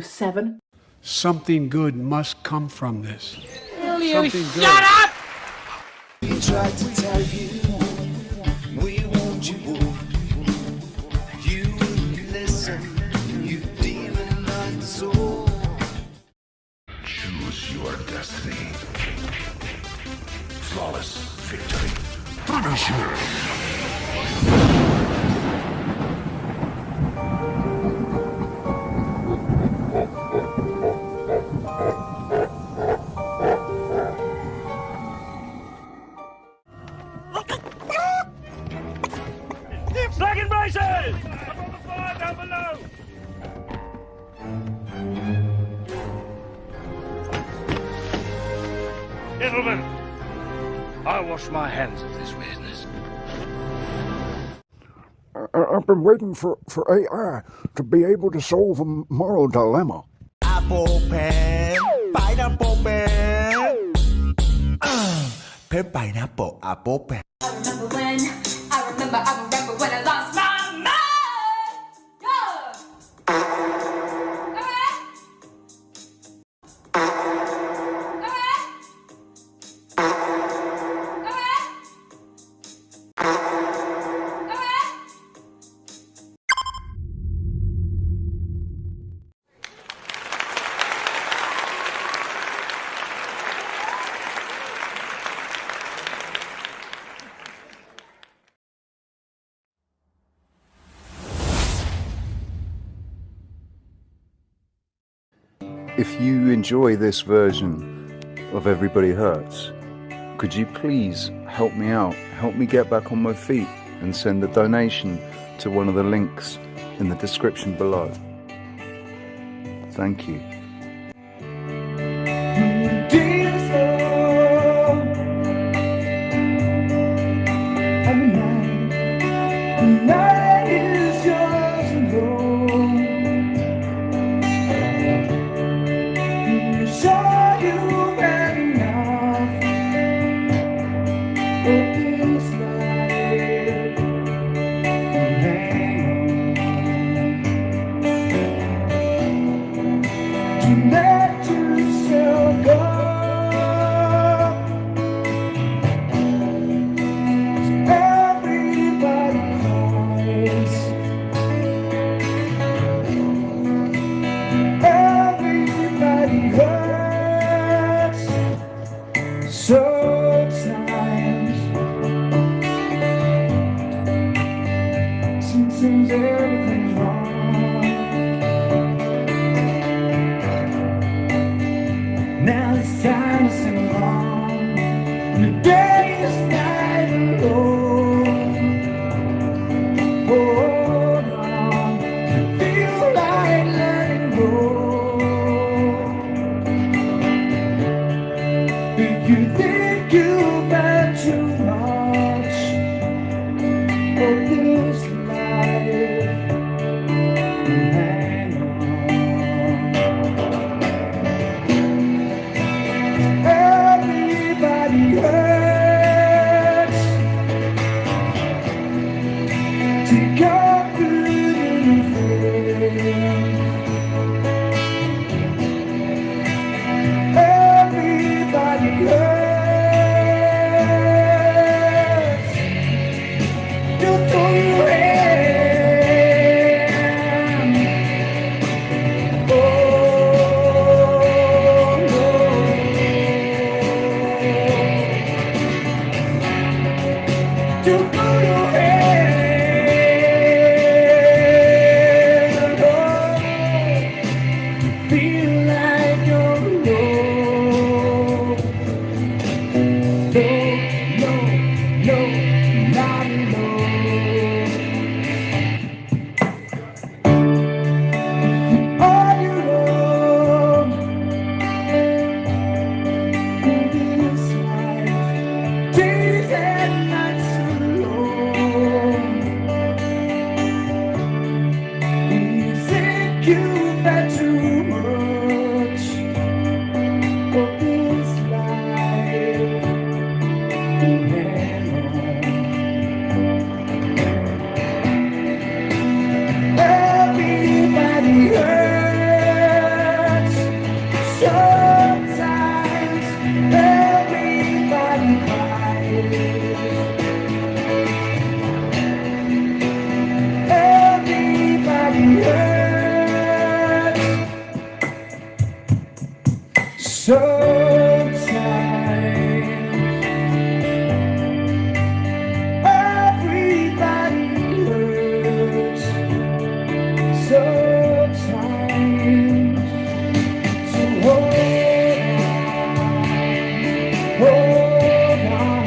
Speaker 26: 007.
Speaker 19: Something good must come from this.
Speaker 26: Will you
Speaker 19: Something good.
Speaker 26: shut up?
Speaker 27: We tried to tell you we want you. You wouldn't listen, you demonized the soul.
Speaker 28: Choose your destiny. Flawless victory. Punisher!
Speaker 14: places! I've got the fire down below! Gentlemen, I wash my hands of this business.
Speaker 2: I've been waiting for AI to be able to solve a moral dilemma.
Speaker 8: Apple pen, pineapple pen. Pen, pineapple, apple pen.
Speaker 21: I remember when I lost my mind.
Speaker 2: If you enjoy this version of Everybody Hurts, could you please help me out, help me get back on my feet and send a donation to one of the links in the description below. Thank you.
Speaker 27: Night is yours alone. You saw you've had enough of this life. To let yourself go. Sometimes everything's wrong. Now it's time to sing along. The day is night alone. Hold on, I feel like letting go. If you think you've had too much of this life, hang on. Everybody hurts. Take off good influence. Everybody hurts. Just throw your hand. Oh no. Just throw your hand. Oh. Feel like you're alone. No, not alone. Are you alone in this life? Days and nights alone. When you think you've had too much of this life. Everybody hurts. Sometimes everybody cries. Everybody hurts. Sometimes everybody hurts. Sometimes, so hold on,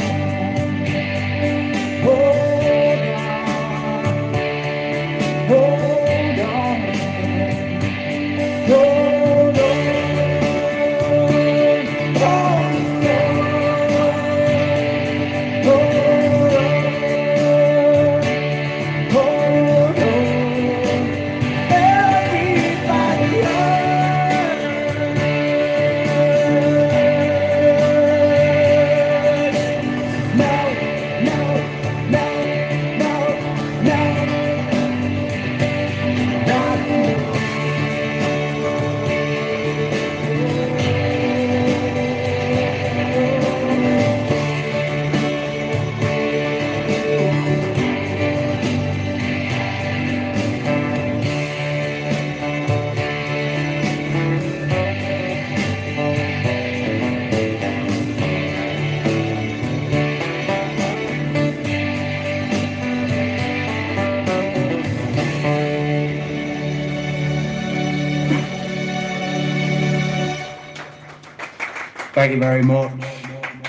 Speaker 3: Thank you very much.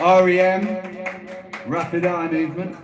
Speaker 3: REM, rapid eye movement.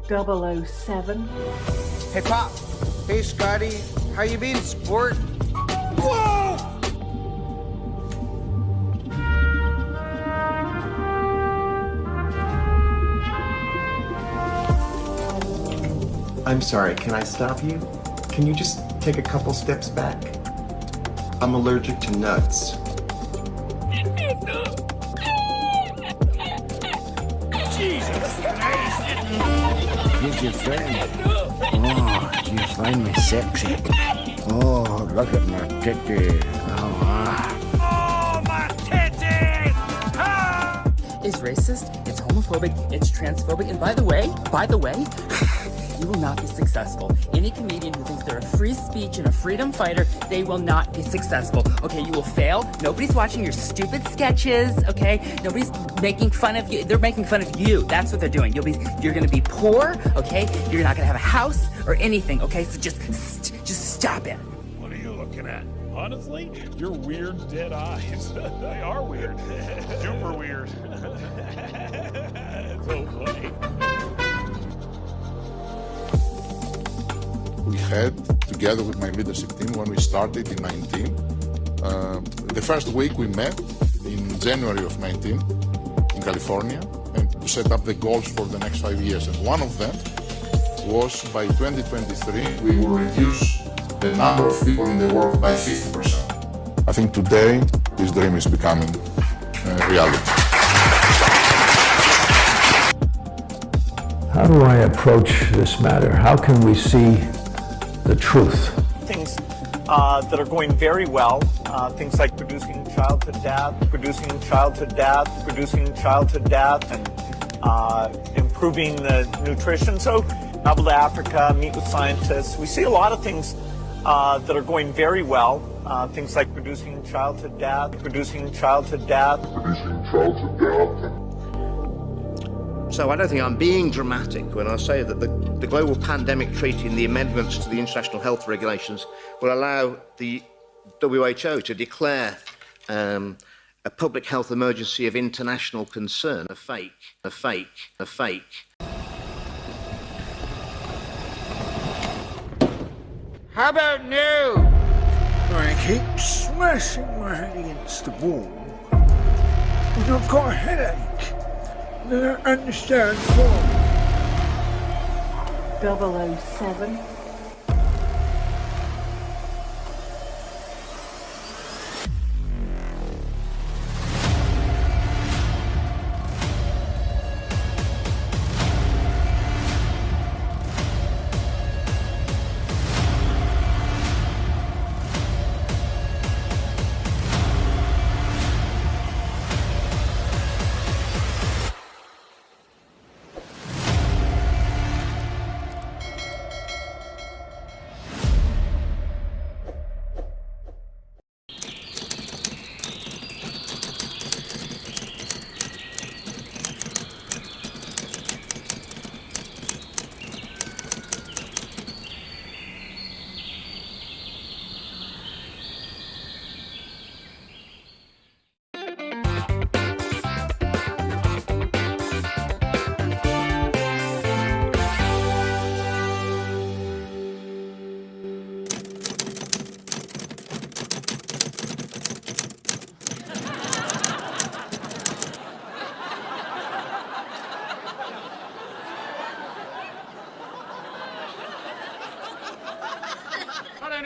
Speaker 9: .007.
Speaker 10: Hey, Pop. Hey, Scotty. How you been, sport? Whoa!
Speaker 11: I'm sorry, can I stop you? Can you just take a couple steps back? I'm allergic to nuts.
Speaker 28: Jesus Christ!
Speaker 12: Here's your friend. Oh, do you find me sexy? Oh, look at my titties.
Speaker 28: Oh, my titties! Ah!
Speaker 13: Is racist, it's homophobic, it's transphobic, and by the way, you will not be successful. Any comedian who thinks they're a free speech and a freedom fighter, they will not be successful. Okay, you will fail. Nobody's watching your stupid sketches, okay? Nobody's making fun of you. They're making fun of you. That's what they're doing. You're gonna be poor, okay? You're not gonna have a house or anything, okay? So just stop it.
Speaker 14: What are you looking at? Honestly, your weird dead eyes. They are weird. Super weird. So funny.
Speaker 22: We had, together with my leadership team, when we started in 19, the first week we met in January of 19 in California, and to set up the goals for the next 5 years. And one of them was by 2023, we will reduce the number of people in the world by 50%. I think today, this dream is becoming reality.
Speaker 23: How do I approach this matter? How can we see the truth?
Speaker 29: Things that are going very well, things like reducing child to death, reducing child to death, reducing child to death, and improving the nutrition. So travel to Africa, meet with scientists. We see a lot of things that are going very well, things like reducing child to death, reducing child to death, reducing child to death.
Speaker 10: So I don't think I'm being dramatic when I say that the Global Pandemic Treaty and the amendments to the International Health Regulations will allow the WHO to declare a public health emergency of international concern a fake.
Speaker 28: How about now? I keep smashing my head against the wall, and I've got a headache. I don't understand why.
Speaker 9: 007.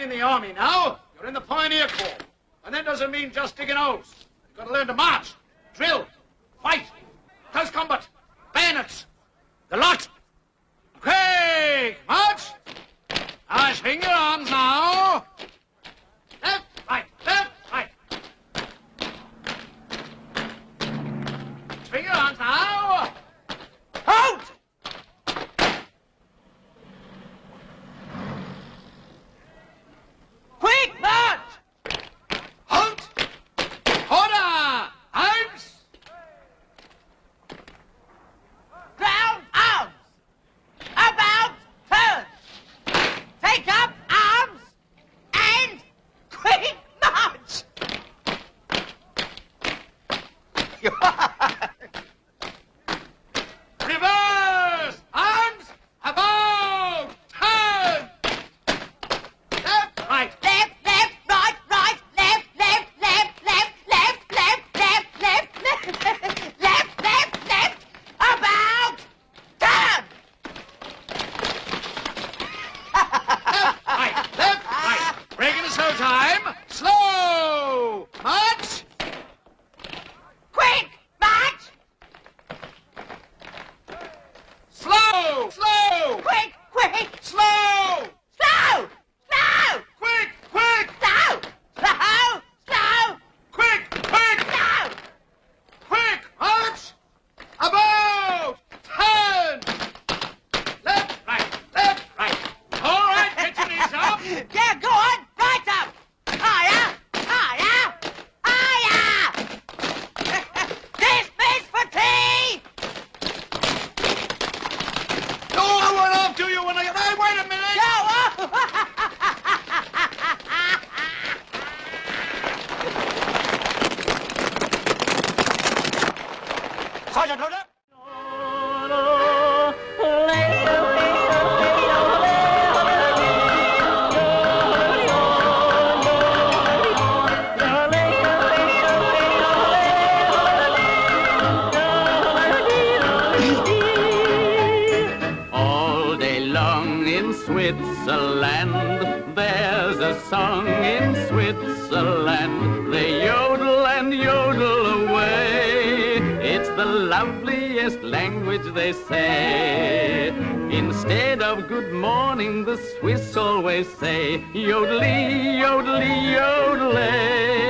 Speaker 30: In the army now, you're in the Pioneer Corps. And that doesn't mean just digging holes. You've got to learn to march, drill, Fight! Close combat! Bayonets! The lot! Quick! March! Now swing your arms now! Left, right, left, right! Swing your arms now! Out! Quick march! Halt! Order! Arms! Down, arms! About, turn! Take up, arms! And quick march! Reverse! Arms! About! Turn! Left, right! Left, left, right, right! Left, left, left, left, left, left, left, left, left, left, left, left! About! Turn! Left, right! Breaking the slow time! Slow! March! Quick! March! Slow! Slow! Quick! Quick! Slow! Slow! Slow! Quick! Quick! Slow! Slow! Slow! Quick! Quick! Slow! Quick! March! About! Turn! Left, right! All right, get your knees up! Yeah, go on! Right up! Higher! Higher! Higher! Dismiss for tea! No, I went after you when I get there. Wait a minute! No! Sergeant, hold up!
Speaker 1: All day long in Switzerland, there's a song in Switzerland. They yodel and yodel away. It's the loveliest language, they say. Instead of good morning, the Swiss always say yodelly, yodelly, yodelay.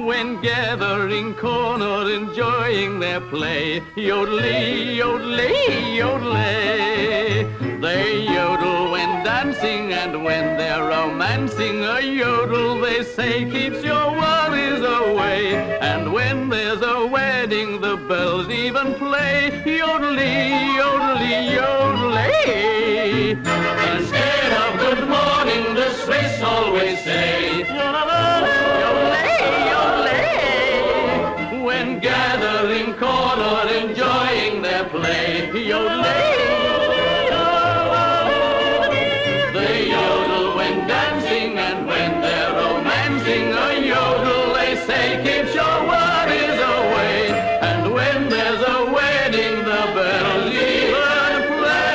Speaker 1: When gathering corn or enjoying their play, yodelly, yodelly, yodelay. They yodel when dancing and when they're romancing. A yodel, they say, keeps your worries away. And when there's a wedding, the bells even play yodelly, yodelly, yodelay. Instead of good morning, the Swiss always say yodelay, yodelay. When gathering corn or enjoying their play, yodelay. They yodel when dancing and when they're romancing. A yodel, they say, keeps your worries away. And when there's a wedding, the bells even play.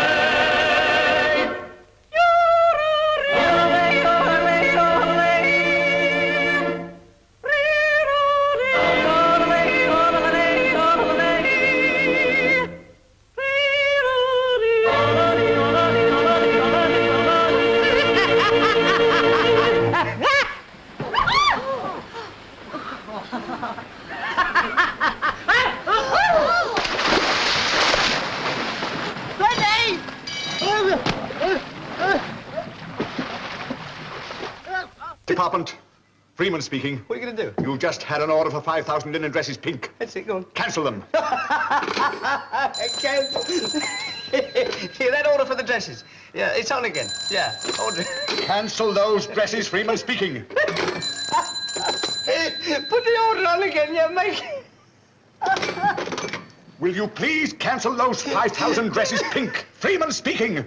Speaker 4: Department, Freeman speaking. What are you going to do? You just had an order for 5,000 linen dresses pink.
Speaker 29: That's it, go on.
Speaker 4: Cancel them.
Speaker 29: Cancel. Yeah, that order for the dresses. Yeah, it's on again. Yeah, order.
Speaker 4: Cancel those dresses, Freeman speaking.
Speaker 29: Put the order on again, yeah, make it.
Speaker 4: Will you please cancel those 5,000 dresses pink? Freeman speaking.
Speaker 29: Make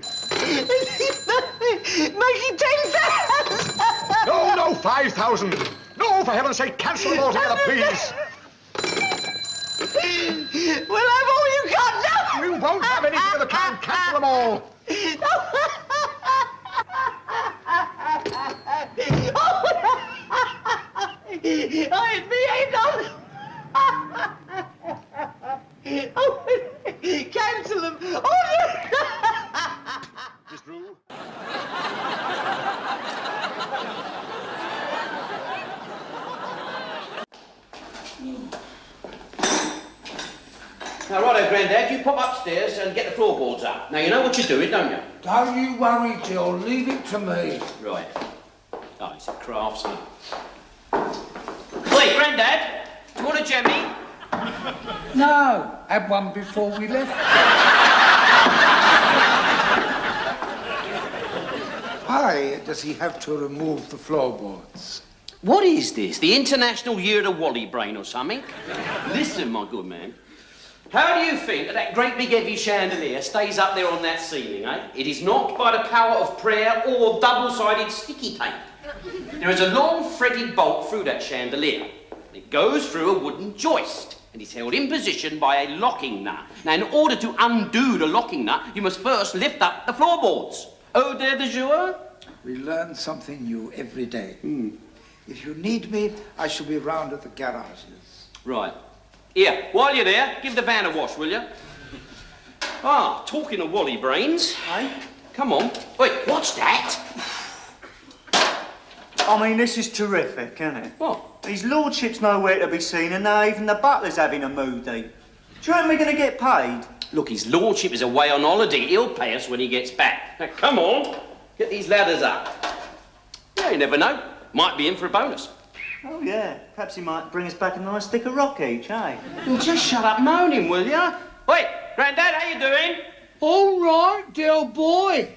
Speaker 29: it 10,000.
Speaker 4: No, 5,000. No, for heaven's sake, cancel them altogether, please.
Speaker 29: We'll have all you got now.
Speaker 4: You won't have anything of the kind. Cancel them all.
Speaker 29: Oh, it behaved on.
Speaker 5: pop upstairs and get the floorboards up. Now, you know what you're doing, don't you?
Speaker 28: Don't you worry, Jill. Leave it to me.
Speaker 5: Right. Oh, he's a craftsman. Wait, Grandad, do you want a jemmy?
Speaker 28: No, had one before we left. Why does he have to remove the floorboards?
Speaker 5: What is this? The International Year of the Wally Brain or something? Listen, my good man. How do you think that great big heavy chandelier stays up there on that ceiling, eh? It is not by the power of prayer or double-sided sticky tape. There is a long threaded bolt through that chandelier. It goes through a wooden joist and is held in position by a locking nut. Now, in order to undo the locking nut, you must first lift up the floorboards. Au de jour?
Speaker 28: We learn something new every day. If you need me, I shall be round at the garages.
Speaker 5: Right. Here, while you're there, give the van a wash, will you? Ah, talking of Wally brains.
Speaker 29: Eh?
Speaker 5: Come on. Wait, what's that?
Speaker 29: I mean, this is terrific, isn't it?
Speaker 5: What?
Speaker 29: His lordship's nowhere to be seen, and now even the butler's having a moody. Do you reckon we're going to get paid?
Speaker 5: Look, his lordship is away on holiday. He'll pay us when he gets back. Now, come on. Get these ladders up. Yeah, you never know. Might be in for a bonus.
Speaker 29: Oh, yeah. Perhaps he might bring us back a nice stick of rock each, eh?
Speaker 5: Well, just shut up moaning, will ya? Wait, Grandad, how you doing?
Speaker 28: All right, dear boy.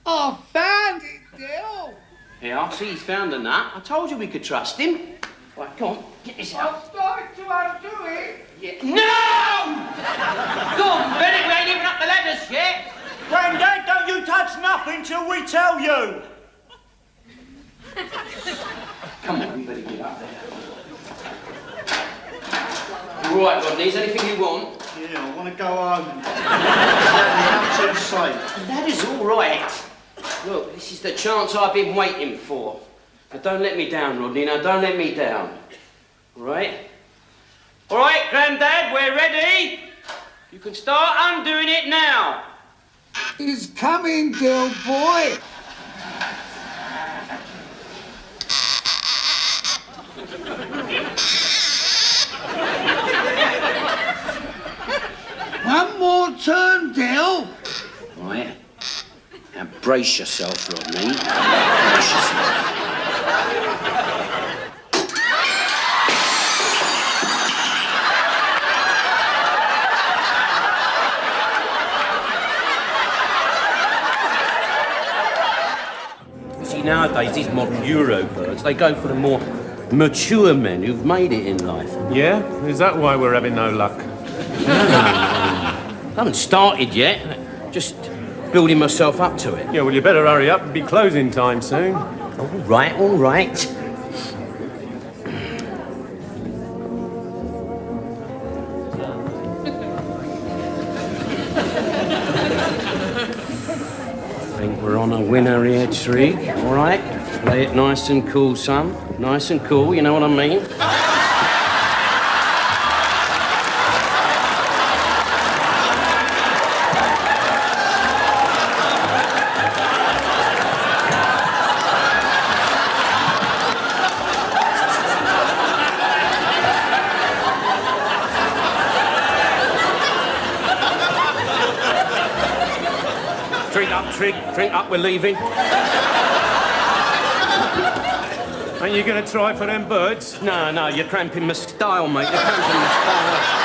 Speaker 28: I found it, Dale.
Speaker 5: Yeah, see, he's found a nut. I told you we could trust him. Right, come on, get this out.
Speaker 28: I'm starting to undo it.
Speaker 5: Yeah. No! Go on, Bennett, we ain't even up the ladders yet.
Speaker 29: Grandad, don't you touch nothing till we tell you.
Speaker 5: Come on, we better get up there. Right, Rodney, is there anything you want?
Speaker 29: Yeah, I want to go home and let the house safe.
Speaker 5: That is all right. Look, this is the chance I've been waiting for. Now, don't let me down, Rodney. Now, don't let me down. All right? All right, Grandad, we're ready. You can start undoing it now.
Speaker 28: He's coming, dear boy. One more turn, Dale.
Speaker 5: Right. Now brace yourself, Rodney. Brace yourself. See, nowadays, these modern Euro birds, they go for the more mature men who've made it in life.
Speaker 6: Yeah? Is that why we're having no luck?
Speaker 5: I haven't started yet. Just building myself up to it.
Speaker 6: Yeah, well, you better hurry up. It'll be closing time soon.
Speaker 5: All right, all right. I think we're on a winner here, Trig. All right? Play it nice and cool, son. Nice and cool, you know what I mean? Drink up, we're leaving.
Speaker 6: Ain't you going to try for them birds?
Speaker 5: No, you're cramping my style, mate. You're cramping my style.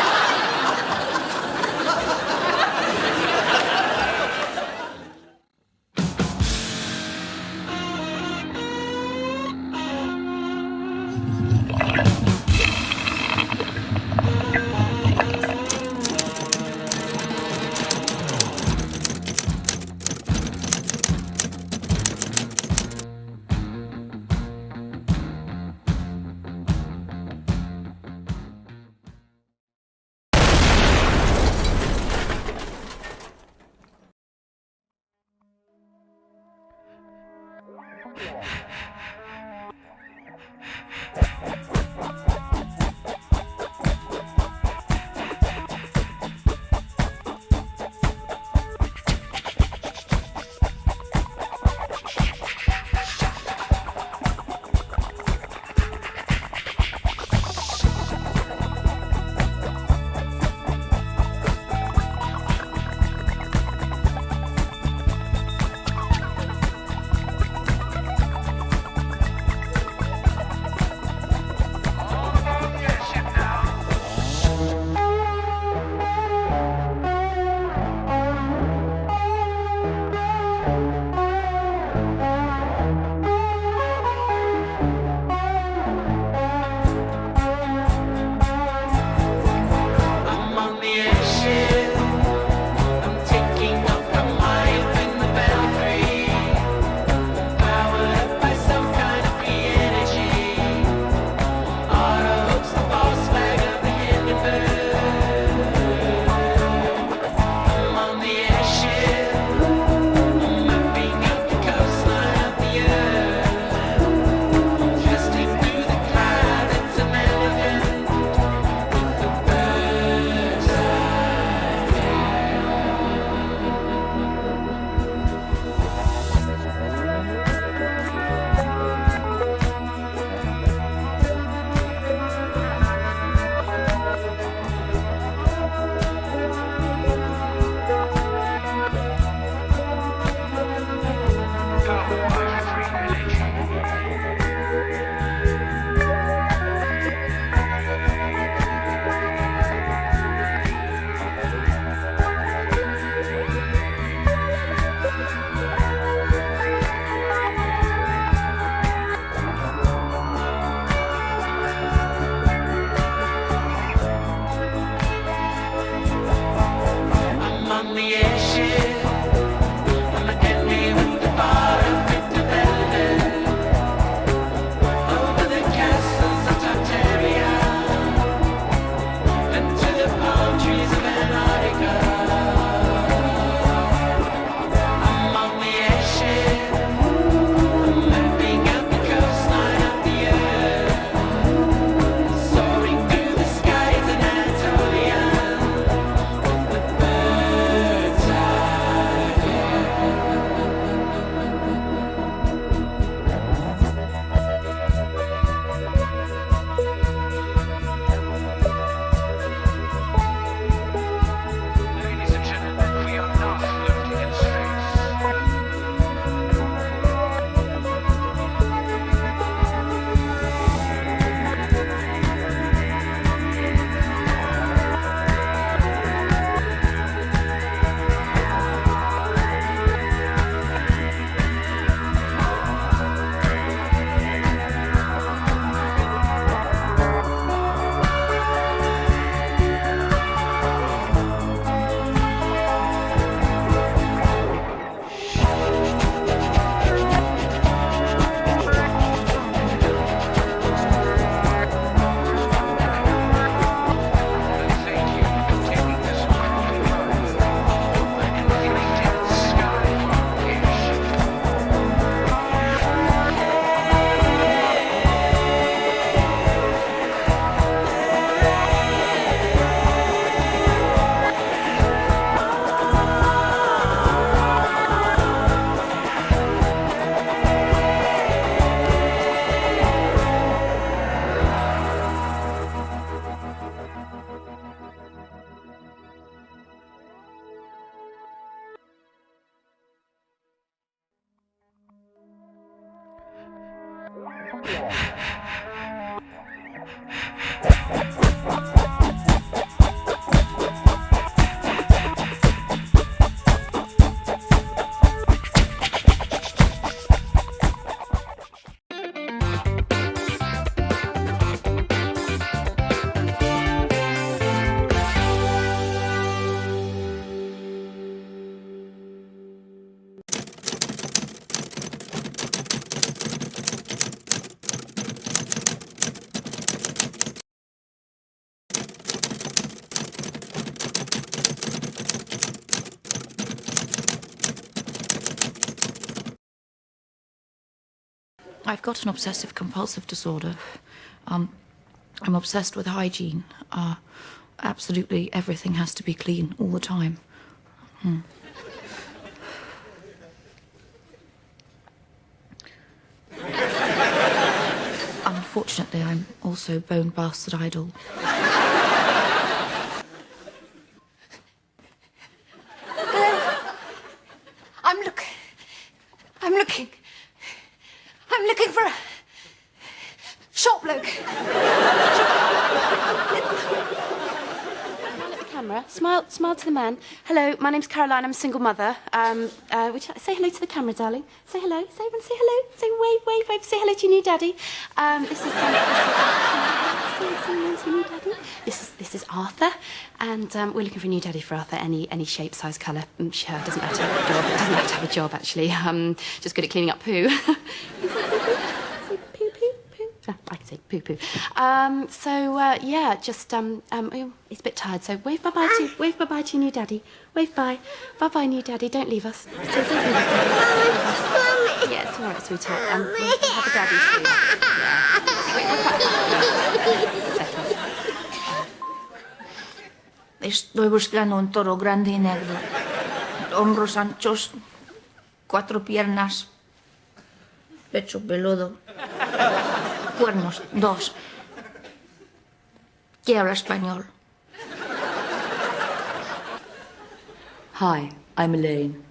Speaker 7: I've got an obsessive compulsive disorder. I'm obsessed with hygiene. Absolutely everything has to be clean all the time. Unfortunately, I'm also bone bastard idol.
Speaker 9: I'm looking for a short bloke. Smile at the camera. Smile to the man. Hello, my name's Caroline. I'm a single mother. Would you like to say hello to the camera, darling? Say hello. Say hello. Say wave. Say hello to your new daddy. This is Arthur, and we're looking for a new daddy for Arthur. Any shape, size, colour. Sure, doesn't matter. Doesn't have to have a job, actually. Just good at cleaning up poo. I can say poo-poo. Yeah, just, he's a bit tired, so wave bye-bye to your new daddy. Wave bye. Bye-bye, new daddy. Don't leave us. So don't leave us, daddy. Yeah, it's all right, sweetheart. We'll have a daddy soon.
Speaker 7: Estoy buscando un toro grande y negro. Hombros anchos, 4 piernas, pecho peludo. Cuernos, 2. Que habla español.
Speaker 15: Hi, I'm Elaine.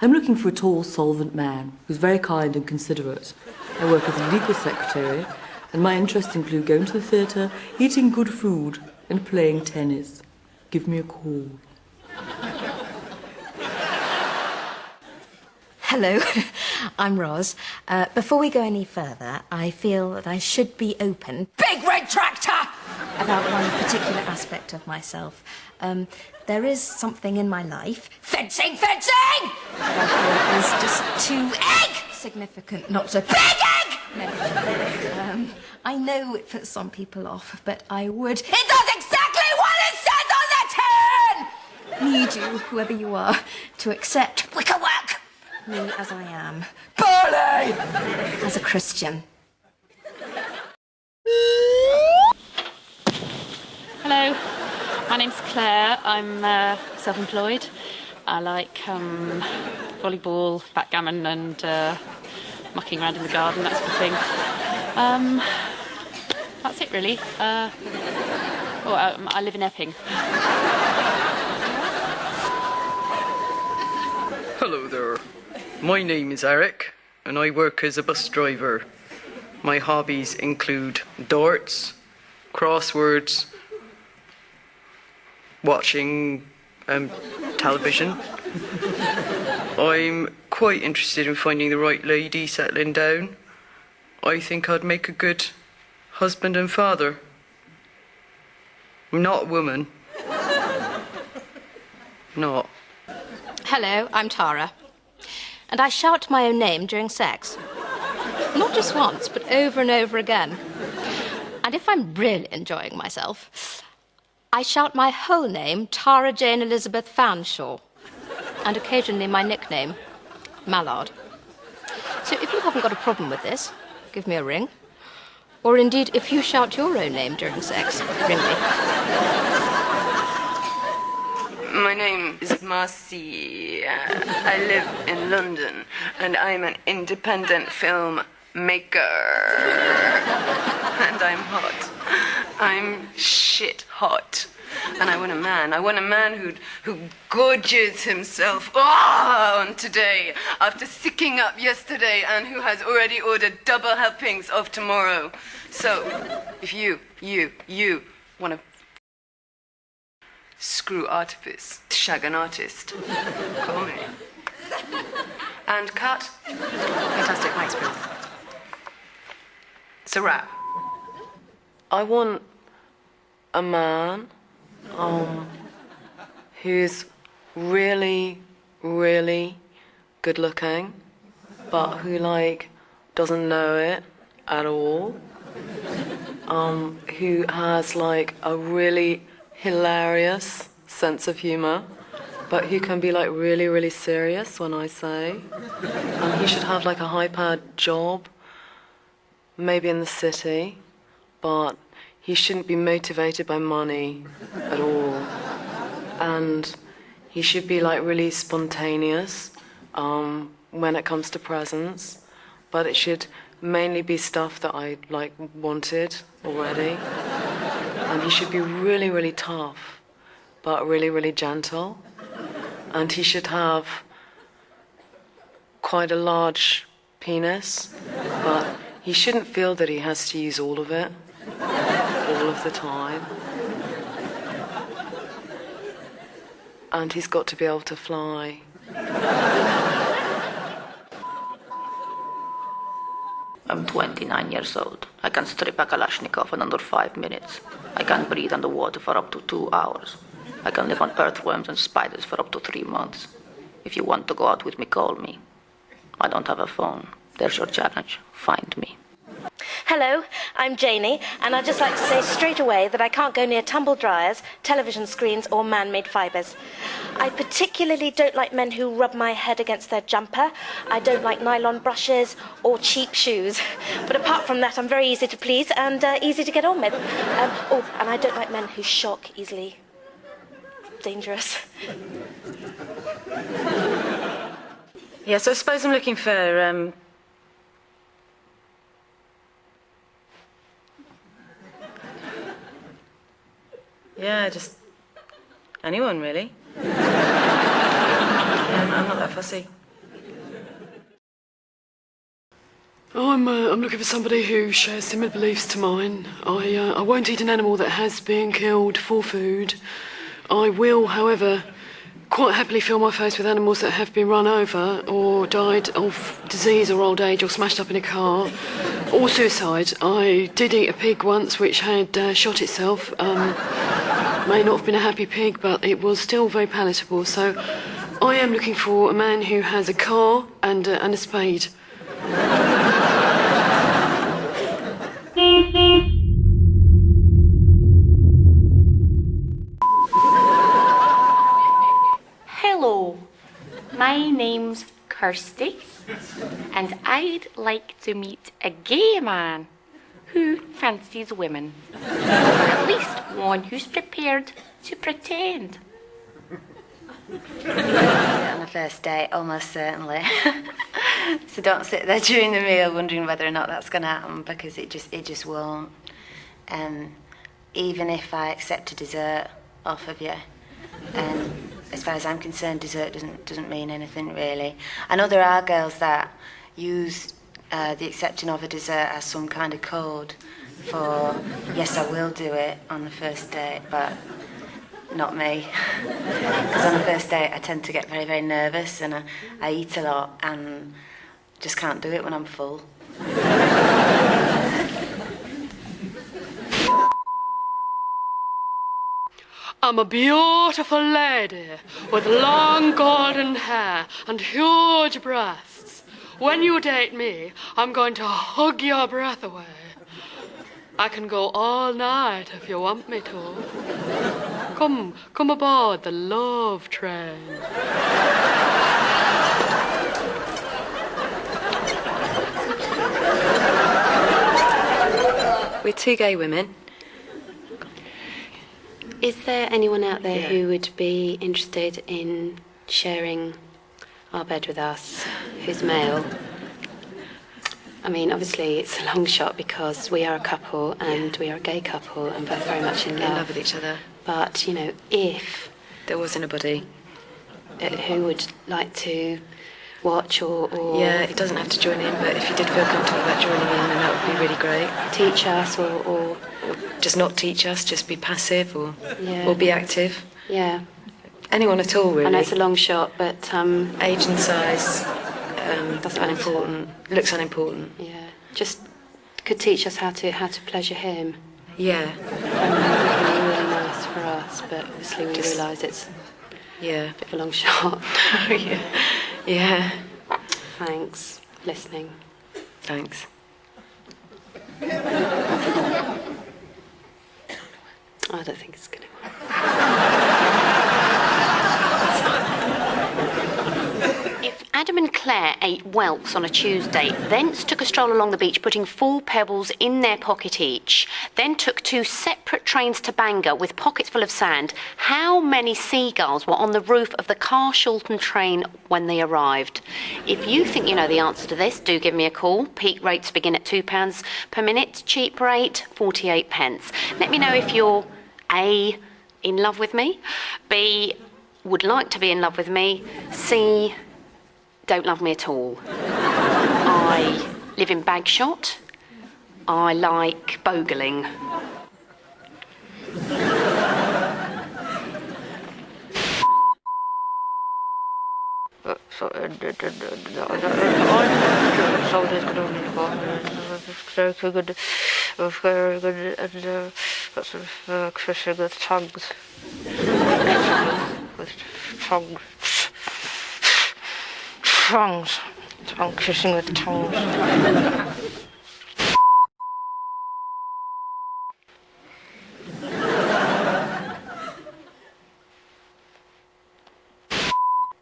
Speaker 15: I'm looking for a tall, solvent man who's very kind and considerate. I work as a legal secretary, and my interests include going to the theatre, eating good food, and playing tennis. Give me a call.
Speaker 16: Hello, I'm Roz. Before we go any further, I feel that I should be open, big red tractor, about one particular aspect of myself. There is something in my life, fencing, that I feel is just too significant not to big egg! I know it puts some people off, but I would. It does exactly what it says on the tin! Need you, whoever you are, to accept wickerwork. Me as I am. Burley! As a Christian.
Speaker 17: Hello, my name's Claire. I'm self-employed. I like volleyball, backgammon and mucking around in the garden, that sort of thing. That's it really. I live in Epping.
Speaker 18: Hello there. My name is Eric, and I work as a bus driver. My hobbies include darts, crosswords, watching television. I'm quite interested in finding the right lady, settling down. I think I'd make a good husband and father. I'm not a woman. Not.
Speaker 16: Hello, I'm Tara. And I shout my own name during sex. Not just once, but over and over again. And if I'm really enjoying myself, I shout my whole name, Tara Jane Elizabeth Fanshawe. And occasionally my nickname, Mallard. So if you haven't got a problem with this, give me a ring. Or indeed, if you shout your own name during sex, ring me.
Speaker 19: My name is Marcy. I live in London, and I'm an independent film maker. And I'm hot. I'm shit hot. And I want a man who gorges himself on today after sicking up yesterday and who has already ordered double helpings of tomorrow. So, if you want to screw artifice, shag an artist, call me. And cut.
Speaker 9: Fantastic, thanks, Bruce.
Speaker 19: It's a wrap. I want a man who's really, really good looking, but who, like, doesn't know it at all. Who has, like, a really hilarious sense of humour, but who can be, like, really, really serious when I say. He should have, like, a high-powered job, maybe in the city, but he shouldn't be motivated by money at all. And he should be, like, really spontaneous when it comes to presents, but it should mainly be stuff that I, like, wanted already. And he should be really, really tough, but really, really gentle. And he should have quite a large penis, but he shouldn't feel that he has to use all of it, all of the time. And he's got to be able to fly.
Speaker 7: I'm 29 years old. I can strip a Kalashnikov in under 5 minutes. I can breathe underwater for up to 2 hours. I can live on earthworms and spiders for up to 3 months. If you want to go out with me, call me. I don't have a phone. There's your challenge. Find me.
Speaker 16: Hello, I'm Janie, and I'd just like to say straight away that I can't go near tumble dryers, television screens, or man-made fibres. I particularly don't like men who rub my head against their jumper. I don't like nylon brushes or cheap shoes. But apart from that, I'm very easy to please and easy to get on with. And I don't like men who shock easily. Dangerous.
Speaker 19: Yeah, so I suppose I'm looking for, yeah, just anyone, really. Yeah, I'm not that fussy.
Speaker 2: I'm looking for somebody who shares similar beliefs to mine. I won't eat an animal that has been killed for food. I will, however, quite happily fill my face with animals that have been run over or died of disease or old age or smashed up in a car or suicide. I did eat a pig once which had shot itself. May not have been a happy pig, but it was still very palatable. So I am looking for a man who has a car and a spade.
Speaker 3: Hello, my name's Kirsty, and I'd like to meet a gay man who fancies women, or at least one who's prepared to pretend.
Speaker 8: On the first date, almost certainly. So don't sit there during the meal wondering whether or not that's going to happen, because it just won't. Even if I accept a dessert off of you, as far as I'm concerned, dessert doesn't mean anything really. I know there are girls that use the accepting of a dessert as some kind of code for yes, I will do it on the first date, but not me. Because on the first date I tend to get very, very nervous, and I eat a lot and just can't do it when I'm full.
Speaker 2: I'm a beautiful lady with long golden hair and huge breasts. When you date me, I'm going to hug your breath away. I can go all night if you want me to. Come aboard the love train.
Speaker 19: We're two gay women.
Speaker 9: Is there anyone out there who would be interested in sharing our bed with us, who's male? I mean, obviously it's a long shot because we are a couple and we are a gay couple and both very much in love
Speaker 19: with each other.
Speaker 9: But, you know, if
Speaker 8: there was anybody
Speaker 9: who would like to watch or...
Speaker 8: Yeah, it doesn't have to join in, but if you did feel comfortable about joining in, then that would be really great.
Speaker 9: Teach us or
Speaker 8: just not teach us, just be passive or
Speaker 9: Yeah.
Speaker 8: or be active.
Speaker 9: Yeah.
Speaker 8: Anyone at all, really.
Speaker 9: I know it's a long shot, but...
Speaker 8: age and size
Speaker 9: doesn't
Speaker 8: unimportant. Looks unimportant.
Speaker 9: Yeah. Just could teach us how to pleasure him.
Speaker 8: Yeah.
Speaker 9: It would be really nice for us, but obviously we realise it's
Speaker 8: a
Speaker 9: bit of a long shot.
Speaker 8: Yeah. Yeah.
Speaker 9: Thanks for listening.
Speaker 8: Thanks.
Speaker 9: I don't think it's going to work.
Speaker 3: If Adam and Claire ate whelks on a Tuesday, thence took a stroll along the beach, putting 4 pebbles in their pocket each, then took 2 separate trains to Bangor with pockets full of sand, how many seagulls were on the roof of the Carshalton train when they arrived? If you think you know the answer to this, do give me a call. Peak rates begin at £2 per minute, cheap rate 48 pence. Let me know if you're A, in love with me, B, would like to be in love with me, C, don't love me at all. I live in Bagshot. I like bogling. Tongue kissing with tongues.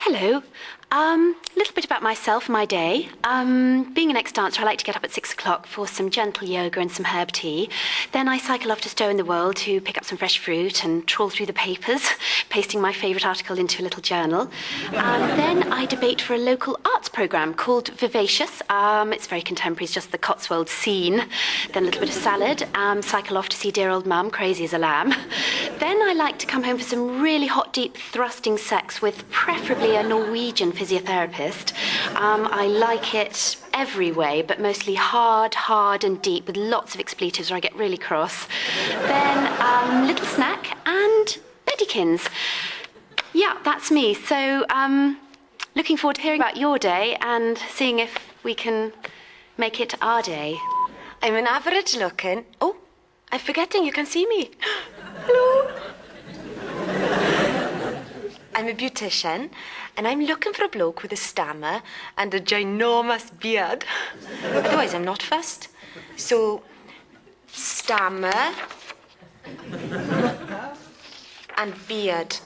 Speaker 3: Hello. A little bit about myself, my day. Being an ex-dancer, I like to get up at 6 o'clock for some gentle yoga and some herb tea. Then I cycle off to Stowe in the World to pick up some fresh fruit and trawl through the papers, pasting my favourite article into a little journal. Then I debate for a local arts programme called Vivacious. It's very contemporary, it's just the Cotswold scene. Then a little bit of salad, cycle off to see dear old mum, crazy as a lamb. Then I like to come home for some really hot, deep thrusting sex with preferably a Norwegian physiotherapist. I like it every way, but mostly hard and deep with lots of expletives or I get really cross. Then little snack and beddykins. Yeah, that's me. So looking forward to hearing about your day and seeing if we can make it our day.
Speaker 8: I'm an average looking... Oh, I'm forgetting you can see me. Hello. I'm a beautician, and I'm looking for a bloke with a stammer and a ginormous beard. Otherwise, I'm not fussed. So, stammer and beard.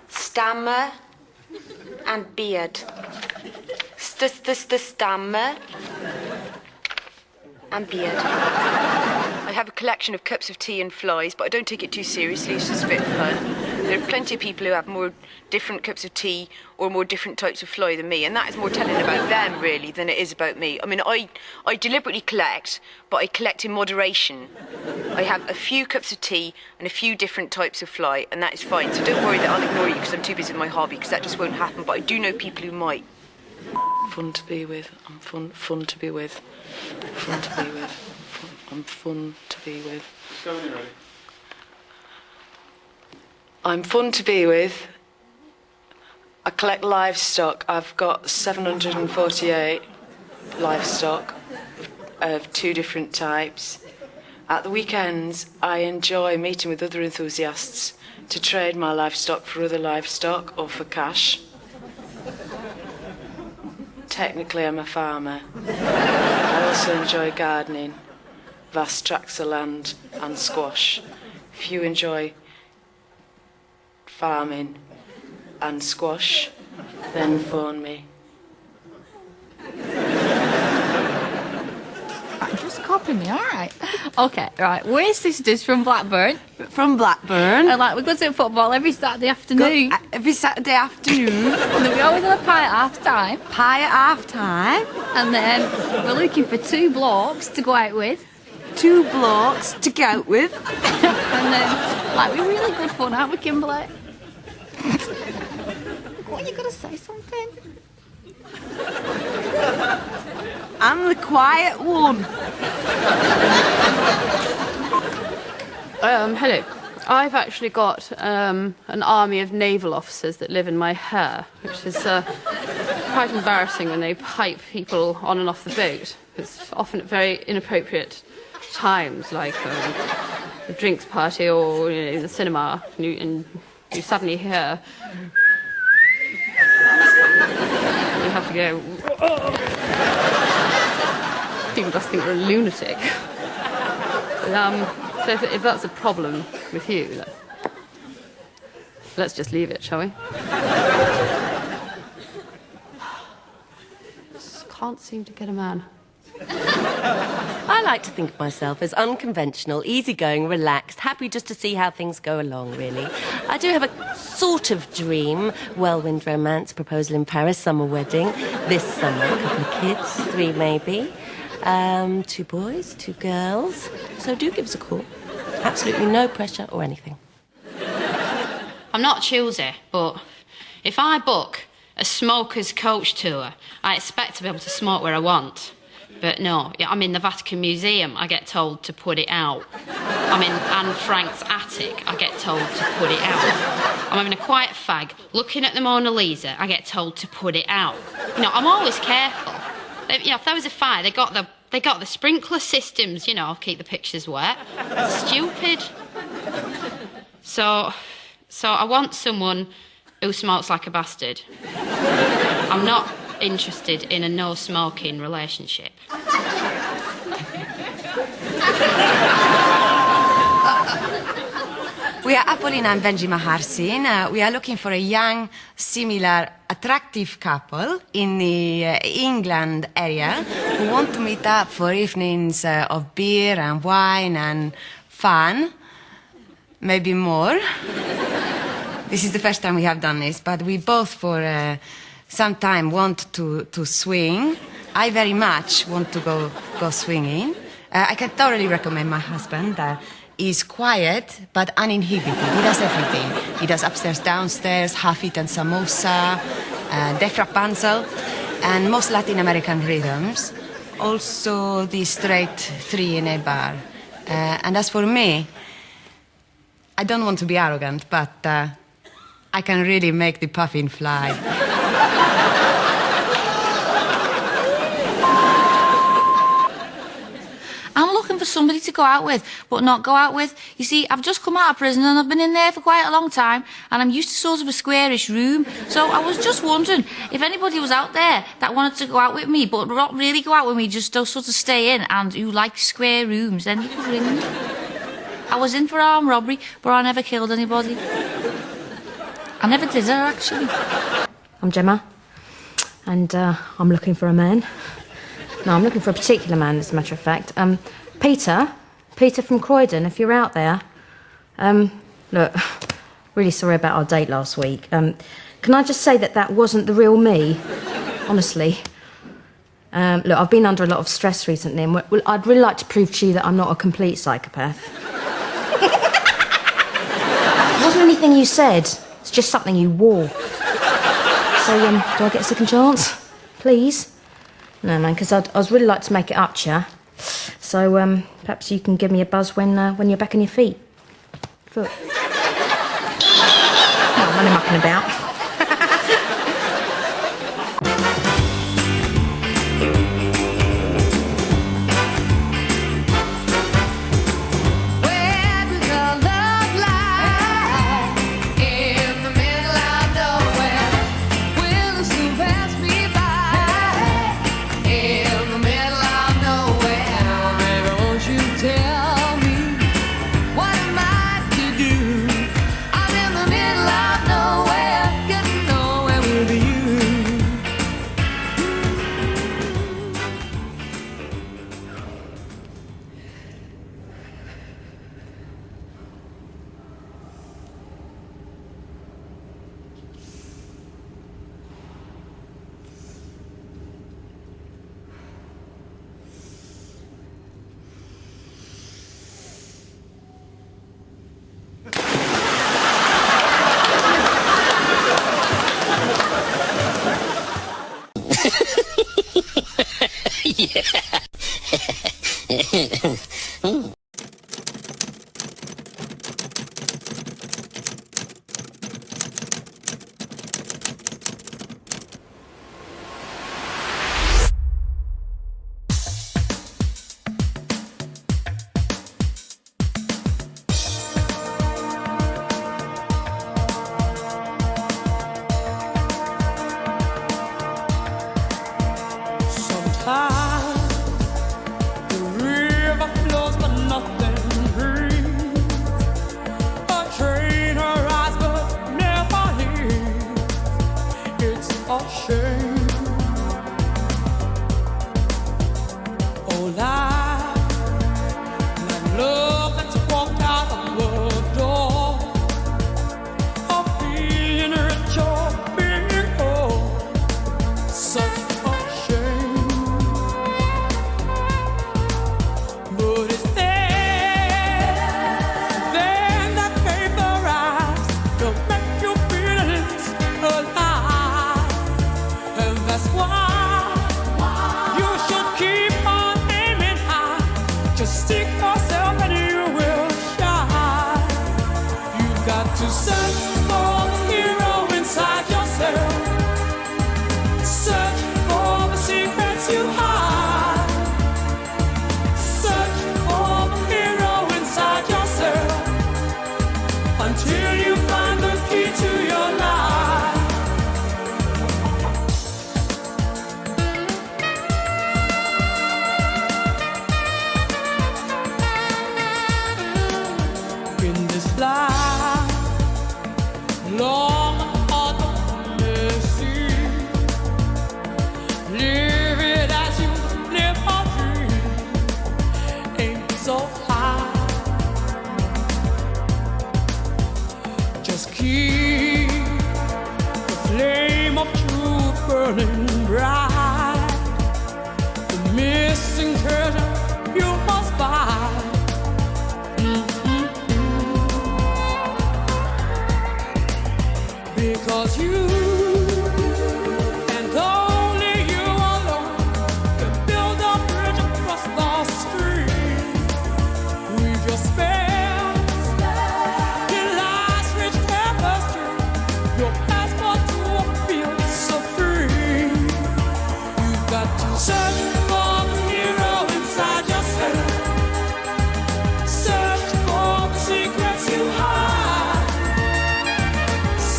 Speaker 8: Stammer and beard. Stammer and beard. I have a collection of cups of tea and flies, but I don't take it too seriously, it's just a bit of fun. There are plenty of people who have more different cups of tea or more different types of fly than me, and that is more telling about them, really, than it is about me. I mean, I deliberately collect, but I collect in moderation. I have a few cups of tea and a few different types of fly, and that is fine. So don't worry that I'll ignore you because I'm too busy with my hobby, because that just won't happen, but I do know people who might.
Speaker 19: Fun to be with. I'm fun to be with. Fun to be with. I'm fun to be with.
Speaker 6: Go when you're ready.
Speaker 19: I'm fun to be with. I collect livestock. I've got 748 livestock of 2 different types. At the weekends, I enjoy meeting with other enthusiasts to trade my livestock for other livestock or for cash. Technically, I'm a farmer. I also enjoy gardening, vast tracts of land and squash. If you enjoy farming and squash, then phone me.
Speaker 11: Just copy me, all right. Okay, right. We're sisters from Blackburn.
Speaker 12: From Blackburn.
Speaker 11: And like we go to football every Saturday afternoon.
Speaker 12: Every Saturday afternoon.
Speaker 11: And then we always have a pie at half time.
Speaker 12: Pie at half time.
Speaker 11: And then we're looking for 2 blokes to go out with.
Speaker 12: 2 blokes to go out with.
Speaker 11: And like, we're really good fun, aren't we, Kimberly? What, you gotta say something?
Speaker 12: I'm the quiet one.
Speaker 17: Hello. I've actually got an army of naval officers that live in my hair, which is quite embarrassing when they pipe people on and off the boat. It's often at very inappropriate times, like a drinks party or the cinema, and you suddenly hear... You have to go... People just think you're a lunatic. So if that's a problem with you, let's just leave it, shall we? Just can't seem to get a man.
Speaker 13: I like to think of myself as unconventional, easygoing, relaxed, happy just to see how things go along, really. I do have a sort of dream, whirlwind romance, proposal in Paris, summer wedding, this summer, a couple of kids, 3 maybe. 2 boys, 2 girls. So do give us a call. Absolutely no pressure or anything.
Speaker 17: I'm not choosy, but if I book a smoker's coach tour, I expect to be able to smoke where I want. But no, I'm in the Vatican Museum, I get told to put it out. I'm in Anne Frank's attic, I get told to put it out. I'm having a quiet fag, looking at the Mona Lisa, I get told to put it out. I'm always careful. If there was a fire, they got the sprinkler systems, keep the pictures wet. Stupid. So I want someone who smokes like a bastard. I'm not interested in a no-smoking relationship.
Speaker 8: We are Apollina and Benji Maharsin. We are looking for a young, similar, attractive couple in the England area who want to meet up for evenings of beer and wine and fun, maybe more. This is the first time we have done this, but we both for some time want to swing. I very much want to go swinging. I can thoroughly recommend my husband. He's quiet but uninhibited. He does everything. He does upstairs, downstairs, half-eaten samosa, Def Rapunzel, and most Latin American rhythms. Also the straight 3 in a bar. And as for me, I don't want to be arrogant, but I can really make the puffin fly.
Speaker 11: I'm looking for somebody to go out with, but not go out with. You see, I've just come out of prison and I've been in there for quite a long time, and I'm used to sort of a squarish room. So I was just wondering if anybody was out there that wanted to go out with me, but not really go out with me, just sort of stay in, and who liked square rooms, then you could ring me. I was in for armed robbery, but I never killed anybody. I never did her, actually.
Speaker 9: I'm Gemma, and I'm looking for a man. No, I'm looking for a particular man, as a matter of fact. Peter from Croydon, if you're out there. Look, really sorry about our date last week. Can I just say that wasn't the real me? Honestly. Look, I've been under a lot of stress recently, and I'd really like to prove to you that I'm not a complete psychopath. It wasn't anything you said. It's just something you wore. So, do I get a second chance? Please? No, man, because I'd really like to make it up to you. So, perhaps you can give me a buzz when you're back on your feet. Foot. Oh, I'm only mucking about.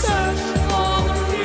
Speaker 10: Search for the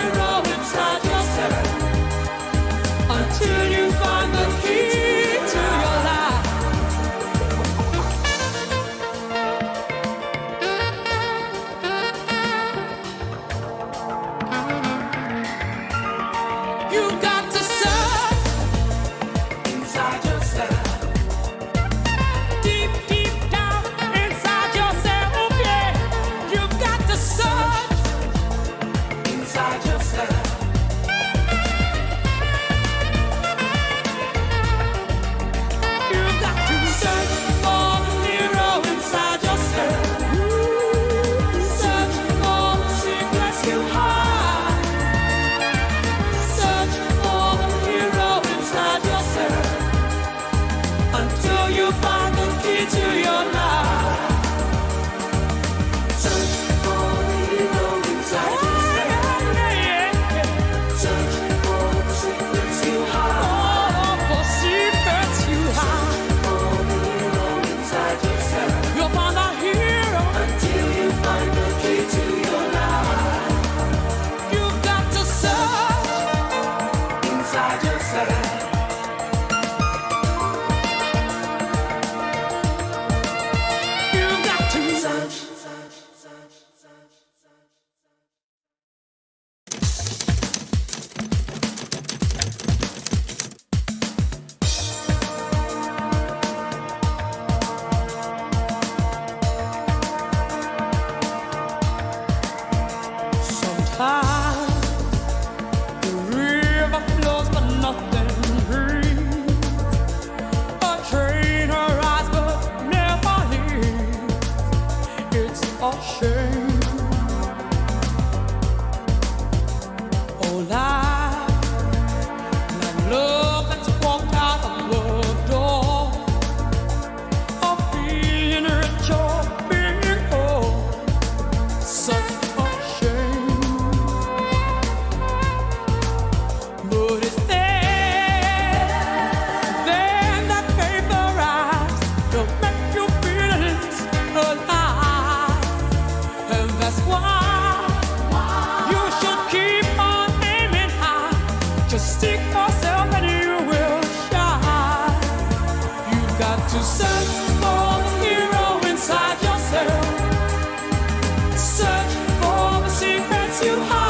Speaker 10: you hard.